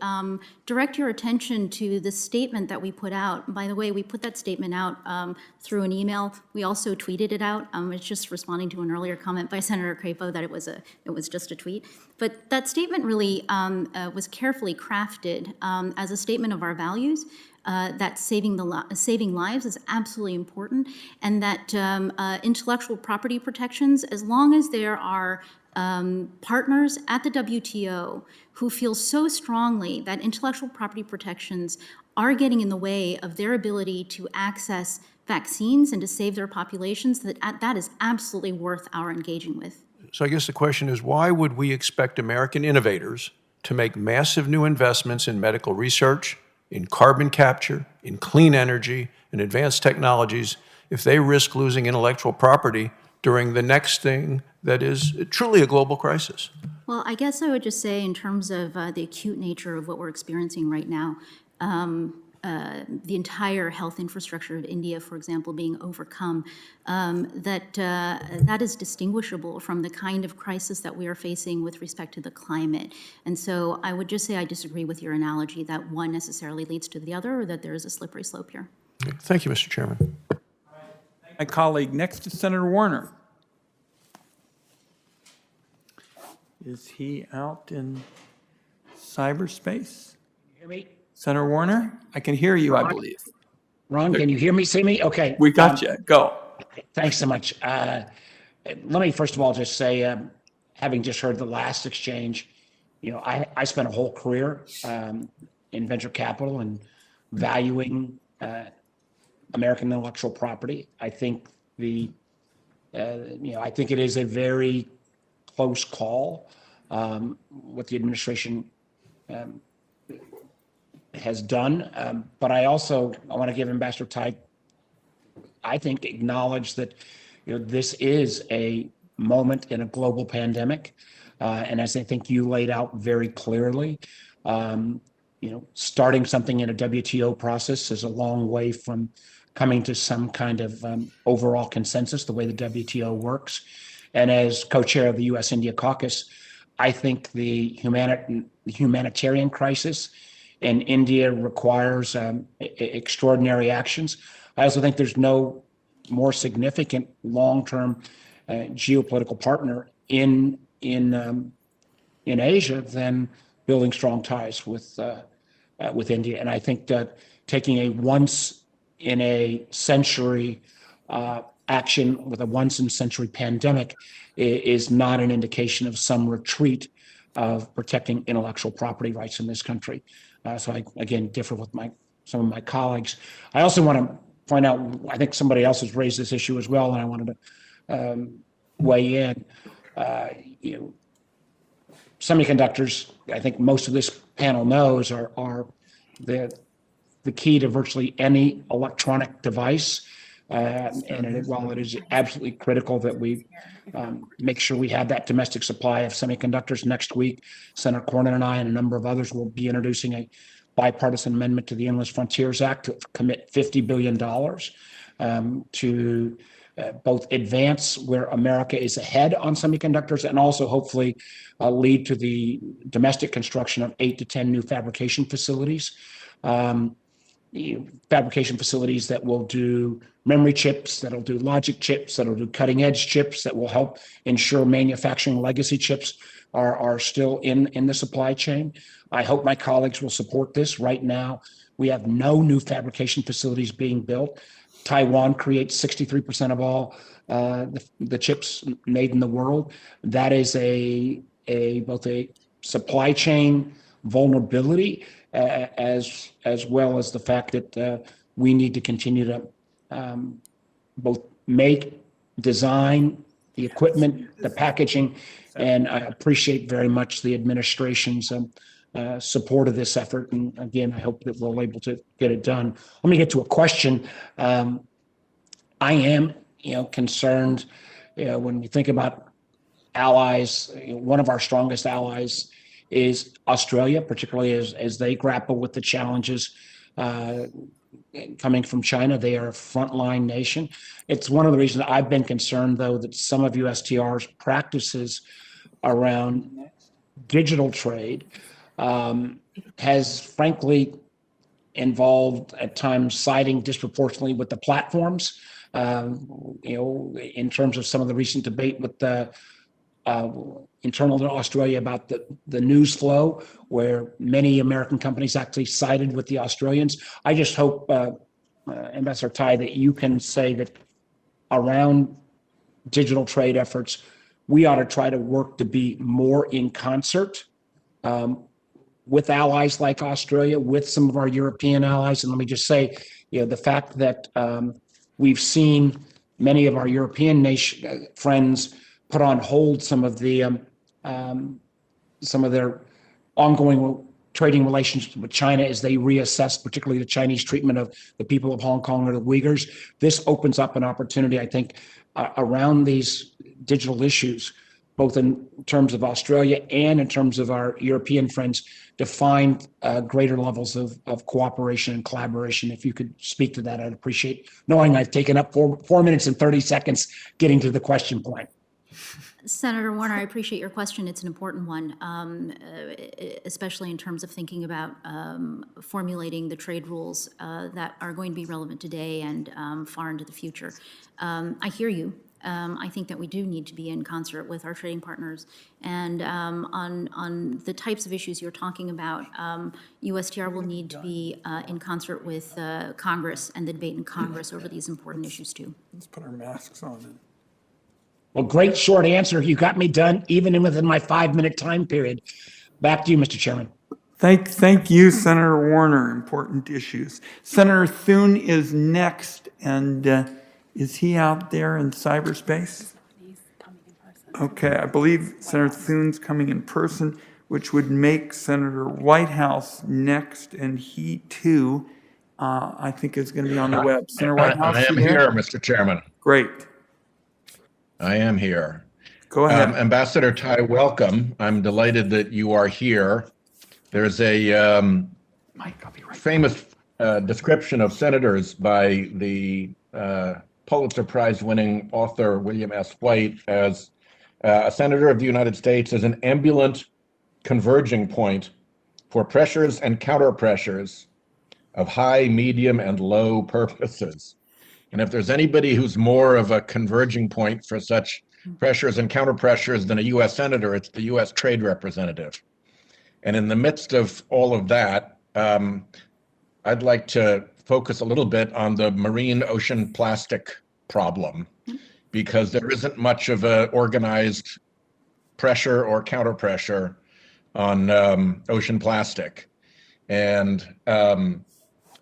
direct your attention to the statement that we put out. By the way, we put that statement out through an email. We also tweeted it out. It's just responding to an earlier comment by Senator Crapo that it was just a tweet. But that statement really was carefully crafted as a statement of our values. That saving lives is absolutely important, and that intellectual property protections, as long as there are partners at the WTO who feel so strongly that intellectual property protections are getting in the way of their ability to access vaccines and to save their populations, that is absolutely worth our engaging with. So I guess the question is, why would we expect American innovators to make massive new investments in medical research, in carbon capture, in clean energy, and advanced technologies if they risk losing intellectual property during the next thing that is truly a global crisis? Well, I guess I would just say, in terms of the acute nature of what we're experiencing right now, the entire health infrastructure of India, for example, being overcome, that is distinguishable from the kind of crisis that we are facing with respect to the climate. And so I would just say I disagree with your analogy that one necessarily leads to the other, or that there is a slippery slope here. Thank you, Mr. Chairman. My colleague next to Senator Warner. Is he out in cyberspace? Hear me? Senator Warner, I can hear you, I believe. Ron, can you hear me, see me? Okay. We got you. Go. Thanks so much. Let me first of all just say, having just heard the last exchange, I spent a whole career in venture capital and valuing American intellectual property. I think I think it is a very close call what the administration has done. But I want to give Ambassador Tai, I think, acknowledge that this is a moment in a global pandemic. And as I think you laid out very clearly, starting something in a WTO process is a long way from coming to some kind of overall consensus, the way the WTO works. And as co-chair of the U.S.-India caucus, I think the humanitarian crisis in India requires extraordinary actions. I also think there's no more significant long-term geopolitical partner in Asia than building strong ties with India. And I think that taking a once-in-a-century action with a once-in-a-century pandemic is not an indication of some retreat of protecting intellectual property rights in this country. So I, again, differ with some of my colleagues. I also want to point out, I think somebody else has raised this issue as well, and I wanted to weigh in. Semiconductors, I think most of this panel knows, are the key to virtually any electronic device. And while it is absolutely critical that we make sure we have that domestic supply of semiconductors, next week, Senator Cornyn and I and a number of others will be introducing a bipartisan amendment to the Endless Frontiers Act to commit $50 billion to both advance where America is ahead on semiconductors and also hopefully lead to the domestic construction of 8 to 10 new fabrication facilities. Fabrication facilities that will do memory chips, that'll do logic chips, that'll do cutting edge chips, that will help ensure manufacturing legacy chips are still in the supply chain. I hope my colleagues will support this. Right now, we have no new fabrication facilities being built. Taiwan creates 63% of all the chips made in the world. That is both a supply chain vulnerability as well as the fact that we need to continue to both make, design the equipment, the packaging, and I appreciate very much the administration's support of this effort. And again, I hope that we're able to get it done. Let me get to a question. I am, concerned, when we think about allies, one of our strongest allies is Australia, particularly as they grapple with the challenges coming from China. They are a frontline nation. It's one of the reasons I've been concerned, though, that some of USTR's practices around digital trade has frankly involved at times siding disproportionately with the platforms. In terms of some of the recent debate with the internal to Australia about the news flow, where many American companies actually sided with the Australians. I just hope, Ambassador Tai, that you can say that around digital trade efforts, we ought to try to work to be more in concert with allies like Australia, with some of our European allies. And let me just say, the fact that we've seen many of our European nation friends put on hold some of their ongoing trading relations with China as they reassess, particularly the Chinese treatment of the people of Hong Kong or the Uyghurs. This opens up an opportunity, I think, around these digital issues, both in terms of Australia and in terms of our European friends, to find greater levels of cooperation and collaboration. If you could speak to that, I'd appreciate, knowing I've taken up 4 minutes and 30 seconds getting to the question point. Senator Warner, I appreciate your question. It's an important one, especially in terms of thinking about formulating the trade rules that are going to be relevant today and far into the future. I hear you. I think that we do need to be in concert with our trading partners. And on the types of issues you're talking about, USTR will need to be in concert with Congress and the debate in Congress over these important issues too. Let's put our masks on then. Well, great short answer. You got me done even within my 5-minute time period. Back to you, Mr. Chairman. Thank you, Senator Warner. Important issues. Senator Thune is next, and is he out there in cyberspace? He's coming in person. Okay, I believe Senator Thune's coming in person, which would make Senator Whitehouse next, and he too, I think, is going to be on the web. Senator Whitehouse, I am you there? here, Mr. Chairman. Great. I am here. Go ahead. Ambassador Tai, welcome. I'm delighted that you are here. There's a famous description of senators by the Pulitzer Prize-winning author William S. White as a senator of the United States as an ambulant converging point for pressures and counter-pressures of high, medium, and low purposes. And if there's anybody who's more of a converging point for such pressures and counter-pressures than a U.S. senator, it's the U.S. trade representative. And in the midst of all of that, I'd like to focus a little bit on the marine ocean plastic problem, because there isn't much of an organized pressure or counter-pressure on ocean plastic. And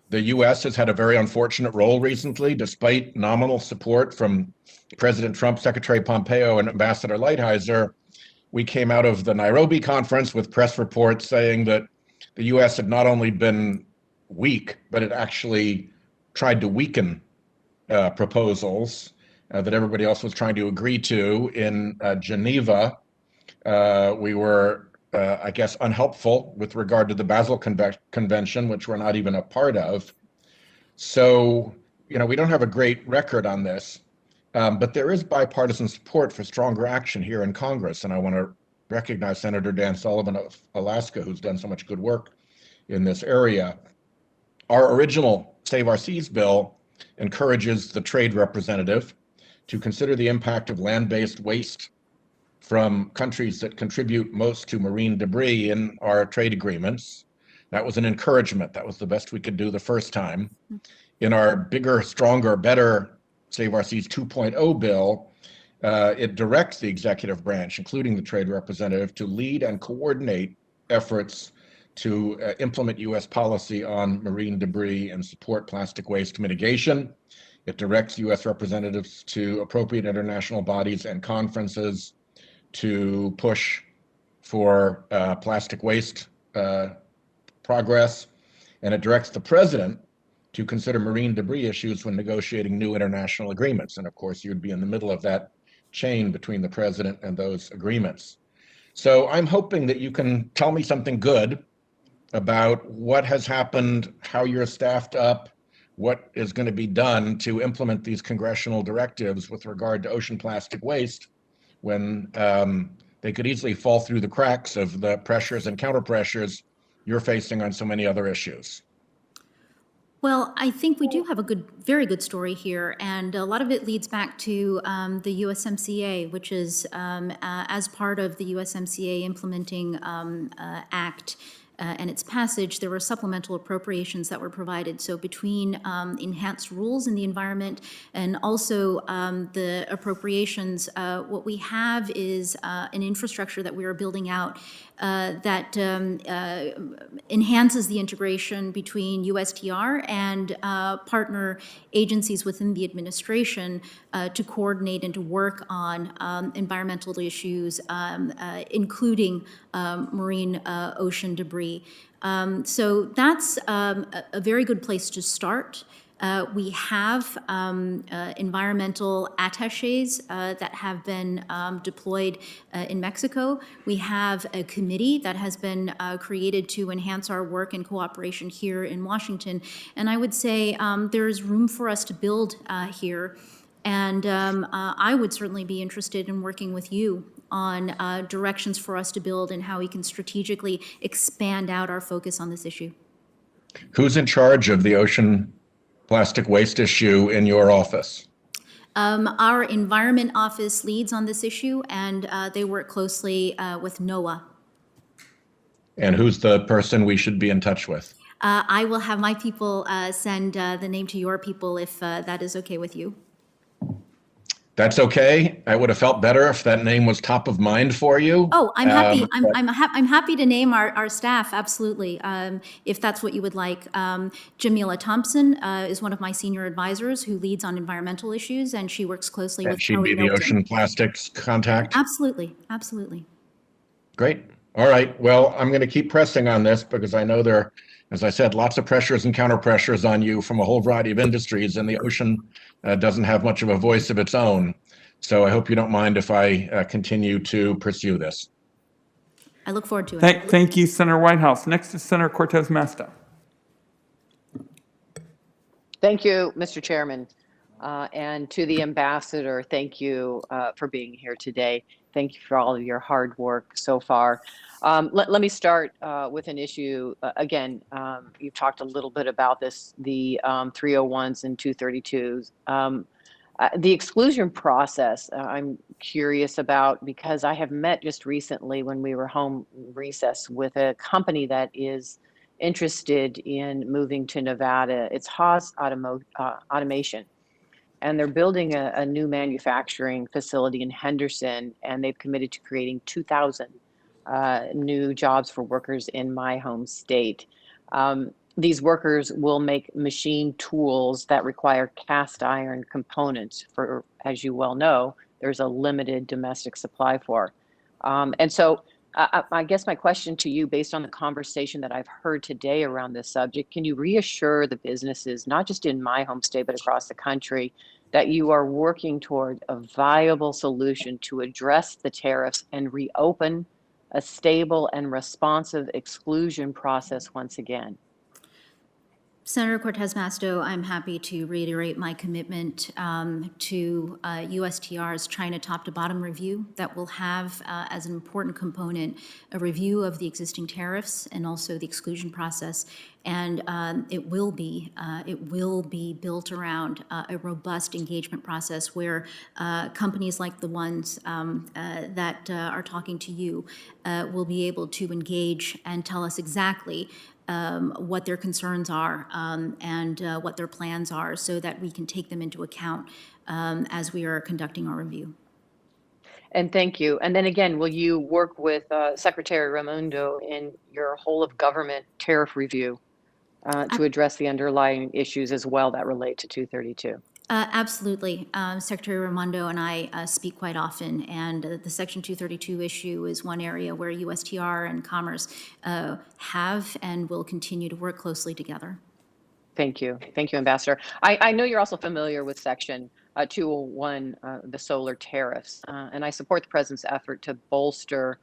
the U.S. has had a very unfortunate role recently, despite nominal support from President Trump, Secretary Pompeo, and Ambassador Lighthizer. We came out of the Nairobi conference with press reports saying that the U.S. had not only been weak, but it actually tried to weaken proposals that everybody else was trying to agree to in Geneva. We were I guess, unhelpful with regard to the Basel Convention, which we're not even a part of. So, we don't have a great record on this, but there is bipartisan support for stronger action here in Congress. And I want to recognize Senator Dan Sullivan of Alaska, who's done so much good work in this area. Our original Save Our Seas bill encourages the trade representative to consider the impact of land-based waste from countries that contribute most to marine debris in our trade agreements. That was an encouragement. That was the best we could do the first time. In our bigger, stronger, better Save Our Seas 2.0 bill, it directs the executive branch, including the trade representative, to lead and coordinate efforts to implement U.S. policy on marine debris and support plastic waste mitigation. It directs U.S. representatives to appropriate international bodies and conferences to push for plastic waste progress, and it directs the president to consider marine debris issues when negotiating new international agreements. And of course, you'd be in the middle of that chain between the president and those agreements. So I'm hoping that you can tell me something good about what has happened, how you're staffed up, what is going to be done to implement these congressional directives with regard to ocean plastic waste when they could easily fall through the cracks of the pressures and counter pressures you're facing on so many other issues. Well, I think we do have a very good story here, and a lot of it leads back to the USMCA, which is as part of the USMCA implementing act and its passage, there were supplemental appropriations that were provided. So between enhanced rules in the environment and also the appropriations, what we have is an infrastructure that we are building out that enhances the integration between USTR and partner agencies within the administration to coordinate and to work on environmental issues, including marine ocean debris. So that's a very good place to start. We have environmental attaches that have been deployed in Mexico. We have a committee that has been created to enhance our work and cooperation here in Washington. And I would say there is room for us to build here. And I would certainly be interested in working with you on directions for us to build and how we can strategically expand out our focus on this issue. Who's in charge of the ocean plastic waste issue in your office? Our environment office leads on this issue, and they work closely with NOAA. And who's the person we should be in touch with? I will have my people send the name to your people if that is okay with you. That's okay. I would have felt better if that name was top of mind for you. Oh, I'm happy. I'm happy to name our staff. Absolutely, if that's what you would like. Jamila Thompson is one of my senior advisors who leads on environmental issues, and she works closely with. She'd be the ocean plastics contact. Absolutely, absolutely. Great. All right. Well, I'm going to keep pressing on this because I know there, as I said, lots of pressures and counter pressures on you from a whole variety of industries, and the ocean doesn't have much of a voice of its own. So I hope you don't mind if I continue to pursue this. I look forward to it. Thank you, Senator Whitehouse. Next is Senator Cortez Masto. Thank you, Mr. Chairman. And to the ambassador, thank you for being here today. Thank you for all of your hard work so far. Let me start with an issue. Again, you've talked a little bit about this, the 301s and 232s. The exclusion process, I'm curious about because I have met just recently when we were home recess with a company that is interested in moving to Nevada. It's Haas Automation. And they're building a new manufacturing facility in Henderson, and they've committed to creating 2,000 new jobs for workers in my home state. These workers will make machine tools that require cast iron components for, as you well know, there's a limited domestic supply for. And so I guess my question to you, based on the conversation that I've heard today around this subject, can you reassure the businesses, not just in my home state, but across the country, that you are working toward a viable solution to address the tariffs and reopen a stable and responsive exclusion process once again? Senator Cortez Masto, I'm happy to reiterate my commitment to USTR's China top-to-bottom review that will have as an important component a review of the existing tariffs and also the exclusion process. And it will be built around a robust engagement process where companies like the ones that are talking to you will be able to engage and tell us exactly what their concerns are and what their plans are so that we can take them into account as we are conducting our review. And thank you. And then again, will you work with Secretary Raimondo in your whole of government tariff review to address the underlying issues as well that relate to 232? Absolutely. Secretary Raimondo and I speak quite often, and the Section 232 issue is one area where USTR and Commerce have and will continue to work closely together. Thank you. Thank you, Ambassador. I know you're also familiar with Section 201, the solar tariffs, and I support the President's effort to bolster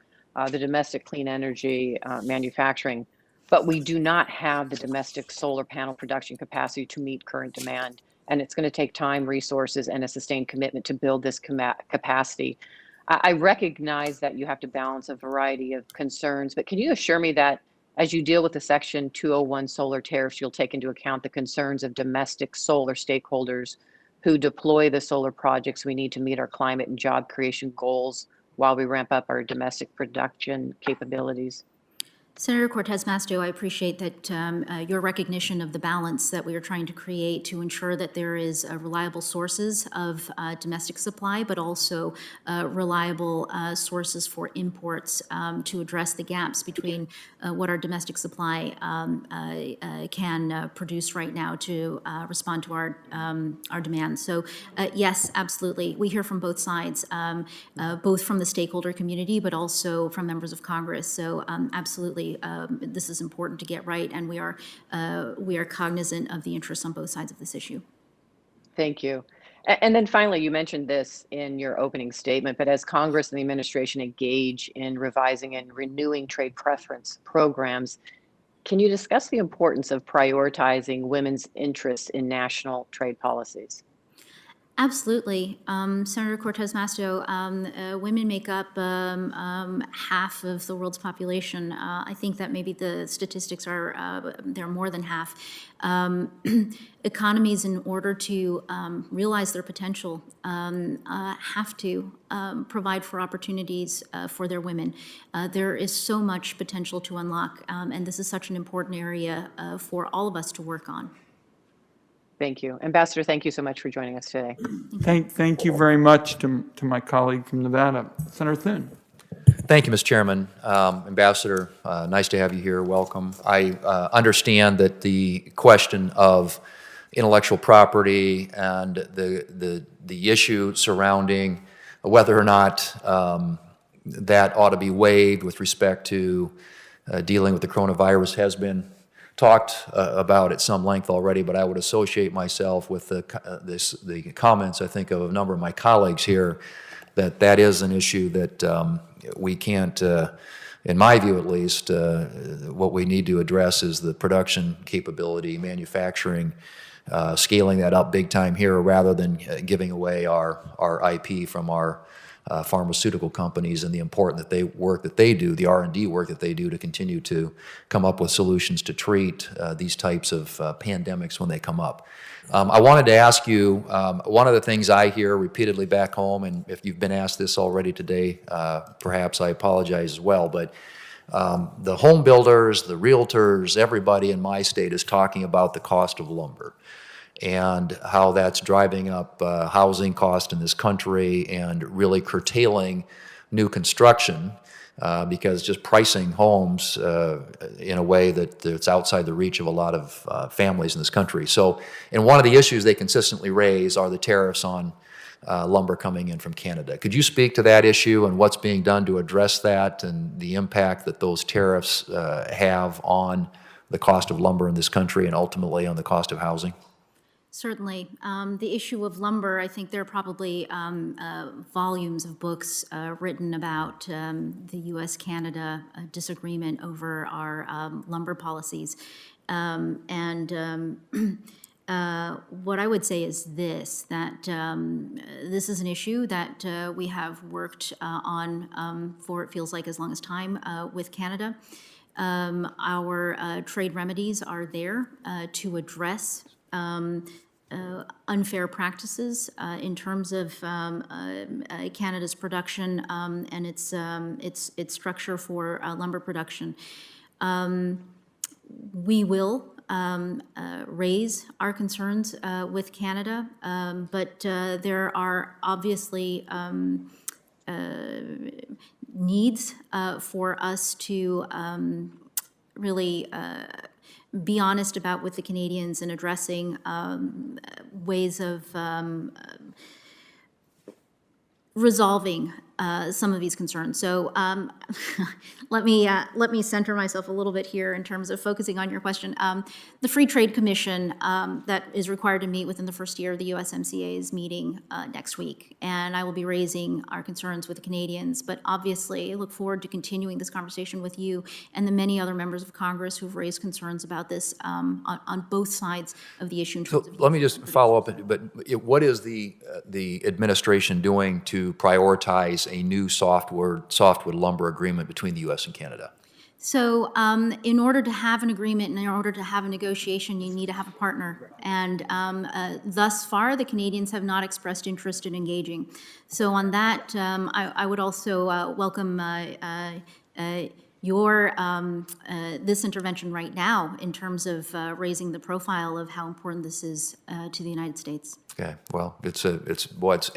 the domestic clean energy manufacturing, but we do not have the domestic solar panel production capacity to meet current demand. And it's going to take time, resources, and a sustained commitment to build this capacity. I recognize that you have to balance a variety of concerns, but can you assure me that as you deal with the Section 201 solar tariffs, you'll take into account the concerns of domestic solar stakeholders who deploy the solar projects we need to meet our climate and job creation goals while we ramp up our domestic production capabilities? Senator Cortez Masto, I appreciate that your recognition of the balance that we are trying to create to ensure that there is reliable sources of domestic supply, but also reliable sources for imports to address the gaps between what our domestic supply can produce right now to respond to our demands. So yes, absolutely. We hear from both sides, both from the stakeholder community, but also from members of Congress. So absolutely. This is important to get right, and we are cognizant of the interests on both sides of this issue. Thank you. And then finally, you mentioned this in your opening statement, but as Congress and the administration engage in revising and renewing trade preference programs, can you discuss the importance of prioritizing women's interests in national trade policies? Absolutely. Senator Cortez Masto, women make up half of the world's population. I think that maybe the statistics are, they're more than half. Economies, in order to realize their potential, have to provide for opportunities for their women. There is so much potential to unlock, and this is such an important area for all of us to work on. Thank you. Ambassador, thank you so much for joining us today. Thank you very much to my colleague from Nevada. Senator Thune. Thank you, Mr. Chairman. Ambassador, nice to have you here. Welcome. I understand that the question of intellectual property and the issue surrounding whether or not that ought to be waived with respect to dealing with the coronavirus has been talked about at some length already, but I would associate myself with the comments, I think, of a number of my colleagues here, that is an issue that we can't, in my view at least, what we need to address is the production capability, manufacturing, scaling that up big time here rather than giving away our IP from our pharmaceutical companies and the important work that they do, the R&D work that they do to continue to come up with solutions to treat these types of pandemics when they come up. I wanted to ask you, one of the things I hear repeatedly back home, and if you've been asked this already today, perhaps I apologize as well, but the home builders, the realtors, everybody in my state is talking about the cost of lumber and how that's driving up housing cost in this country and really curtailing new construction because just pricing homes in a way that's outside the reach of a lot of families in this country. So, and one of the issues they consistently raise are the tariffs on lumber coming in from Canada. Could you speak to that issue and what's being done to address that and the impact that those tariffs have on the cost of lumber in this country and ultimately on the cost of housing? Certainly. The issue of lumber, I think there are probably volumes of books written about the U.S.-Canada disagreement over our lumber policies. What I would say is this, that this is an issue that we have worked on for, it feels like, as long as time with Canada. Our trade remedies are there to address unfair practices in terms of Canada's production and its structure for lumber production. We will raise our concerns with Canada, but there are obviously needs for us to really be honest about with the Canadians in addressing ways of resolving some of these concerns. So let me center myself a little bit here in terms of focusing on your question. The Free Trade Commission that is required to meet within the first year of the USMCA is meeting next week, and I will be raising our concerns with the Canadians, but obviously I look forward to continuing this conversation with you and the many other members of Congress who've raised concerns about this on both sides of the issue. So let me just follow up, but what is the administration doing to prioritize a new softwood lumber agreement between the U.S. and Canada? So in order to have an agreement and in order to have a negotiation, you need to have a partner. And thus far, the Canadians have not expressed interest in engaging. So on that, I would also welcome this intervention right now in terms of raising the profile of how important this is to the United States. Okay, well, it's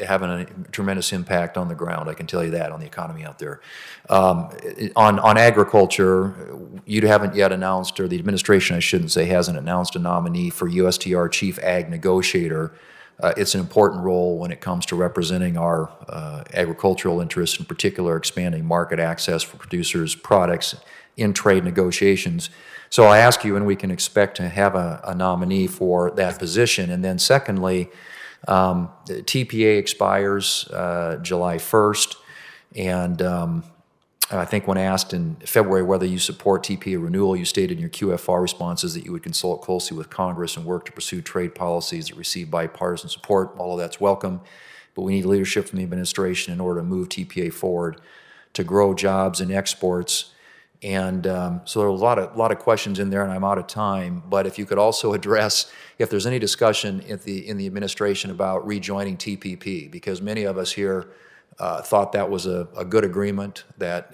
having a tremendous impact on the ground, I can tell you that, on the economy out there. On agriculture, you haven't yet announced, or the administration, I shouldn't say, hasn't announced a nominee for USTR Chief Ag Negotiator. It's an important role when it comes to representing our agricultural interests, in particular expanding market access for producers' products in trade negotiations. So I ask you when we can expect to have a nominee for that position. And then secondly, the TPA expires July 1st, and I think when asked in February whether you support TPA renewal, you stated in your QFR responses that you would consult closely with Congress and work to pursue trade policies that receive bipartisan support. All of that's welcome, but we need leadership from the administration in order to move TPA forward to grow jobs and exports. And so there are a lot of questions in there, and I'm out of time. But if you could also address if there's any discussion in the administration about rejoining TPP, because many of us here thought that was a good agreement that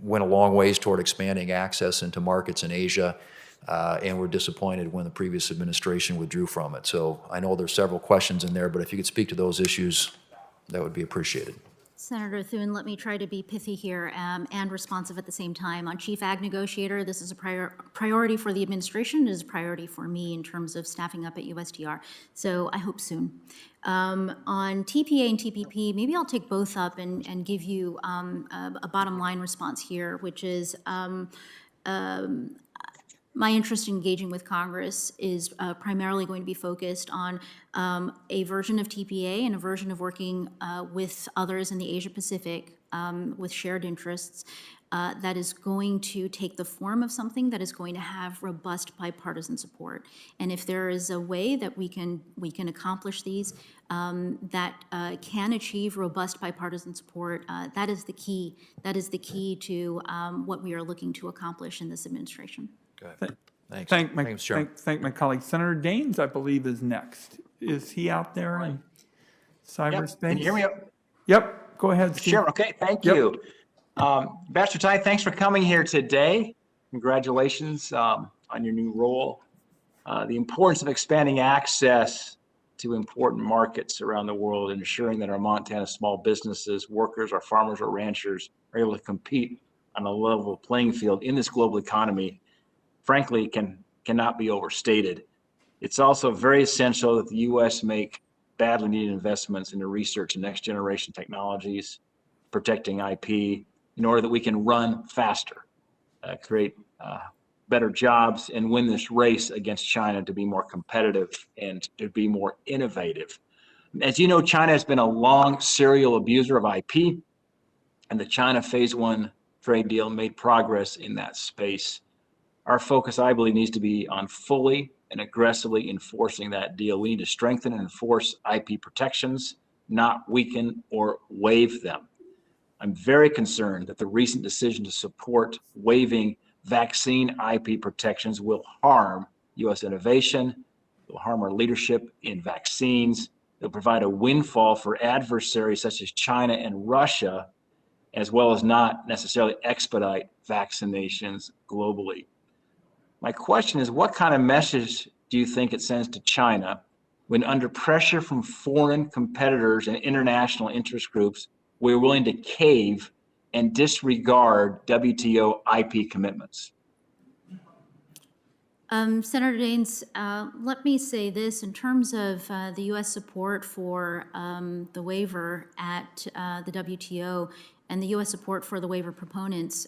went a long ways toward expanding access into markets in Asia, and were disappointed when the previous administration withdrew from it. So I know there's several questions in there, but if you could speak to those issues, that would be appreciated. Senator Thune, let me try to be pithy here and responsive at the same time. On Chief Ag Negotiator, this is a priority for the administration. It is a priority for me in terms of staffing up at USTR. So I hope soon. On TPA and TPP, maybe I'll take both up and give you a bottom line response here, which is my interest in engaging with Congress is primarily going to be focused on a version of TPA and a version of working with others in the Asia Pacific with shared interests that is going to take the form of something that is going to have robust bipartisan support. And if there is a way that we can accomplish these that can achieve robust bipartisan support, that is the key. That is the key to what we are looking to accomplish in this administration. Thanks. Thank my colleague. Senator Daines, I believe, is next. Is he out there in cyberspace? Can you hear me? Yep. Go ahead, Steve. Sure. Okay. Thank you. Ambassador Tai, thanks for coming here today. Congratulations on your new role. The importance of expanding access to important markets around the world and ensuring that our Montana small businesses, workers, our farmers, our ranchers are able to compete on a level playing field in this global economy, frankly, cannot be overstated. It's also very essential that the U.S. make badly needed investments into research and next generation technologies, protecting IP, in order that we can run faster, create better jobs, and win this race against China to be more competitive and to be more innovative. As you know, China has been a long serial abuser of IP, and the China Phase 1 trade deal made progress in that space. Our focus, I believe, needs to be on fully and aggressively enforcing that deal. We need to strengthen and enforce IP protections, not weaken or waive them. I'm very concerned that the recent decision to support waiving vaccine IP protections will harm U.S. innovation, will harm our leadership in vaccines, it will provide a windfall for adversaries such as China and Russia, as well as not necessarily expedite vaccinations globally. My question is, what kind of message do you think it sends to China when under pressure from foreign competitors and international interest groups, we're willing to cave and disregard WTO IP commitments? Senator Daines, let me say this in terms of the U.S. support for the waiver at the WTO and the U.S. support for the waiver proponents.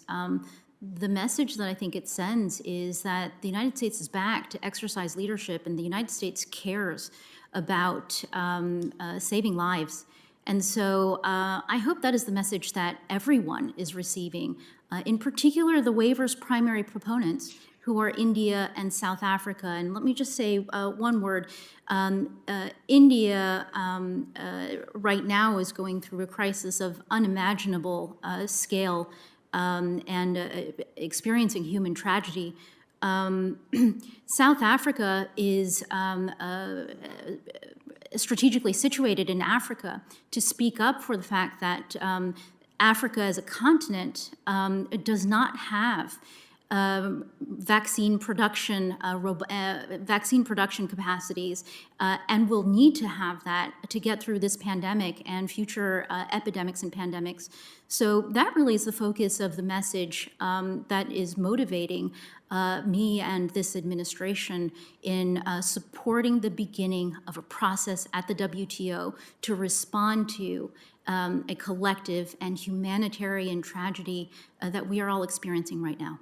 The message that I think it sends is that the United States is back to exercise leadership, and the United States cares about saving lives. And so I hope that is the message that everyone is receiving, in particular the waiver's primary proponents, who are India and South Africa. And let me just say one word. India right now is going through a crisis of unimaginable scale and experiencing human tragedy. South Africa is strategically situated in Africa to speak up for the fact that Africa as a continent does not have vaccine production capacities and will need to have that to get through this pandemic and future epidemics and pandemics. So that really is the focus of the message that is motivating me and this administration in supporting the beginning of a process at the WTO to respond to a collective and humanitarian tragedy that we are all experiencing right now.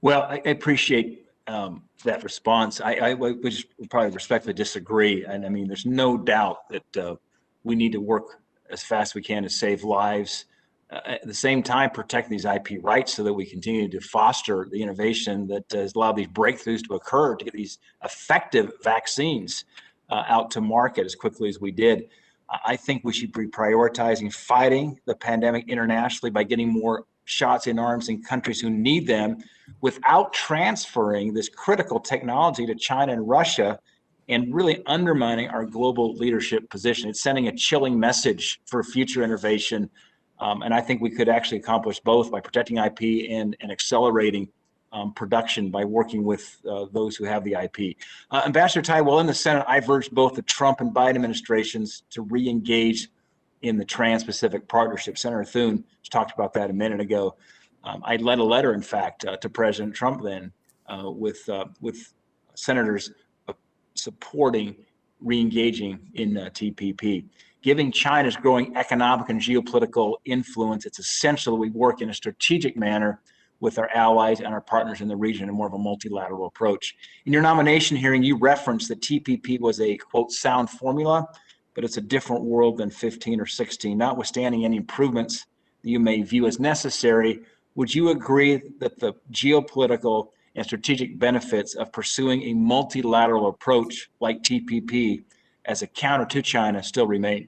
Well, I appreciate that response. I would just probably respectfully disagree. And I mean, there's no doubt that we need to work as fast as we can to save lives. At the same time, protect these IP rights so that we continue to foster the innovation that has allowed these breakthroughs to occur to get these effective vaccines out to market as quickly as we did. I think we should be prioritizing fighting the pandemic internationally by getting more shots in arms in countries who need them without transferring this critical technology to China and Russia and really undermining our global leadership position. It's sending a chilling message for future innovation. And I think we could actually accomplish both by protecting IP and accelerating production by working with those who have the IP. Ambassador Tai, while in the Senate, I've urged both the Trump and Biden administrations to re-engage in the Trans-Pacific Partnership. Senator Thune talked about that a minute ago. I led a letter, in fact, to President Trump then with senators supporting re-engaging in TPP. Given China's growing economic and geopolitical influence, it's essential that we work in a strategic manner with our allies and our partners in the region in more of a multilateral approach. In your nomination hearing, you referenced that TPP was a, quote, sound formula, but it's a different world than 15 or 16. Notwithstanding any improvements that you may view as necessary, would you agree that the geopolitical and strategic benefits of pursuing a multilateral approach like TPP as a counter to China still remain?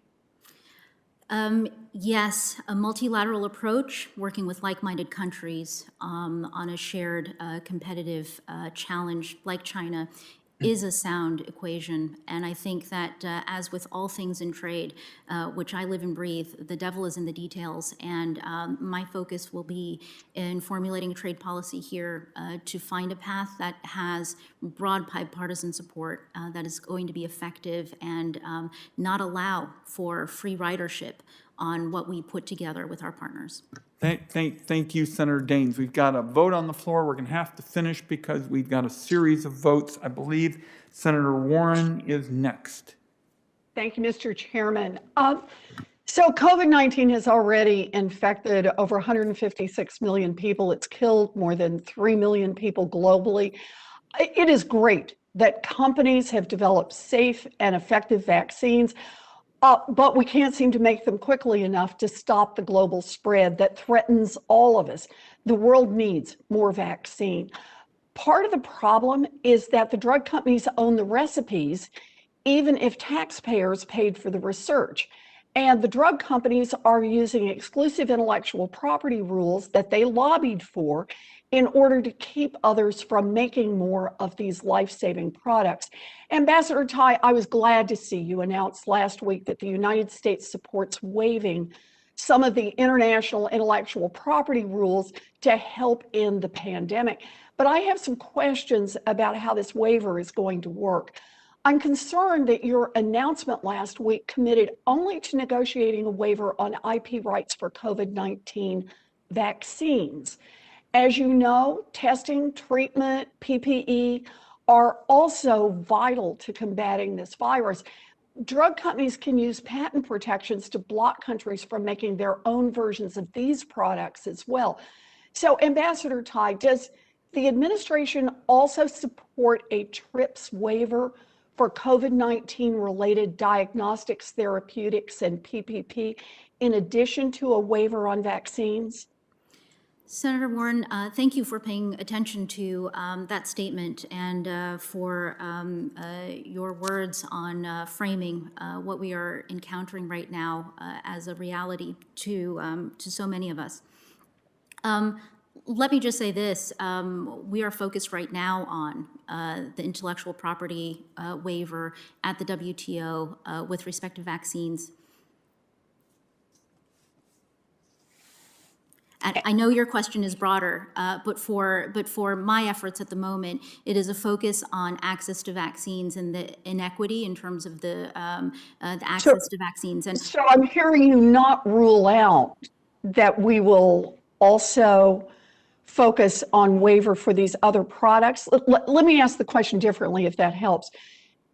Yes, a multilateral approach, working with like-minded countries on a shared competitive challenge like China, is a sound equation. And I think that as with all things in trade, which I live and breathe, the devil is in the details. And my focus will be in formulating a trade policy here to find a path that has broad bipartisan support that is going to be effective and not allow for free ridership on what we put together with our partners. Thank you, Senator Daines. We've got a vote on the floor. We're going to have to finish because we've got a series of votes. I believe Senator Warren is next. Thank you, Mr. Chairman. So COVID-19 has already infected over 156 million people. It's killed more than 3 million people globally. It is great that companies have developed safe and effective vaccines. But we can't seem to make them quickly enough to stop the global spread that threatens all of us. The world needs more vaccine. Part of the problem is that the drug companies own the recipes, even if taxpayers paid for the research. And the drug companies are using exclusive intellectual property rules that they lobbied for in order to keep others from making more of these life-saving products. Ambassador Tai, I was glad to see you announce last week that the United States supports waiving some of the international intellectual property rules to help end the pandemic. But I have some questions about how this waiver is going to work. I'm concerned that your announcement last week committed only to negotiating a waiver on IP rights for COVID-19 vaccines. As you know, testing, treatment, PPE are also vital to combating this virus. Drug companies can use patent protections to block countries from making their own versions of these products as well. So, Ambassador Tai, does the administration also support a TRIPS waiver for COVID-19 related diagnostics, therapeutics, and PPP, in addition to a waiver on vaccines? Senator Warren, thank you for paying attention to that statement and for your words on framing what we are encountering right now as a reality to so many of us. Let me just say this, we are focused right now on the intellectual property waiver at the WTO with respect to vaccines. I know your question is broader, but for my efforts at the moment, it is a focus on access to vaccines and the inequity in terms of the access to vaccines. And so I'm hearing you not rule out that we will also focus on waiver for these other products. Let me ask the question differently, if that helps.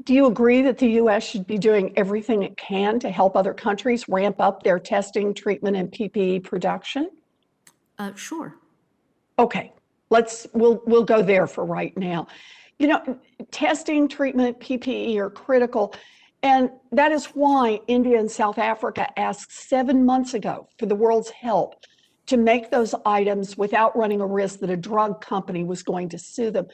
Do you agree that the U.S. should be doing everything it can to help other countries ramp up their testing, treatment, and PPE production? Sure. Okay, we'll go there for right now. You know, testing, treatment, PPE are critical, and that is why India and South Africa asked 7 months ago for the world's help to make those items without running a risk that a drug company was going to sue them.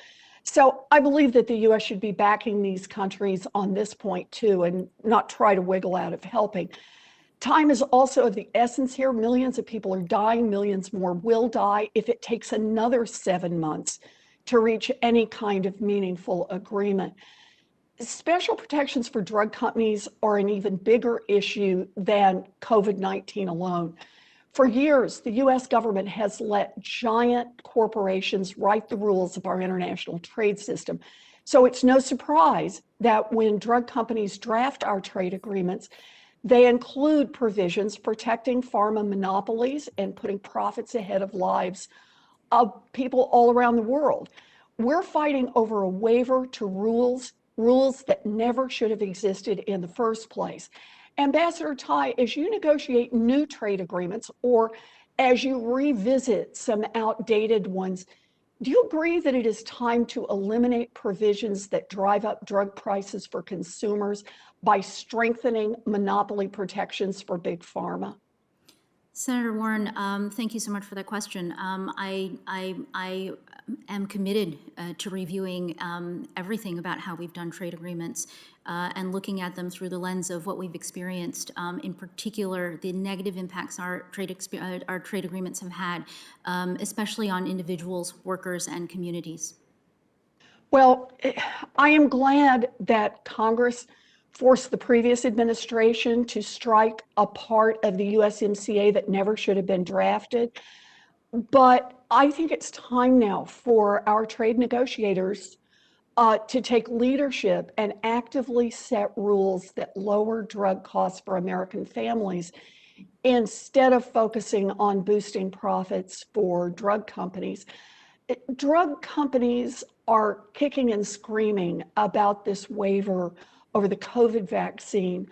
So I believe that the U.S. should be backing these countries on this point too, and not try to wiggle out of helping. Time is also of the essence here. Millions of people are dying, millions more will die if it takes another 7 months to reach any kind of meaningful agreement. Special protections for drug companies are an even bigger issue than COVID-19 alone. For years, the US government has let giant corporations write the rules of our international trade system. So it's no surprise that when drug companies draft our trade agreements, they include provisions protecting pharma monopolies and putting profits ahead of lives of people all around the world. We're fighting over a waiver to rules that never should have existed in the first place. Ambassador Tai, as you negotiate new trade agreements or as you revisit some outdated ones, do you agree that it is time to eliminate provisions that drive up drug prices for consumers by strengthening monopoly protections for big pharma? Senator Warren, thank you so much for that question. I am committed to reviewing everything about how we've done trade agreements and looking at them through the lens of what we've experienced, in particular the negative impacts our trade agreements have had, especially on individuals, workers, and communities. Well, I am glad that Congress forced the previous administration to strike a part of the USMCA that never should have been drafted. But I think it's time now for our trade negotiators to take leadership and actively set rules that lower drug costs for American families instead of focusing on boosting profits for drug companies. Drug companies are kicking and screaming about this waiver over the COVID vaccine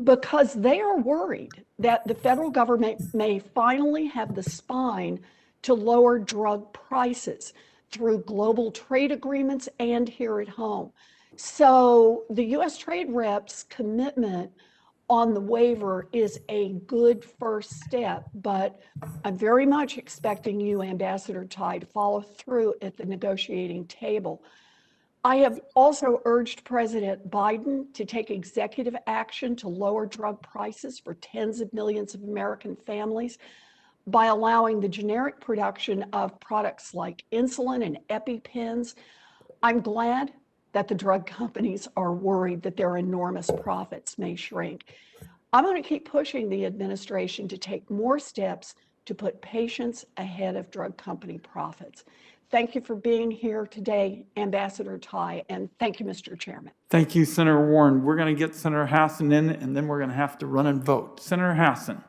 because they are worried that the federal government may finally have the spine to lower drug prices through global trade agreements and here at home. So the U.S. trade reps' commitment on the waiver is a good first step, but I'm very much expecting you, Ambassador Tai, to follow through at the negotiating table. I have also urged President Biden to take executive action to lower drug prices for tens of millions of American families by allowing the generic production of products like insulin and EpiPens. I'm glad that the drug companies are worried that their enormous profits may shrink. I'm going to keep pushing the administration to take more steps to put patients ahead of drug company profits. Thank you for being here today, Ambassador Tai, and thank you, Mr. Chairman. Thank you, Senator Warren. We're going to get Senator Hassan in, and then we're going to have to run and vote. Senator Hassan.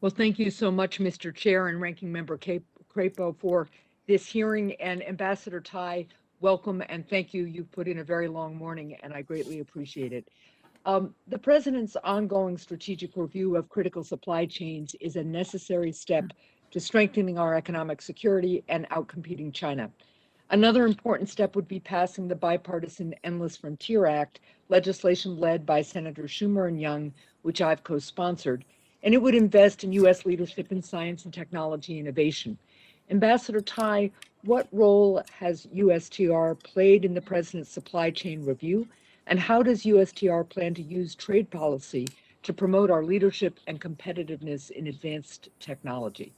Well, thank you so much, Mr. Chair and Ranking Member Crapo, for this hearing. And Ambassador Tai, welcome and thank you. You've put in a very long morning, and I greatly appreciate it. The President's ongoing strategic review of critical supply chains is a necessary step to strengthening our economic security and outcompeting China. Another important step would be passing the bipartisan Endless Frontier Act, legislation led by Senators Schumer and Young, which I've co-sponsored. and it would invest in U.S. leadership in science and technology innovation. Ambassador Tai, what role has USTR played in the President's supply chain review, and how does USTR plan to use trade policy to promote our leadership and competitiveness in advanced technology?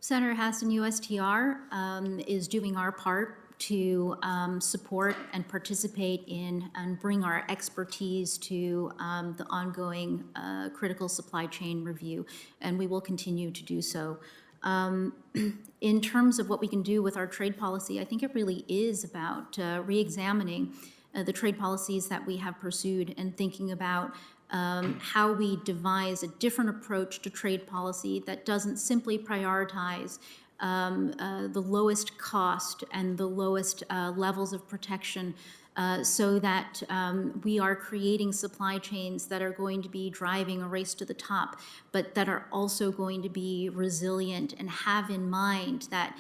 Senator Hassan, USTR is doing our part to support and participate in and bring our expertise to the ongoing critical supply chain review, and we will continue to do so. In terms of what we can do with our trade policy, I think it really is about re-examining the trade policies that we have pursued and thinking about how we devise a different approach to trade policy that doesn't simply prioritize the lowest cost and the lowest levels of protection so that we are creating supply chains that are going to be driving a race to the top, but that are also going to be resilient and have in mind that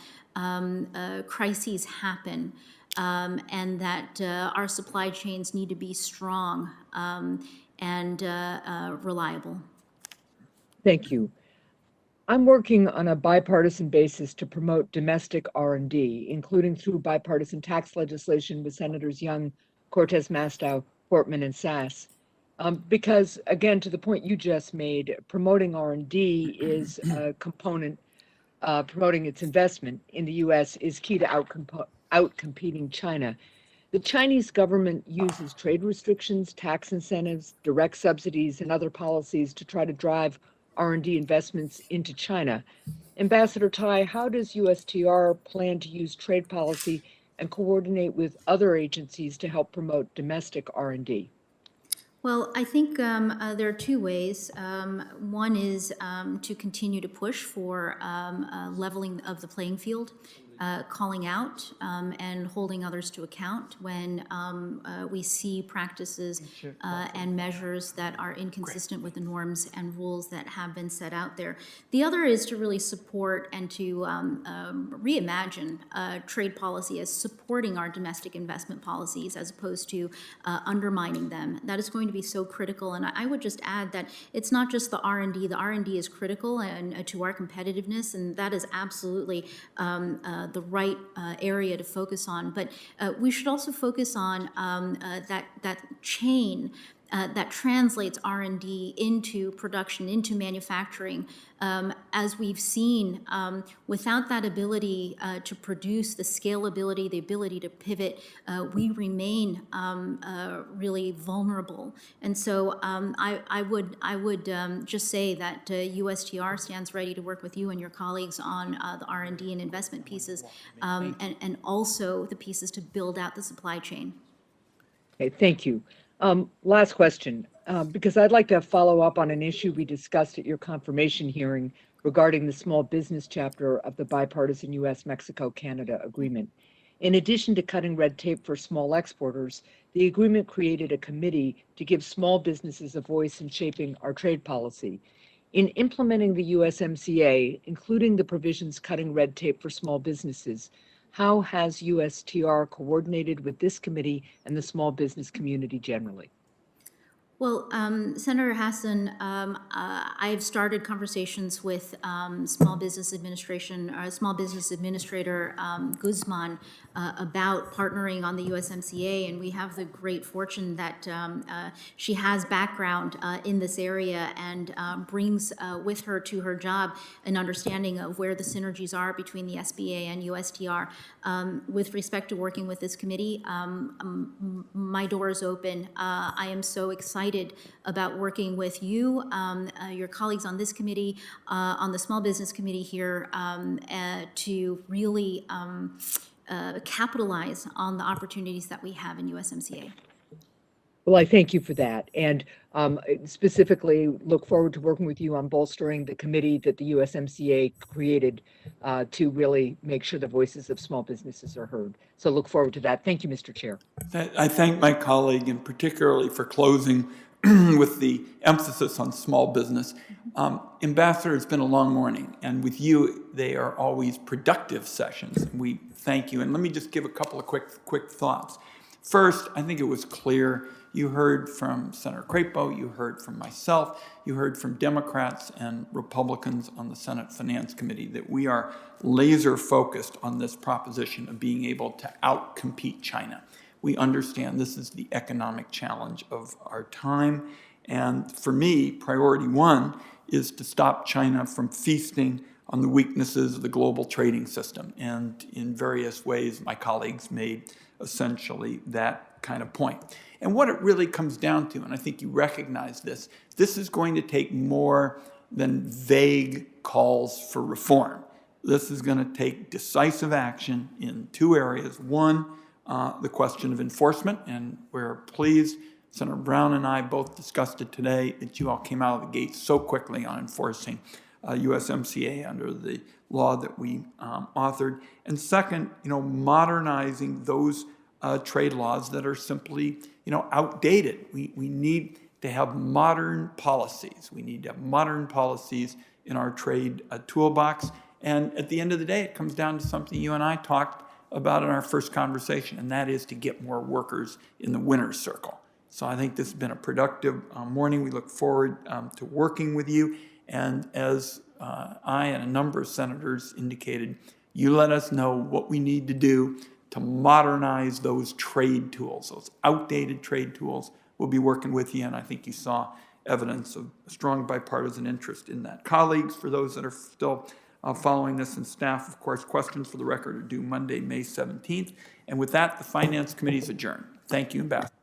crises happen and that our supply chains need to be strong and reliable. Thank you. I'm working on a bipartisan basis to promote domestic R&D, including through bipartisan tax legislation with Senators Young, Cortez Masto, Portman, and Sass. Because, again, to the point you just made, promoting R&D is a component, promoting its investment in the U.S. is key to outcompeting China. The Chinese government uses trade restrictions, tax incentives, direct subsidies, and other policies to try to drive R&D investments into China. Ambassador Tai, how does USTR plan to use trade policy and coordinate with other agencies to help promote domestic R&D? Well, I think there are two ways. One is to continue to push for leveling of the playing field, calling out and holding others to account when we see practices and measures that are inconsistent with the norms and rules that have been set out there. The other is to really support and to reimagine trade policy as supporting our domestic investment policies as opposed to undermining them. That is going to be so critical. And I would just add that it's not just the R&D. The R&D is critical and to our competitiveness, and that is absolutely the right area to focus on. But we should also focus on that chain that translates R&D into production, into manufacturing. As we've seen, without that ability to produce, the scalability, the ability to pivot, we remain really vulnerable. And so I would just say that USTR stands ready to work with you and your colleagues on the R&D and investment pieces, and also the pieces to build out the supply chain. Okay, thank you. Last question, because I'd like to follow up on an issue we discussed at your confirmation hearing regarding the small business chapter of the bipartisan U.S.-Mexico-Canada agreement. In addition to cutting red tape for small exporters, the agreement created a committee to give small businesses a voice in shaping our trade policy. In implementing the USMCA, including the provisions cutting red tape for small businesses, how has USTR coordinated with this committee and the small business community generally? Well, Senator Hassan, I've started conversations with Small Business Administrator Guzman about partnering on the USMCA, and we have the great fortune that she has background in this area and brings with her to her job an understanding of where the synergies are between the SBA and USTR. With respect to working with this committee, my door is open. I am so excited about working with you, your colleagues on this committee, on the Small Business Committee here, to really capitalize on the opportunities that we have in USMCA. Well, I thank you for that, and specifically look forward to working with you on bolstering the committee that the USMCA created to really make sure the voices of small businesses are heard. So look forward to that. Thank you, Mr. Chair. I thank my colleague, and particularly for closing with the emphasis on small business. Ambassador, it's been a long morning, and with you, they are always productive sessions. We thank you, and let me just give a couple of quick thoughts. First, I think it was clear You heard from Senator Crapo, you heard from myself, you heard from Democrats and Republicans on the Senate Finance Committee that we are laser focused on this proposition of being able to outcompete China. We understand this is the economic challenge of our time. And for me, priority one is to stop China from feasting on the weaknesses of the global trading system. And in various ways, my colleagues made essentially that kind of point. And what it really comes down to, and I think you recognize this is going to take more than vague calls for reform. This is going to take decisive action in two areas. One, the question of enforcement, and we're pleased, Senator Brown and I both discussed it today, that you all came out of the gate so quickly on enforcing USMCA under the law that we authored. And second, modernizing those trade laws that are simply, outdated. We need to have modern policies. We need to have modern policies in our trade toolbox. And at the end of the day, it comes down to something you and I talked about in our first conversation, and that is to get more workers in the winner's circle. So I think this has been a productive morning. We look forward to working with you. And as I and a number of senators indicated, you let us know what we need to do to modernize those trade tools, those outdated trade tools. We'll be working with you, and I think you saw evidence of strong bipartisan interest in that. Colleagues, for those that are still following this, and staff, of course, questions for the record are due Monday, May 17th. And with that, the Finance Committee is adjourned. Thank you, Ambassador.